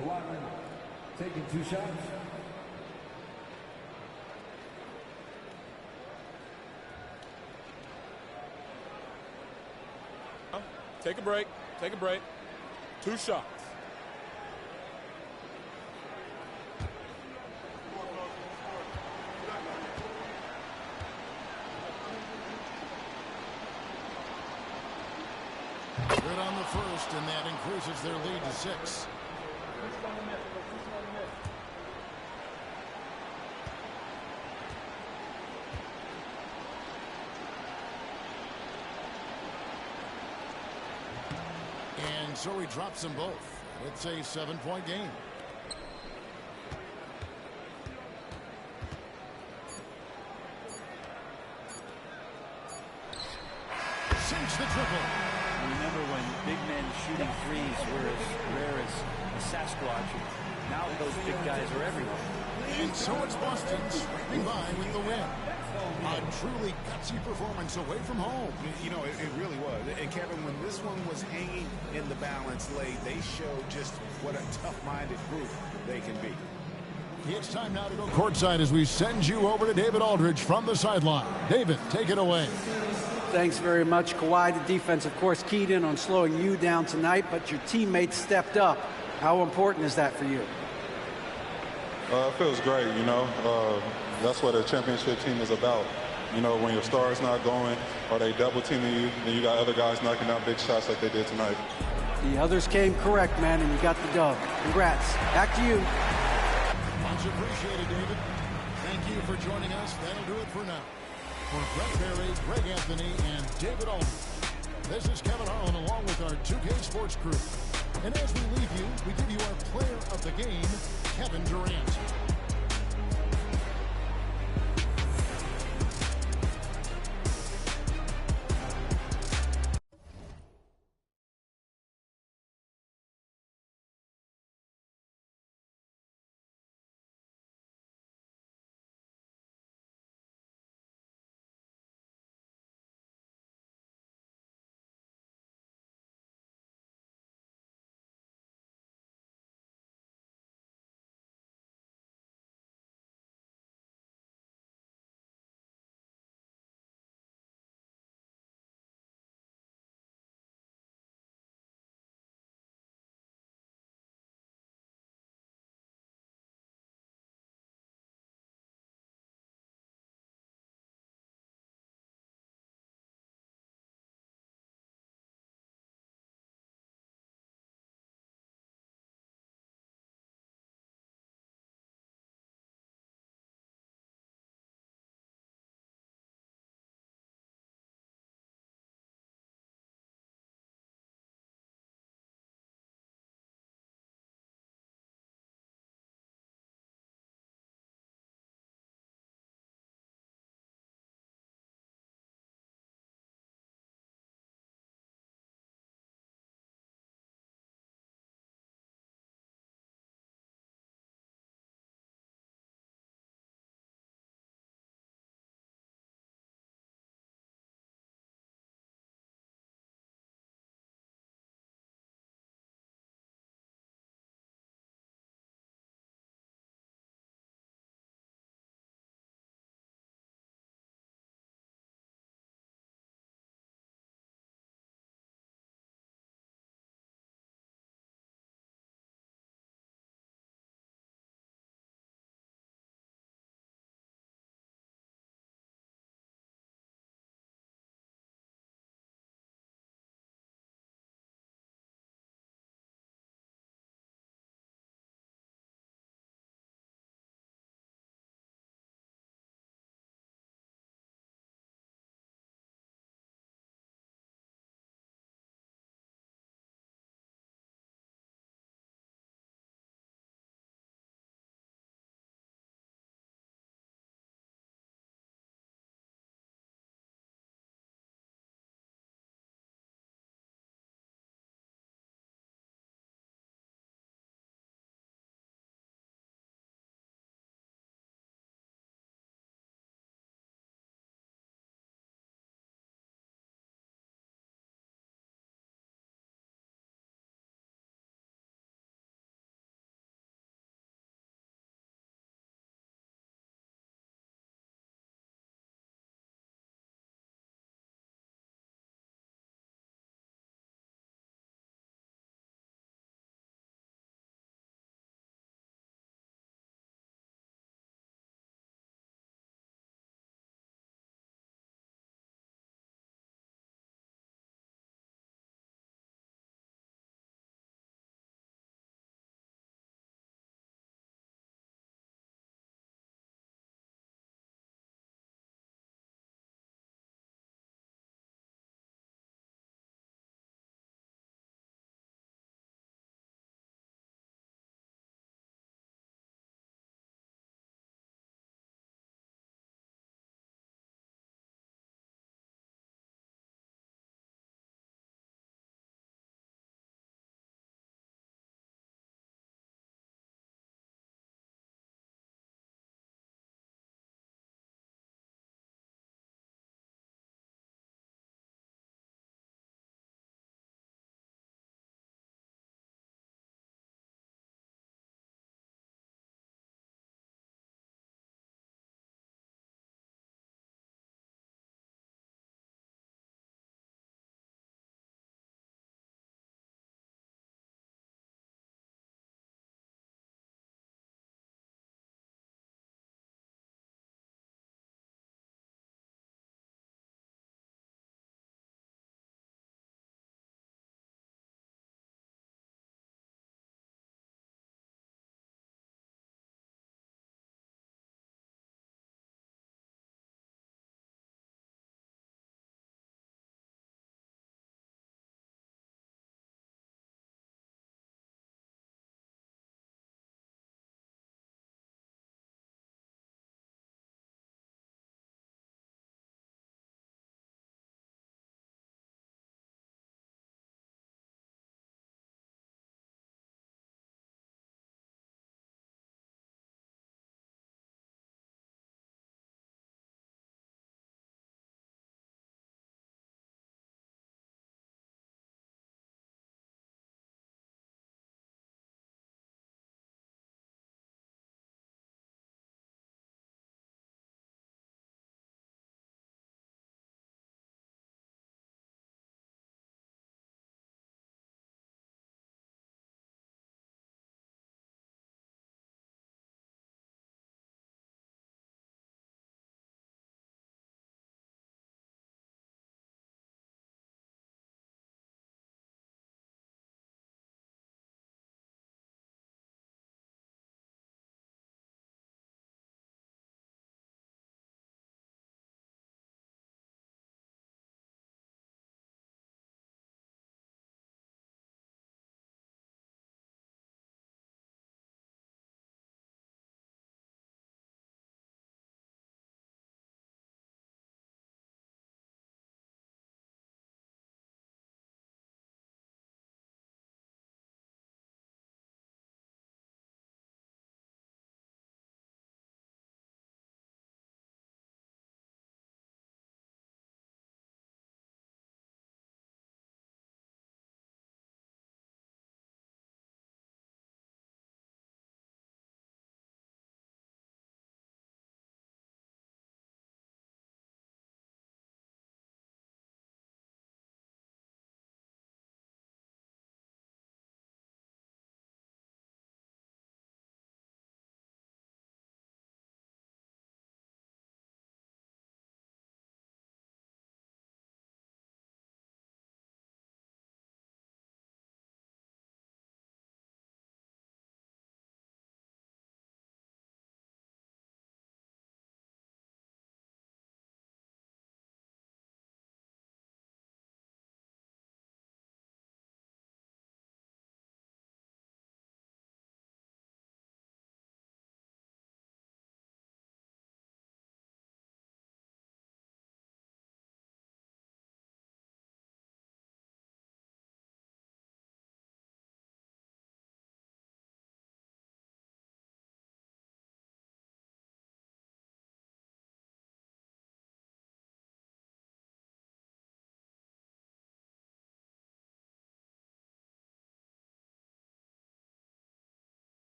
Kawhi Leonard taking 2 shots. Take a break. Take a break. 2 shots. Good on the first, and that increases their lead to 6. And so he drops them both. It's a 7-point game. Sinks the triple. Remember when big men shooting threes were as rare as a Sasquatch? Now those big guys are everywhere. And so it's Boston scraping by with the win. A truly gutsy performance away from home. You know, it really was. And Kevin, when this one was hanging in the balance late, they showed just what a tough-minded group they can be. It's time now to go courtside as we send you over to David Aldridge from the sideline. David, take it away. Thanks very much, Kawhi. The defense, of course, keyed in on slowing you down tonight, but your teammates stepped up. How important is that for you? It feels great, you know. That's what a championship team is about. You know, when your star is not going or they double teaming you, then you got other guys knocking down big shots like they did tonight. The others came correct, man, and you got the dub. Congrats. Back to you. Much appreciated, David. Thank you for joining us. That'll do it for now. For Brett Berry, Greg Anthony, and David Aldridge, this is Kevin Harlan along with our 2K Sports crew. And as we leave you, we give you our player of the game, Kevin Durant.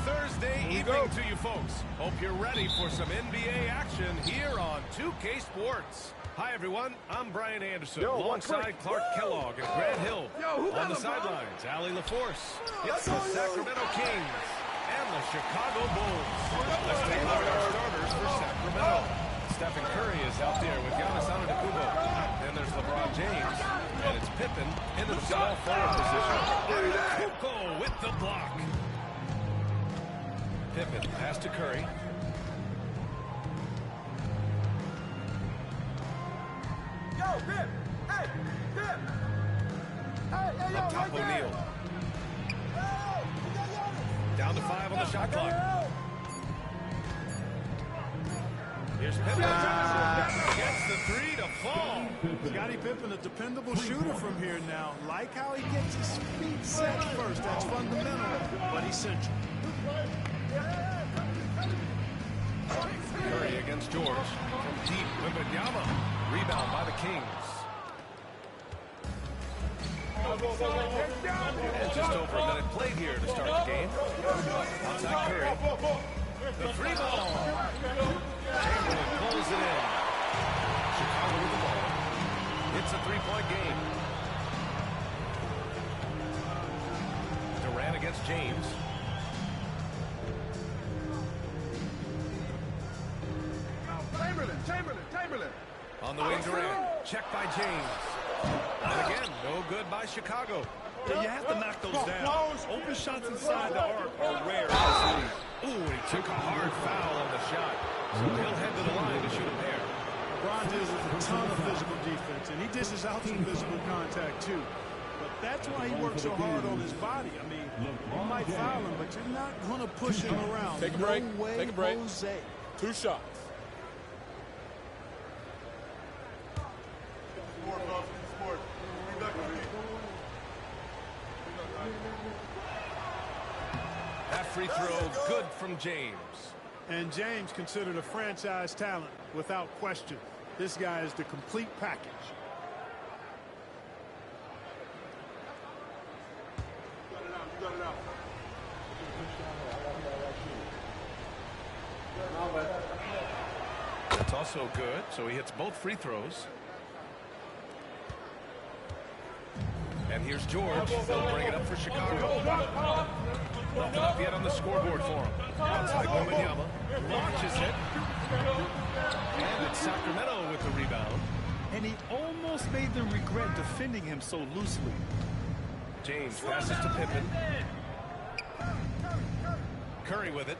Thursday evening to you folks. Hope you're ready for some NBA action here on 2K Sports. Hi, everyone. I'm Brian Anderson, alongside Clark Kellogg and Grant Hill. On the sidelines, Allie LaForce. It's the Sacramento Kings and the Chicago Bulls. Let's take a look at our starters for Sacramento. Stephen Curry is out there with Giannis Antetokounmpo. Then there's LeBron James, and it's Pippen into the small forward position. Antetokounmpo with the block. Pippen, pass to Curry. Yo, Pip! Hey! Pip! Hey, Up top, O'Neal. Down to 5 on the shot clock. Here's Pippen. Gets the 3 to fall. Scottie Pippen, a dependable shooter from here now. Like how he gets his feet set first. That's fundamental, but essential. Curry against George. From deep, Wembanyama. Rebound by the Kings. And just over a minute played here to start the game. Outside Curry. The 3 ball. Chamberlain pulls it in. Chicago with the ball. It's a 3-point game. Durant against James. Chamberlain. On the wing, Durant. Checked by James. And again, no good by Chicago. Yeah, you have to knock those down. Open shots inside the arc are rare. Ooh, he took a hard foul on the shot. So he'll head to the line to shoot a pair. LeBron deals with a ton of physical defense, and he dishes out some physical contact, too. But that's why he works so hard on his body. I mean, you might foul him, but you're not going to push him around. Take a break. No way, Take a break. Jose. 2 shots. That free throw, good from James. And James considered a franchise talent without question. This guy is the complete package. That's also good, so he hits both free throws. And here's George. They'll bring it up for Chicago. Nothing up yet on the scoreboard for him. Outside Wembanyama. Launches it. And it's Sacramento with the rebound. And he almost made them regret defending him so loosely. James passes to Pippen. Curry with it.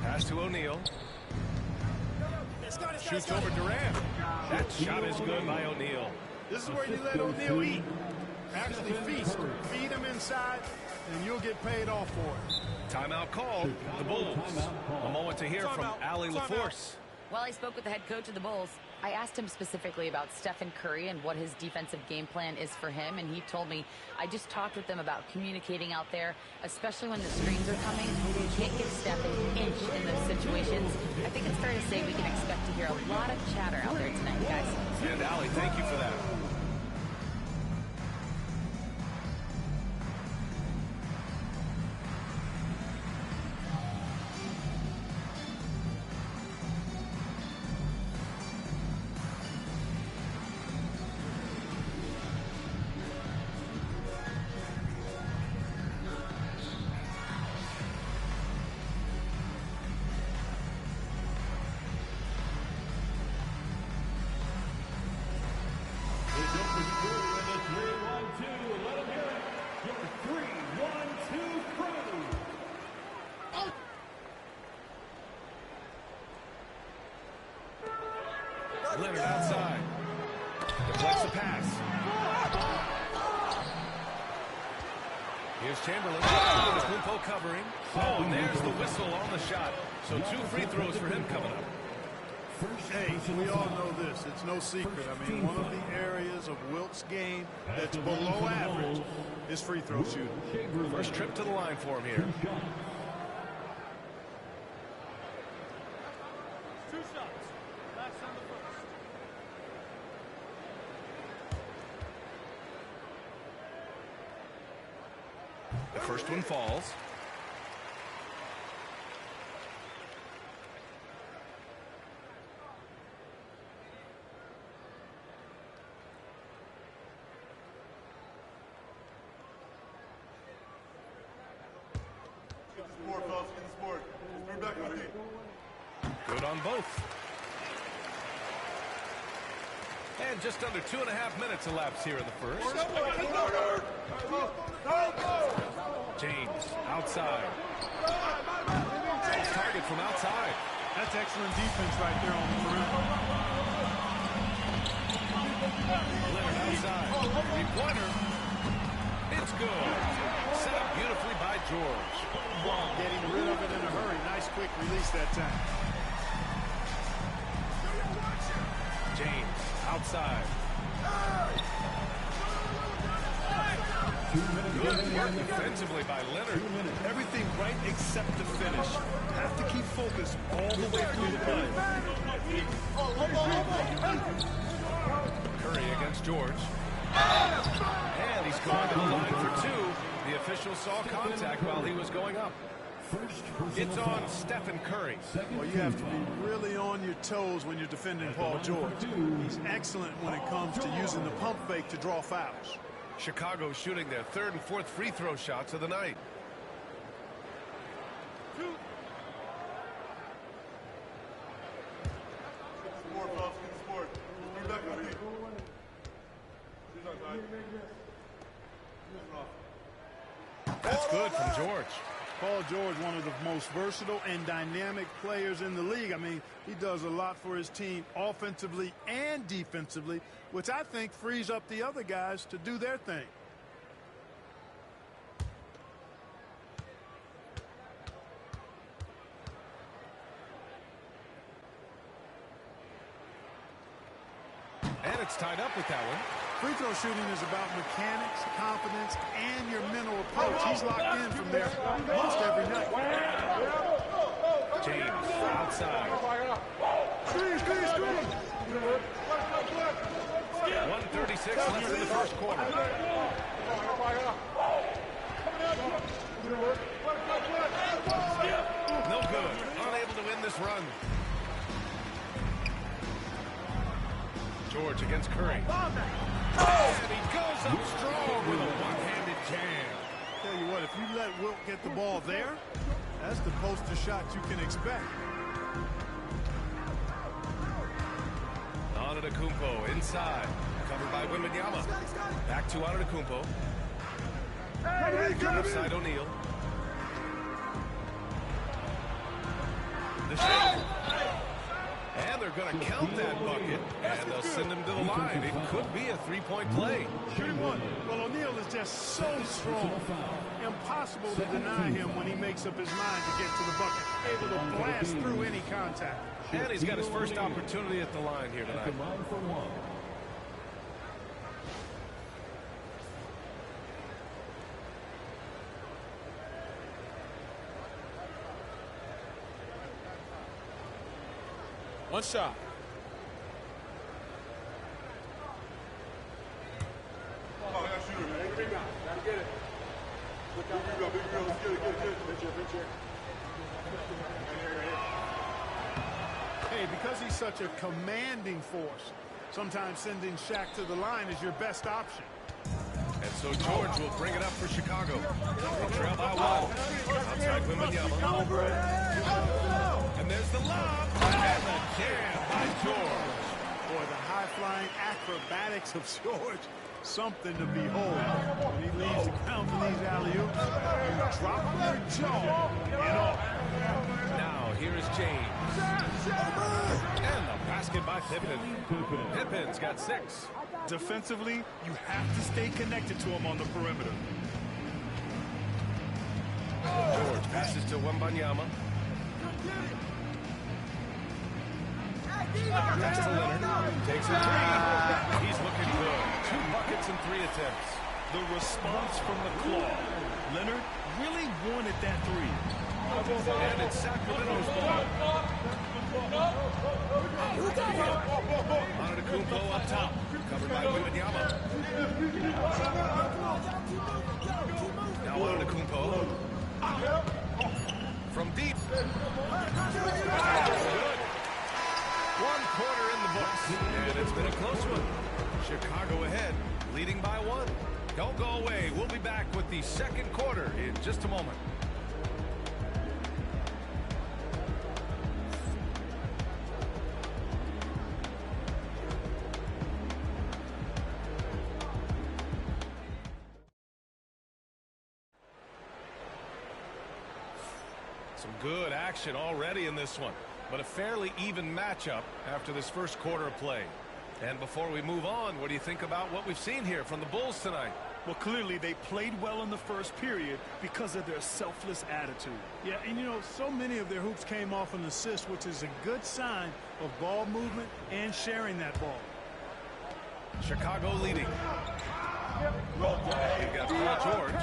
Pass to O'Neal. Shoots over Durant. That shot is good by O'Neal. This is where you let O'Neal eat. Actually feast. Feed him inside, and you'll get paid off for it. Timeout called. The Bulls. A moment to hear from Allie LaForce. Well, I spoke with the head coach of the Bulls. I asked him specifically about Stephen Curry and what his defensive game plan is for him, and he told me, I just talked with them about communicating out there, especially when the screens are coming. You can't give Steph an inch in those situations. I think it's fair to say we can expect to hear a lot of chatter out there tonight, guys. And Allie, thank you for that. Leonard outside. Deflects the pass. Here's Chamberlain. Kumpo covering. Oh, and there's the whistle on the shot. So 2 free throws for him coming up. Hey, we all know this. It's no secret. I mean, one of the areas of Wilt's game that's below average is free throw shooting. First trip to the line for him here. 2 shots. That's on the first. The first one falls. Good on both. And just under 2.5 minutes elapsed here in the first. James outside. Target from outside. That's excellent defense right there on the perimeter. Leonard outside. Three-pointer. It's good. Set up beautifully by George. Getting rid of it in a hurry. Nice quick release that time. James outside. Good work defensively by Leonard. Everything right except the finish. Have to keep focused all the way through the play. Curry against George. And he's going to the line for 2. The official saw contact while he was going up. It's on Stephen Curry. Well, you have to be really on your toes when you're defending Paul George. He's excellent when it comes to using the pump fake to draw fouls. Chicago shooting their 3rd and 4th free throw shots of the night. That's good from George. Paul George, one of the most versatile and dynamic players in the league. I mean, he does a lot for his team offensively and defensively, which I think frees up the other guys to do their thing. And it's tied up with that one. Free throw shooting is about mechanics, confidence, and your mental approach. He's locked in from there most every night. James outside. 1:36 left in the first quarter. No good. Unable to win this run. George against Curry. And he goes up strong with a one-handed jam. Tell you what, if you let Wilt get the ball there, that's the poster shot you can expect. Antetokounmpo inside. Covered by Wembanyama. Back to Antetokounmpo. Outside O'Neal. The shot. And they're going to count that bucket, and they'll send him to the line. It could be a 3-point play. Shoot one. Well, O'Neal is just just so strong. Impossible to deny him when he makes up his mind to get to the bucket. Able to blast through any contact. And he's got his first opportunity at the line here tonight. One shot. Oh, I got shooter, man. Big guy. Gotta get it. Big girl, big girl. Let's get it, get it. Big chair. Hey, because he's such a commanding force, sometimes sending Shaq to the line is your best option. And so George will bring it up for Chicago. They trail by one. Outside Wembanyama. And there's the lob. And the jam by George. Boy, the high-flying acrobatics of George. Something to behold. When he leaves the ground for these alley-oops, you drop your jaw and off. Now, here is James. And the basket by Pippen. Pippen's got 6. Defensively, you have to stay connected to him on the perimeter. George passes to Wembanyama. Pass to Leonard. Takes a 3. He's looking good. 2 buckets and 3 attempts. The response from the claw. Leonard really wanted that 3. And it's Sacramento's ball. Antetokounmpo up top. Covered by Wembanyama. Now Antetokounmpo. From deep. Good. 1 quarter in the books. And it's been a close one. Chicago ahead, leading by 1. Don't go away. We'll be back with the second quarter in just a moment. Some good action already in this one, but a fairly even matchup after this first quarter of play. And before we move on, what do you think about what we've seen here from the Bulls tonight? Well, clearly they played well in the first period because of their selfless attitude. Yeah, and you know, so many of their hoops came off an assist, which is a good sign of ball movement and sharing that ball. Chicago leading. You've got Paul George.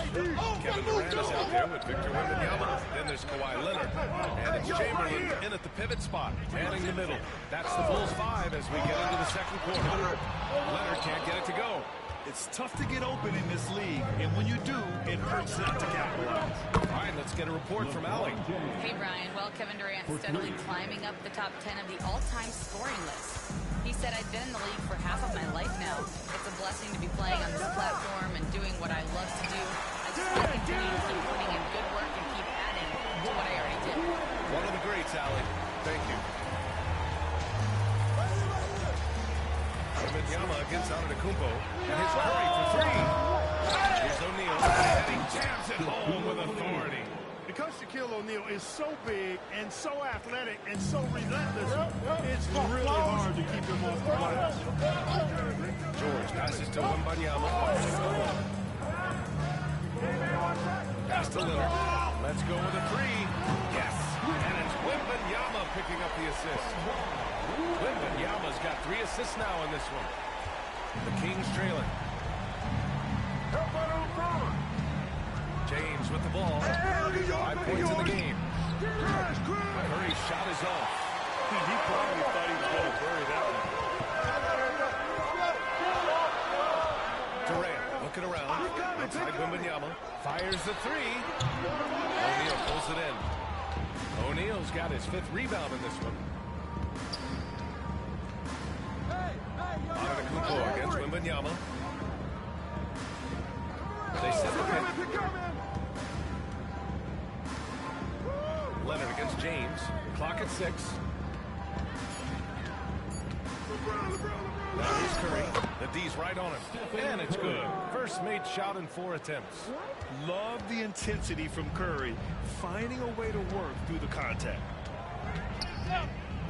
Kevin Durant is out there with Victor Wembanyama. Then there's Kawhi Leonard. And it's Chamberlain in at the pivot spot, manning the middle. That's the Bulls 5 as we get into the second quarter. Leonard can't get it to go. It's tough to get open in this league, and when you do, it hurts not to capitalize. All right, let's get a report from Allie. Hey, Brian. Well, Kevin Durant steadily climbing up the top 10 of the all-time scoring list. He said, I've been in the league for half of my life now. It's a blessing to be playing on this platform and doing what I love to do. I just want to continue to keep putting in good work and keep adding to what I already did. One of the greats, Allie. Thank you. Wembanyama against Antetokounmpo, and his Curry for 3. Here's O'Neal, and he jams it home with authority. Because Shaquille O'Neal is so big and so athletic and so relentless, it's really hard to keep him off the glass. George passes to Wembanyama. Pass to Lillard. Let's go with a 3. Yes, and it's Wembanyama picking up the assist. Wembanyama's got 3 assists now in this one. The Kings trailing. James with the ball. 5 points in the game. Curry's shot is off. He probably thought he was going to bury that one. Durant looking around. Outside Wembanyama. Fires the 3. O'Neal pulls it in. O'Neal's got his 5th rebound in this one. Antetokounmpo against Wembanyama. They set the pick. Leonard against James. Clock at 6. Now here's Curry. The D's right on him. And it's good. First made shot in 4 attempts. Love the intensity from Curry, finding a way to work through the contact.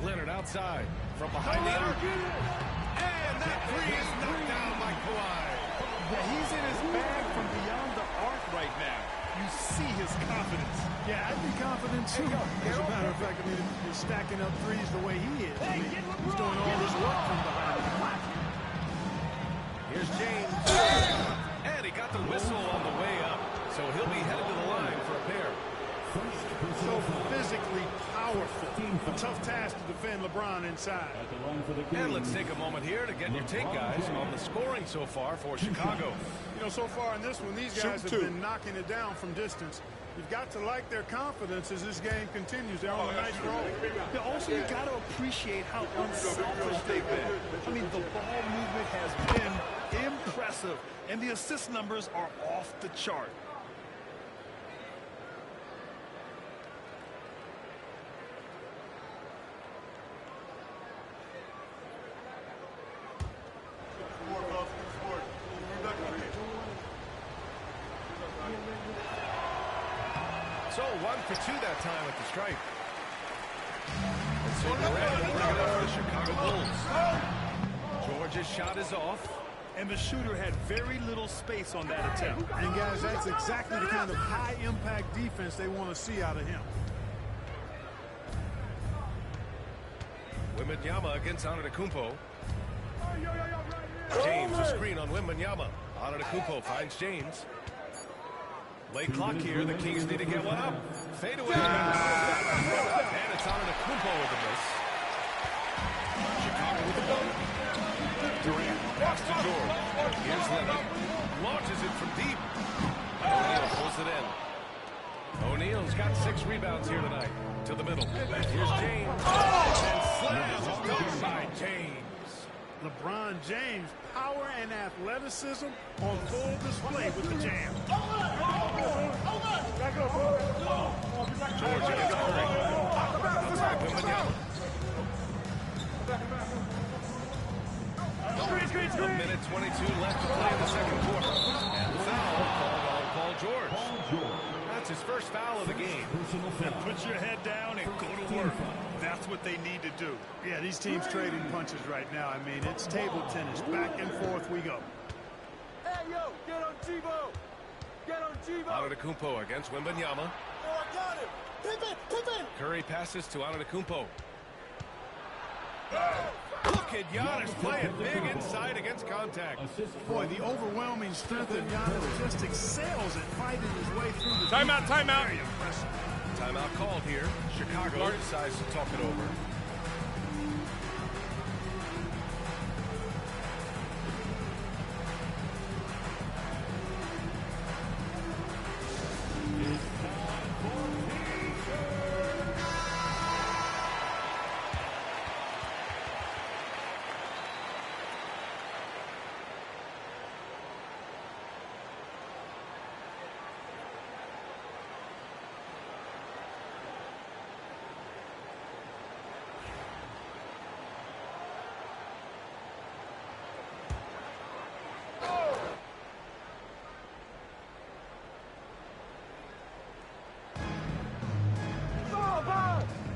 Leonard outside from behind the arc. And that 3 is knocked down by Kawhi. Yeah, he's in his bag from beyond That's confidence. Yeah, I'd be confident too. As a matter of fact, I mean, if you're stacking up threes the way he is, I mean, he's doing all this work from behind the back. Here's James. And he got the whistle on the way up, so he'll be headed to the line for a pair. So physically powerful. A tough task to defend LeBron inside. And let's take a moment here to get your take, guys, on the scoring so far for Chicago. You know, so far in this one, these guys have been knocking it down from distance. You've got to like their confidence as this game continues. They're on a nice roll. Also, you got to appreciate how unselfish they've been. I mean, the ball movement has been impressive, and the assist numbers are off the chart. So 1 for 2 that time at the stripe. And so Durant will bring it up for the Chicago Bulls. George's shot is off. And the shooter had very little space on that attempt. And guys, that's exactly the kind of high-impact defense they want to see out of him. Wembanyama against Antetokounmpo. James, a screen on Wembanyama. Antetokounmpo finds James. Late clock here. The Kings need to get one up. Fade away. And it's Antetokounmpo with a miss. Chicago with the ball. Durant pass to George. Here's Leonard. Launches it from deep. O'Neal pulls it in. O'Neal's got 6 rebounds here tonight. To the middle. Here's James. And slams done by James. LeBron James, power and athleticism on full display with the jam. George against Curry. Outside Wembanyama. A minute 22 left to play in the second quarter. And foul called on Paul George. That's his first foul of the game. And put your head down and go to work. That's what they need to do. Yeah, these teams trading punches right now. I mean, it's table tennis. Back and forth we go. Hey, yo, get on Chivo. Get on Chivo. Antetokounmpo against Wembanyama. Oh, I got him. Pippin. Curry passes to Antetokounmpo. Look at Giannis playing big inside against contact. Boy, the overwhelming strength of Giannis just excels at fighting his way through the Timeout. Very impressive. Timeout called here. Chicago decides to talk it over.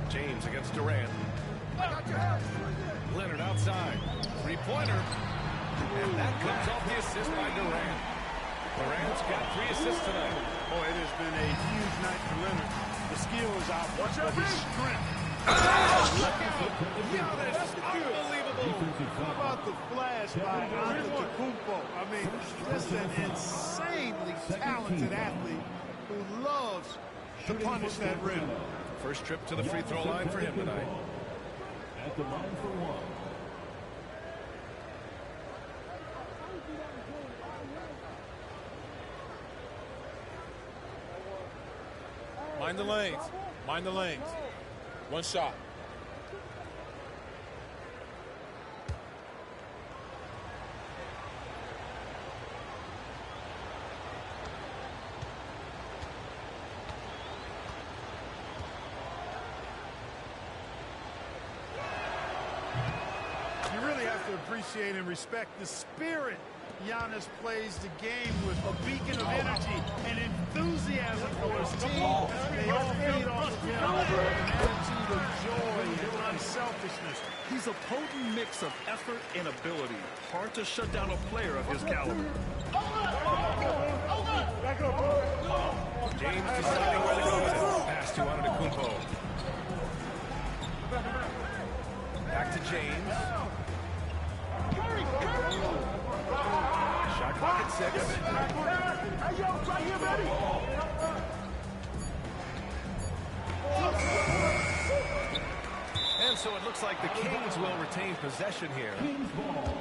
James against Durant. Leonard outside. Three-pointer. And that comes off the assist by Durant. Durant's got 3 assists tonight. Boy, it has been a huge night for Leonard. The skill is obvious, but his strength. Giannis, unbelievable. How about the flash by Antetokounmpo? I mean, just an insanely talented athlete who loves to punish that rim. First trip to the free throw line for him tonight. At the line for one. Mind the lanes. Mind the lanes. One shot. You really have to appreciate and respect the spirit Giannis plays the game with, a beacon of energy and enthusiasm for his team. They all feed off of him an attitude of joy and unselfishness. He's a potent mix of effort and ability. Hard to shut down a player of his caliber. James deciding where to go with it. Pass to Antetokounmpo. Back to James. Shot clock at 6. And so it looks like the Kings will retain possession here. Kings ball.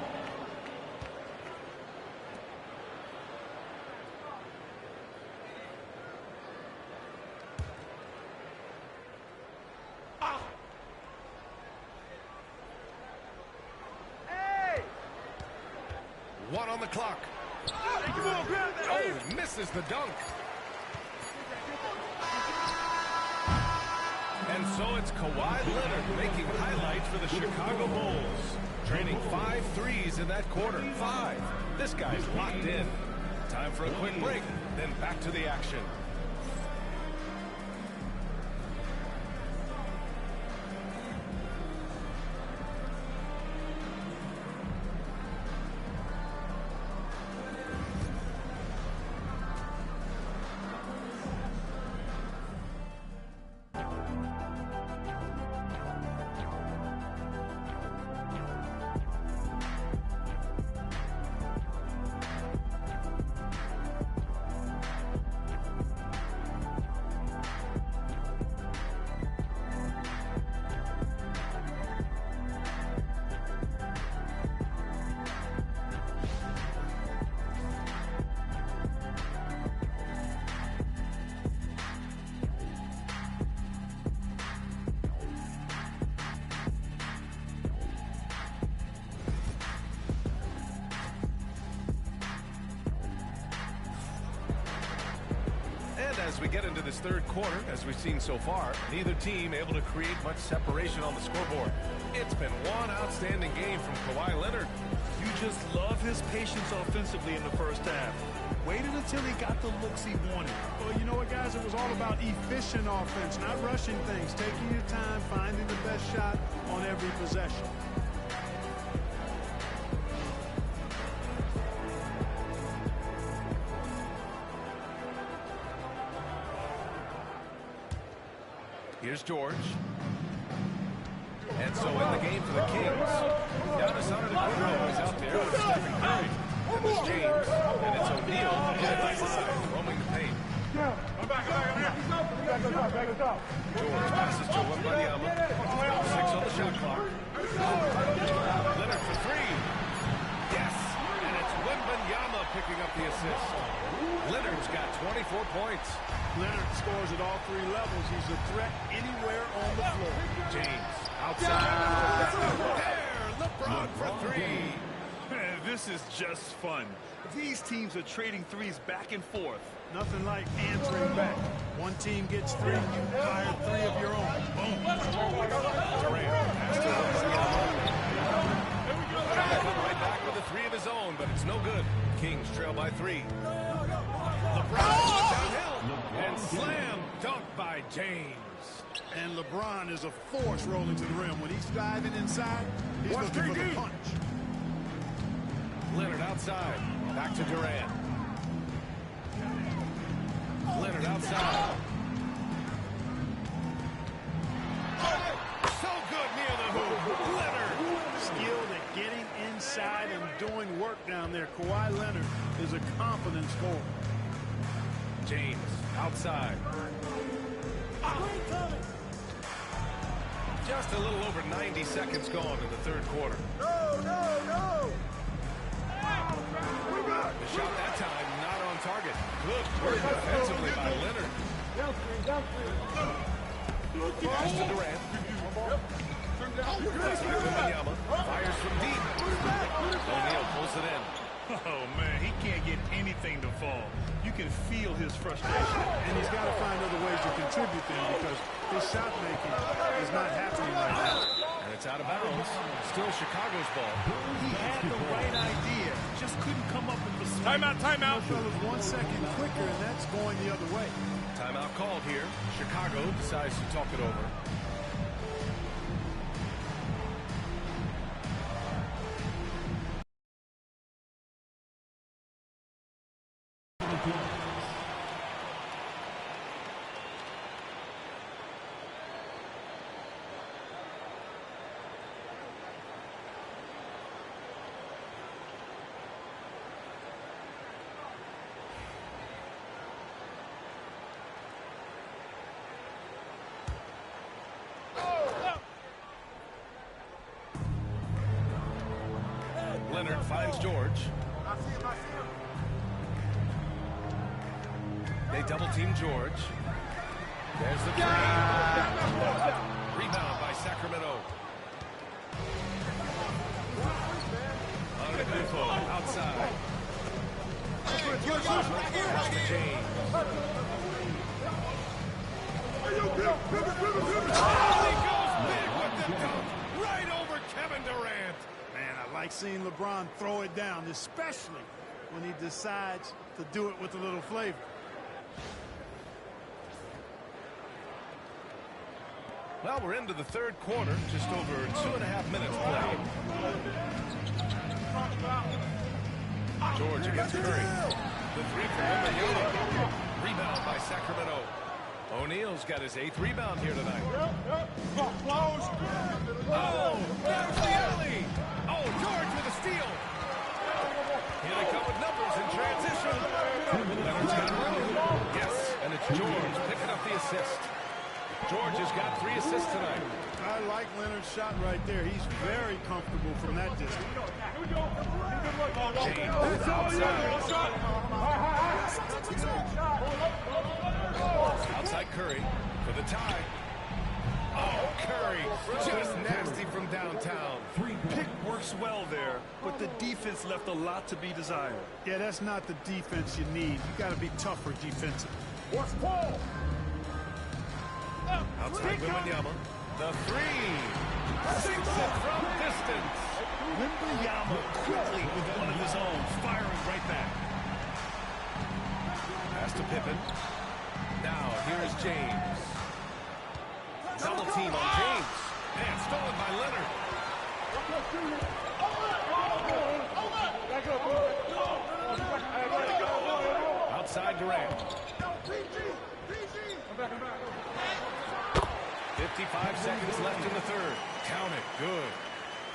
One on the clock. Oh, misses the dunk. And so it's Kawhi Leonard making highlights for the Chicago Bulls. Training 5 threes in that quarter. 5. This guy's locked in. Time for a quick break, then back to the action. As we get into this third quarter, as we've seen so far, neither team able to create much separation on the scoreboard. It's been one outstanding game from Kawhi Leonard. You just love his patience offensively in the first half. Waited until he got the looks he wanted. Well, you know what, guys? It was all about efficient offense, not rushing things, taking your time, finding the best shot on every possession. Here's George. And so in the game for the Kings, Giannis Antetokounmpo is out there with Stephen Curry. And there's James, and it's O'Neal roaming the paint. George passes to Wembanyama. 6 on the shot clock. Leonard for 3. Yes, and it's Wembanyama picking up the assist. Leonard's got 24 points. Leonard scores at all 3 levels. He's a threat anywhere on the floor. James outside. There, LeBron for 3. This is just fun. These teams are trading threes back and forth. Nothing like answering back. One team gets 3, you hire 3 of your own. Boom. Durant has to right back with a 3 of his own, but it's no good. Kings trail by 3. LeBron downhill. And slam dunk by James. And LeBron is a force rolling to the rim. When he's diving inside, he's looking for the punch. Leonard outside. Back to Durant. Leonard outside. So good near the hoop. Leonard. Skilled at getting inside and doing work down there. Kawhi Leonard is a confident scorer. James outside. Just a little over 90 seconds gone in the third quarter. No. The shot that time not on target. Good work defensively by Leonard. Pass to Durant. Wembanyama fires from deep. O'Neal pulls it in. Oh, man, he can't get anything to fall. You can feel his frustration. And he's got to find other ways to contribute then because his shot making is not happening right now. And it's out of bounds. Still Chicago's ball. He had the right idea. Just couldn't come up with the swing. Timeout. Fellas, 1 second quicker, and that's going the other way. Timeout called here. Chicago decides to talk it over. Leonard finds George. They double team George. There's the three. Rebound by Sacramento. Antetokounmpo outside. Here's to James. He goes big with the dunk right over Kevin Durant. Man, I like seeing LeBron throw it down, especially when he decides to do it with a little flavor. Well, we're into the third quarter, just over 2.5 minutes played. George against Curry. The three from Wembanyama. Rebound by Sacramento. O'Neal's got his 8th rebound here tonight. Oh, there's the alley. Oh, George with a steal. Here they come with numbers in transition. Leonard's got room. Yes, and it's George picking up the assist. George has got 3 assists tonight. I like Leonard's shot right there. He's very comfortable from that distance. James outside Curry for the tie. Oh, Curry, just nasty from downtown. Pick works well there, but the defense left a lot to be desired. Yeah, that's not the defense you need. You got to be tougher defensively. What's Paul? Outside Wembanyama, the three. Sinks it from distance. Wembanyama quickly with one of his own, firing right back. Pass to Pippen. Now, here is James. Double team on James. And stolen by Leonard. Outside Durant. 55 seconds left in the third. Count it. Good.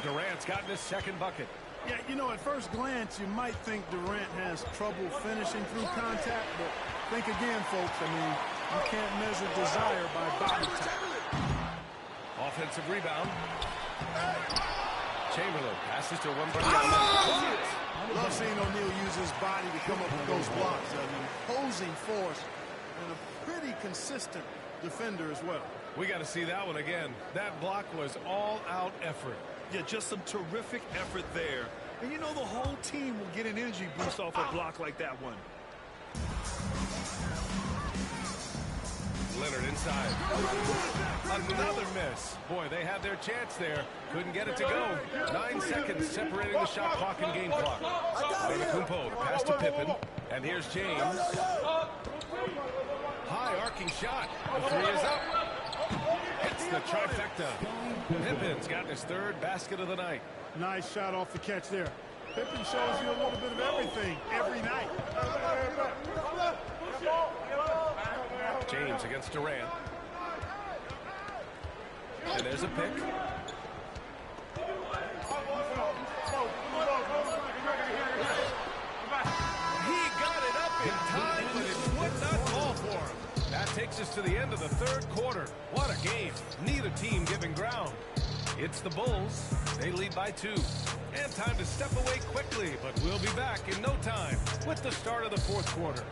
Durant's gotten his 2nd bucket. Yeah, you know, at first glance, you might think Durant has trouble finishing through contact, but think again, folks. I mean, you can't measure desire by body type. Offensive rebound. Chamberlain passes to Wembanyama. Love seeing O'Neal use his body to come up with those blocks. An imposing force and a pretty consistent defender as well. We got to see that one again. That block was all-out effort. Yeah, just some terrific effort there. And you know the whole team will get an energy boost off a block like that one. Leonard inside. Another miss. Boy, they had their chance there. Couldn't get it to go. 9 seconds separating the shot clock and game clock. Antetokounmpo pass to Pippen. And here's James. High arcing shot. The three is up. Hits the trifecta. Pippen's got his 3rd basket of the night. Nice shot off the catch there. Pippen shows you a little bit of everything every night. James against Durant. And there's a pick. He got it up in time, but it would not fall for him. That takes us to the end of the third quarter. What a game. Neither team giving ground. It's the Bulls. They lead by 2. And time to step away quickly, but we'll be back in no time with the start of the fourth quarter.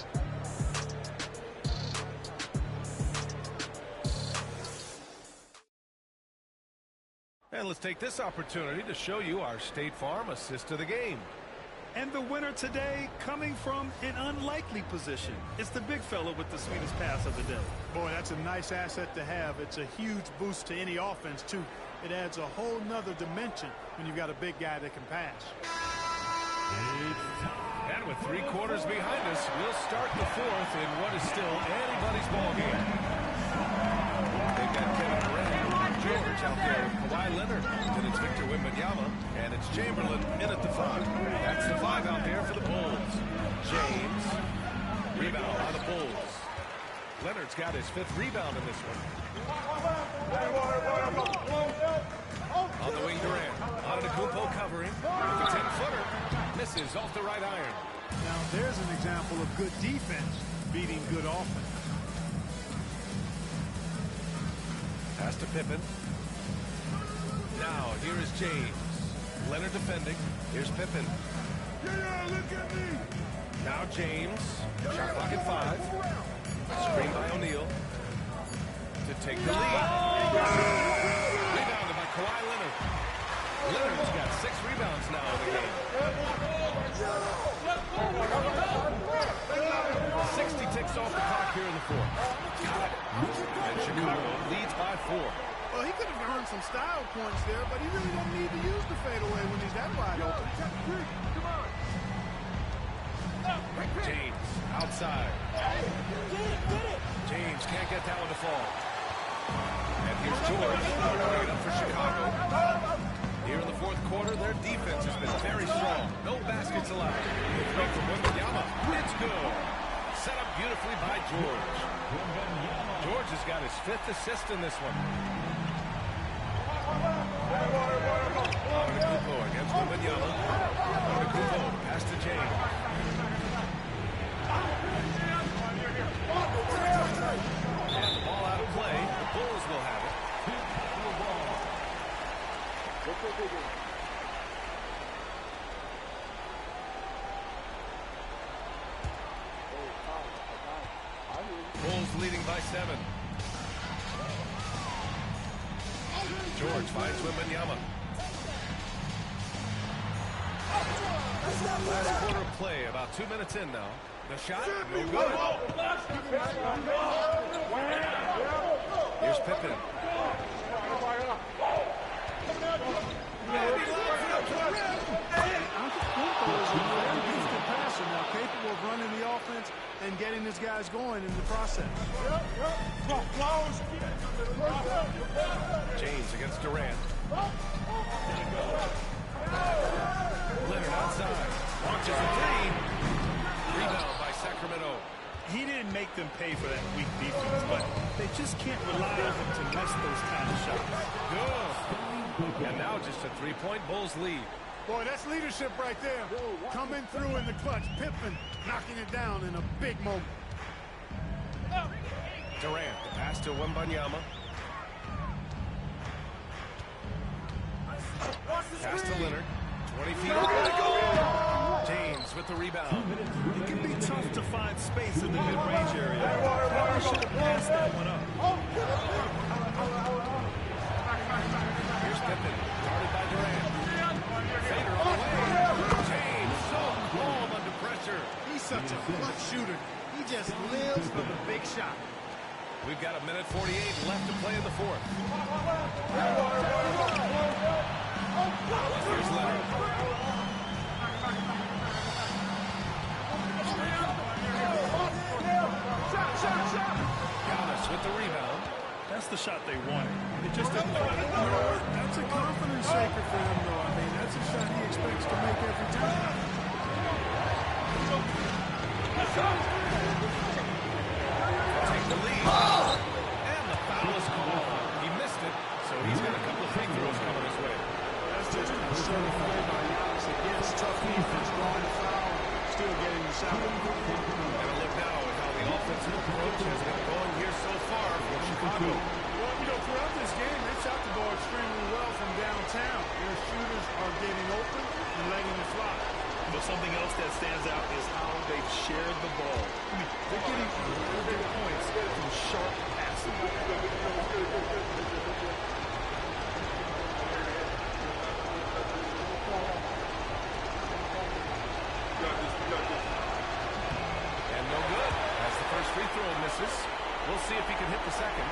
And let's take this opportunity to show you our State Farm assist to the game. And the winner today coming from an unlikely position. It's the big fella with the sweetest pass of the day. Boy, that's a nice asset to have. It's a huge boost to any offense, too. It adds a whole nother dimension when you've got a big guy that can pass. And with 3 quarters behind us, we'll start the fourth in what is still anybody's ball game. They've got Kevin Durant, George out there, Kawhi Leonard, then it's Victor Wembanyama, and it's Chamberlain in at the 5. That's the 5 out there for the Bulls. James, rebound by the Bulls. Leonard's got his 5th rebound in this one. On the wing, Durant. Antetokounmpo covering. With a 10-footer. Misses off the right iron. Now, there's an example of good defense beating good offense. Pass to Pippen. Now, here is James. Leonard defending. Here's Pippen. Yeah, look at me. Now James. Shot clock at 5. Screen by O'Neal to take the lead. Rebounded by Kawhi Leonard. Leonard's got 6 rebounds now in the game. 60 ticks off the clock here in the fourth. Got it. And Chicago leads by 4. Well, he could have earned some style points there, but he really don't need to use the fadeaway when he's that wide open. James outside. James can't get that one to fall. And here's George bringing it up for Chicago. Here in the fourth quarter, their defense has been very strong. No baskets allowed. The throw from Wembanyama. It's good. Set up beautifully by George. George has got his 5th assist in this one. Antetokounmpo against Wembanyama. Antetokounmpo pass to James. And the ball out of play. The Bulls will have it. Bulls leading by 7. George finds Wembanyama. Last quarter of play, about 2 minutes in now. The shot, no good. Here's Pippen. Now capable of running the offense and getting his guys going in the process. James against Durant. Leonard outside. Launches a 3. Rebound by Sacramento. He didn't make them pay for that weak defense, but they just can't rely on him to miss those kind of shots. Good. And now just a 3-point Bulls lead. Boy, that's leadership right there. Coming through in the clutch. Pippen knocking it down in a big moment. Durant, the pass to Wembanyama. Pass to Leonard. 20 feet over the goal. James with the rebound. It can be tough to find space in the mid-range area. Probably should have passed that one up. Here's Pippen, guarded by Durant. Fader on the way. James so calm under pressure. He's such a clutch shooter. He just lives for the big shot. We've got 1:48 left to play in the fourth. Here's Leonard. Giannis with the rebound. That's the shot they wanted. It just didn't quite. That's a confidence shaker for him, though. I mean, that's a shot he expects to make every time. Take the lead. And the foul is called. He missed it, so he's got a couple of free throws coming his way. That's just a concerted play by Giannis against tough defense, drawing the foul, still getting the shot. And a look now at how the offensive approach has been going here so far for Chicago. Well, you know, throughout this game, they shot the ball extremely well from downtown. Their shooters are getting open and letting it fly. But something else that stands out is how they've shared the ball. I mean, they're getting really big points from sharp passing. And no good. As the first free throw misses, we'll see if he can hit the second.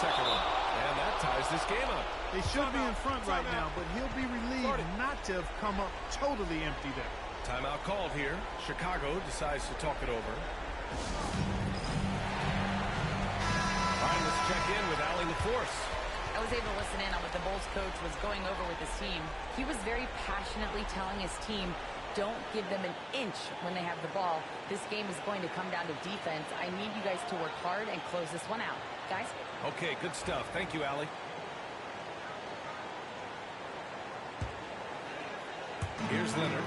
Second one. And that ties this game up. They should be in front right now, but he'll be relieved not to have come up totally empty there. Timeout called here. Chicago decides to talk it over. All right, let's check in with Allie LaForce. I was able to listen in on what the Bulls coach was going over with his team. He was very passionately telling his team, don't give them an inch when they have the ball. This game is going to come down to defense. I need you guys to work hard and close this one out. Guys? Okay, good stuff. Thank you, Allie. Here's Leonard.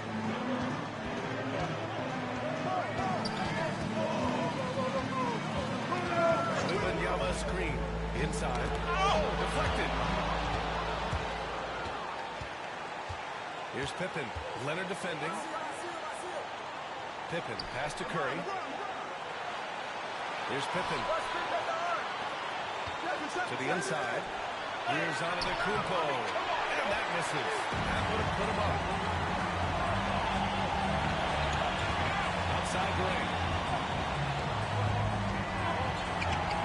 Wembanyama screen. Inside. Oh, deflected. Here's Pippen. Leonard defending. Pippen, pass to Curry. Here's Pippen. To the inside. Here's Antetokounmpo. And that misses. That would have put him up. Outside lane.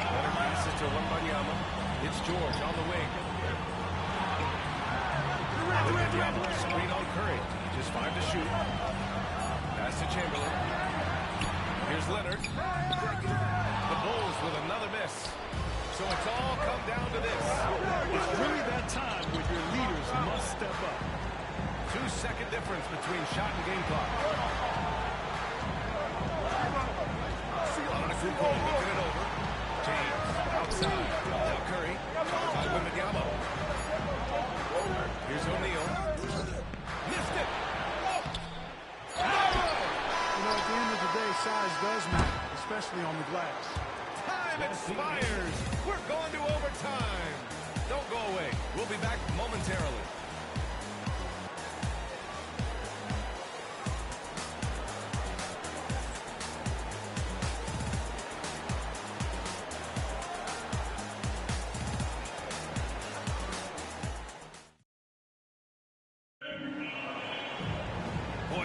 Leonard passes to Wembanyama. It's George on the wing. Wembanyama, screen on Curry. Just 5 to shoot. Pass to Chamberlain. Here's Leonard. The Bulls with another miss. So it's all come down to this. It's really that time when your leaders must step up. 2-second difference between shot and game clock. Antetokounmpo looking it over. James outside. Now Curry. By Wembanyama. Here's O'Neal. Missed it. You know, at the end of the day, size does matter, especially on the glass. Time expires. We're going to overtime. Don't go away. We'll be back momentarily.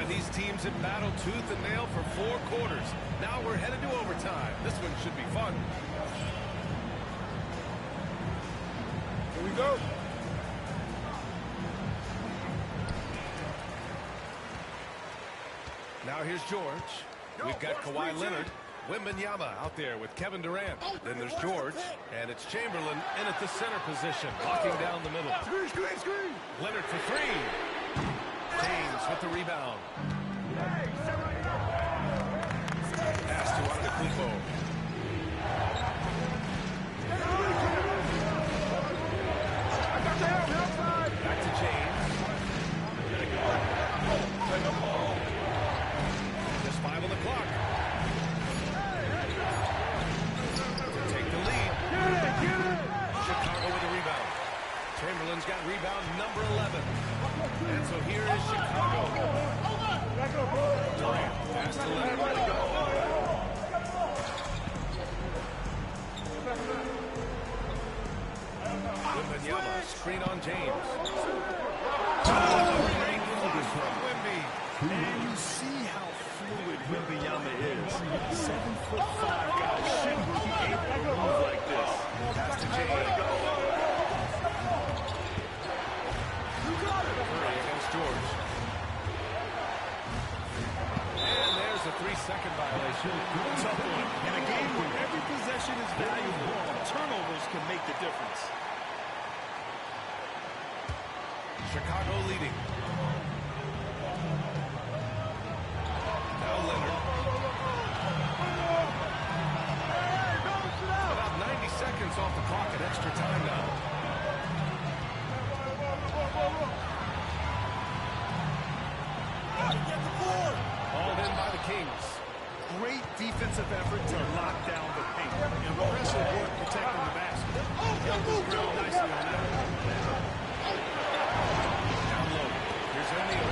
These teams have battled tooth and nail for 4 quarters. Now we're headed to overtime. This one should be fun. Here we go. Now here's George. We've got Kawhi Leonard. Wembanyama out there with Kevin Durant. Then there's George. And it's Chamberlain in at the center position, locking down the middle. Screen. Leonard for 3. James with the rebound. Pass to Antetokounmpo. Back to James. Just 5 on the clock. To take the lead. Chicago with the rebound. Chamberlain's got rebound number 11. And so here is Chicago. Durant, pass to Leonard. Wembanyama, screen on James. Great flush from Wemby. And you see how fluid Wembanyama is. 7'5" guy shouldn't be able to move like this. Pass to James. Curry against George. And there's a 3-second violation. Tough one. In a game where every possession is valuable, turnovers can make the difference. Chicago leading. Now Leonard. About 90 seconds off the clock at extra time now. Hauled in by the Kings. Great defensive effort to lock down the paint. Impressive work protecting the basket. Held his ground nicely on that. Down low. Here's O'Neal.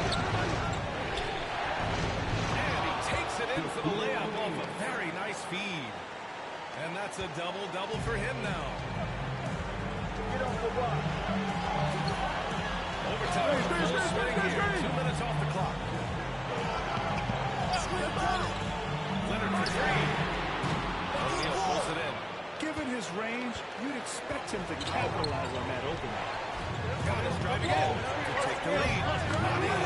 And he takes it in for the layup off a very nice feed. And that's a double-double for him now. Overtime. Full swing here. 2 minutes off the clock. Leonard for 3. O'Neal pulls it in. Given his range, you'd expect him to capitalize on that opening. God is driving in to take the lead. Not in.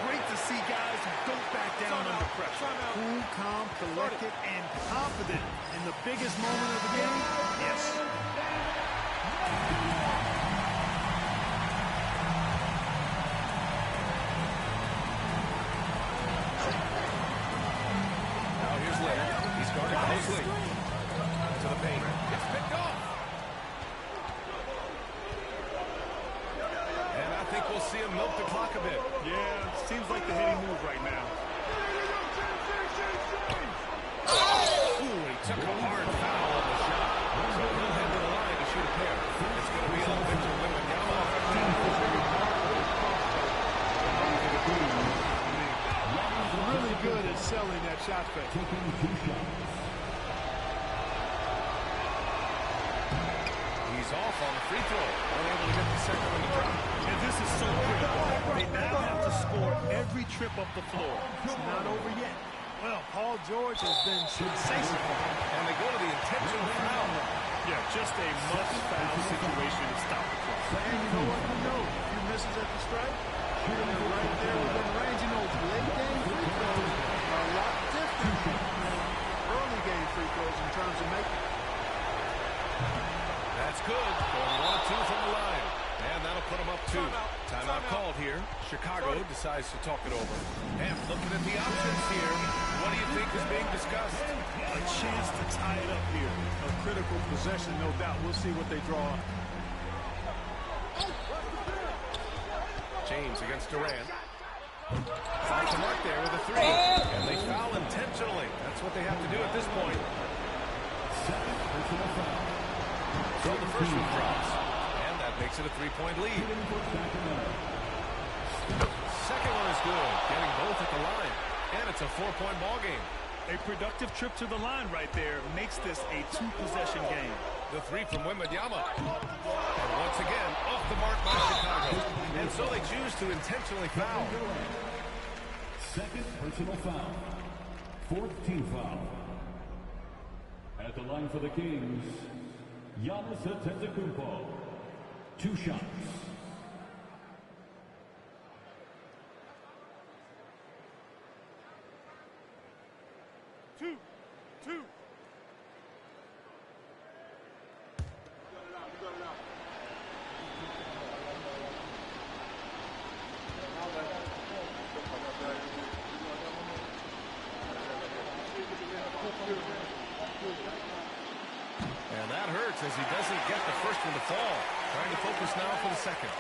Great to see guys who don't back down under pressure. Cool, calm, collected, and confident in the biggest moment of the game. Yes. Now here's Leonard. He's guarded closely. To the paint. It's picked off. And I think we'll see him milk the clock a bit. Yeah, seems like the hitting move right now. Ooh, he took a hard foul on the shot. So he'll head to the line to shoot a pair. It's going to be on Victor Wembanyama. Really good at selling that shot fake. He's off on the free throw. Unable to get the second one to drop. And this is so critical. They now have to score every trip up the floor. It's not over yet. Well, Paul George has been sensational. And they go to the intentional foul. Yeah, just a must-foul situation to stop the clock. And you know what? Who knows? A few misses at the stripe, shooting it right there within range. You know, late game free throws are a lot different than early game free throws in terms of making. That's good. Going 1-2 from the line. And that'll put them up 2. Timeout called here. Chicago decides to talk it over. And looking at the options here, what do you think is being discussed? A chance to tie it up here. A critical possession, no doubt. We'll see what they draw. James against Durant. Finds the mark there with a 3. And they foul intentionally. That's what they have to do at this point. So the first one drops. And that makes it a 3-point lead. Second one is good. Getting both at the line. And it's a 4-point ball game. A productive trip to the line right there makes this a 2-possession game. The 3 from Wembanyama. And once again, off the mark by Chicago. And so they choose to intentionally foul. Second personal foul. Fourth team foul. At the line for the Kings, Giannis Antetokounmpo. 2 shots. Two. And that hurts as he doesn't get the first one to fall. Trying to focus now for the second.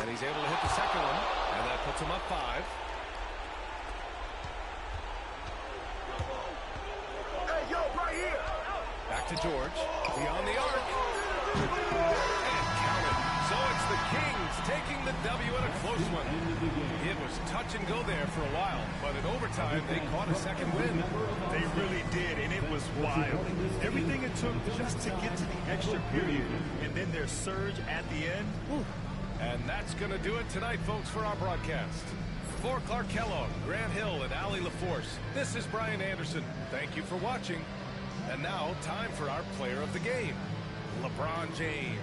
And he's able to hit the second one. And that puts him up 5. Hey, yo, right here. Back to George. Beyond the arc. And counted. So it's the Kings taking the W in a close one. It was touch and go there for a while. But in overtime, they caught a second win. They really did, and it was wild. Everything it took just to get to the extra period. And then their surge at the end. Whew. And that's going to do it tonight, folks, for our broadcast. For Clark Kellogg, Grant Hill, and Allie LaForce, this is Brian Anderson. Thank you for watching. And now, time for our player of the game, LeBron James.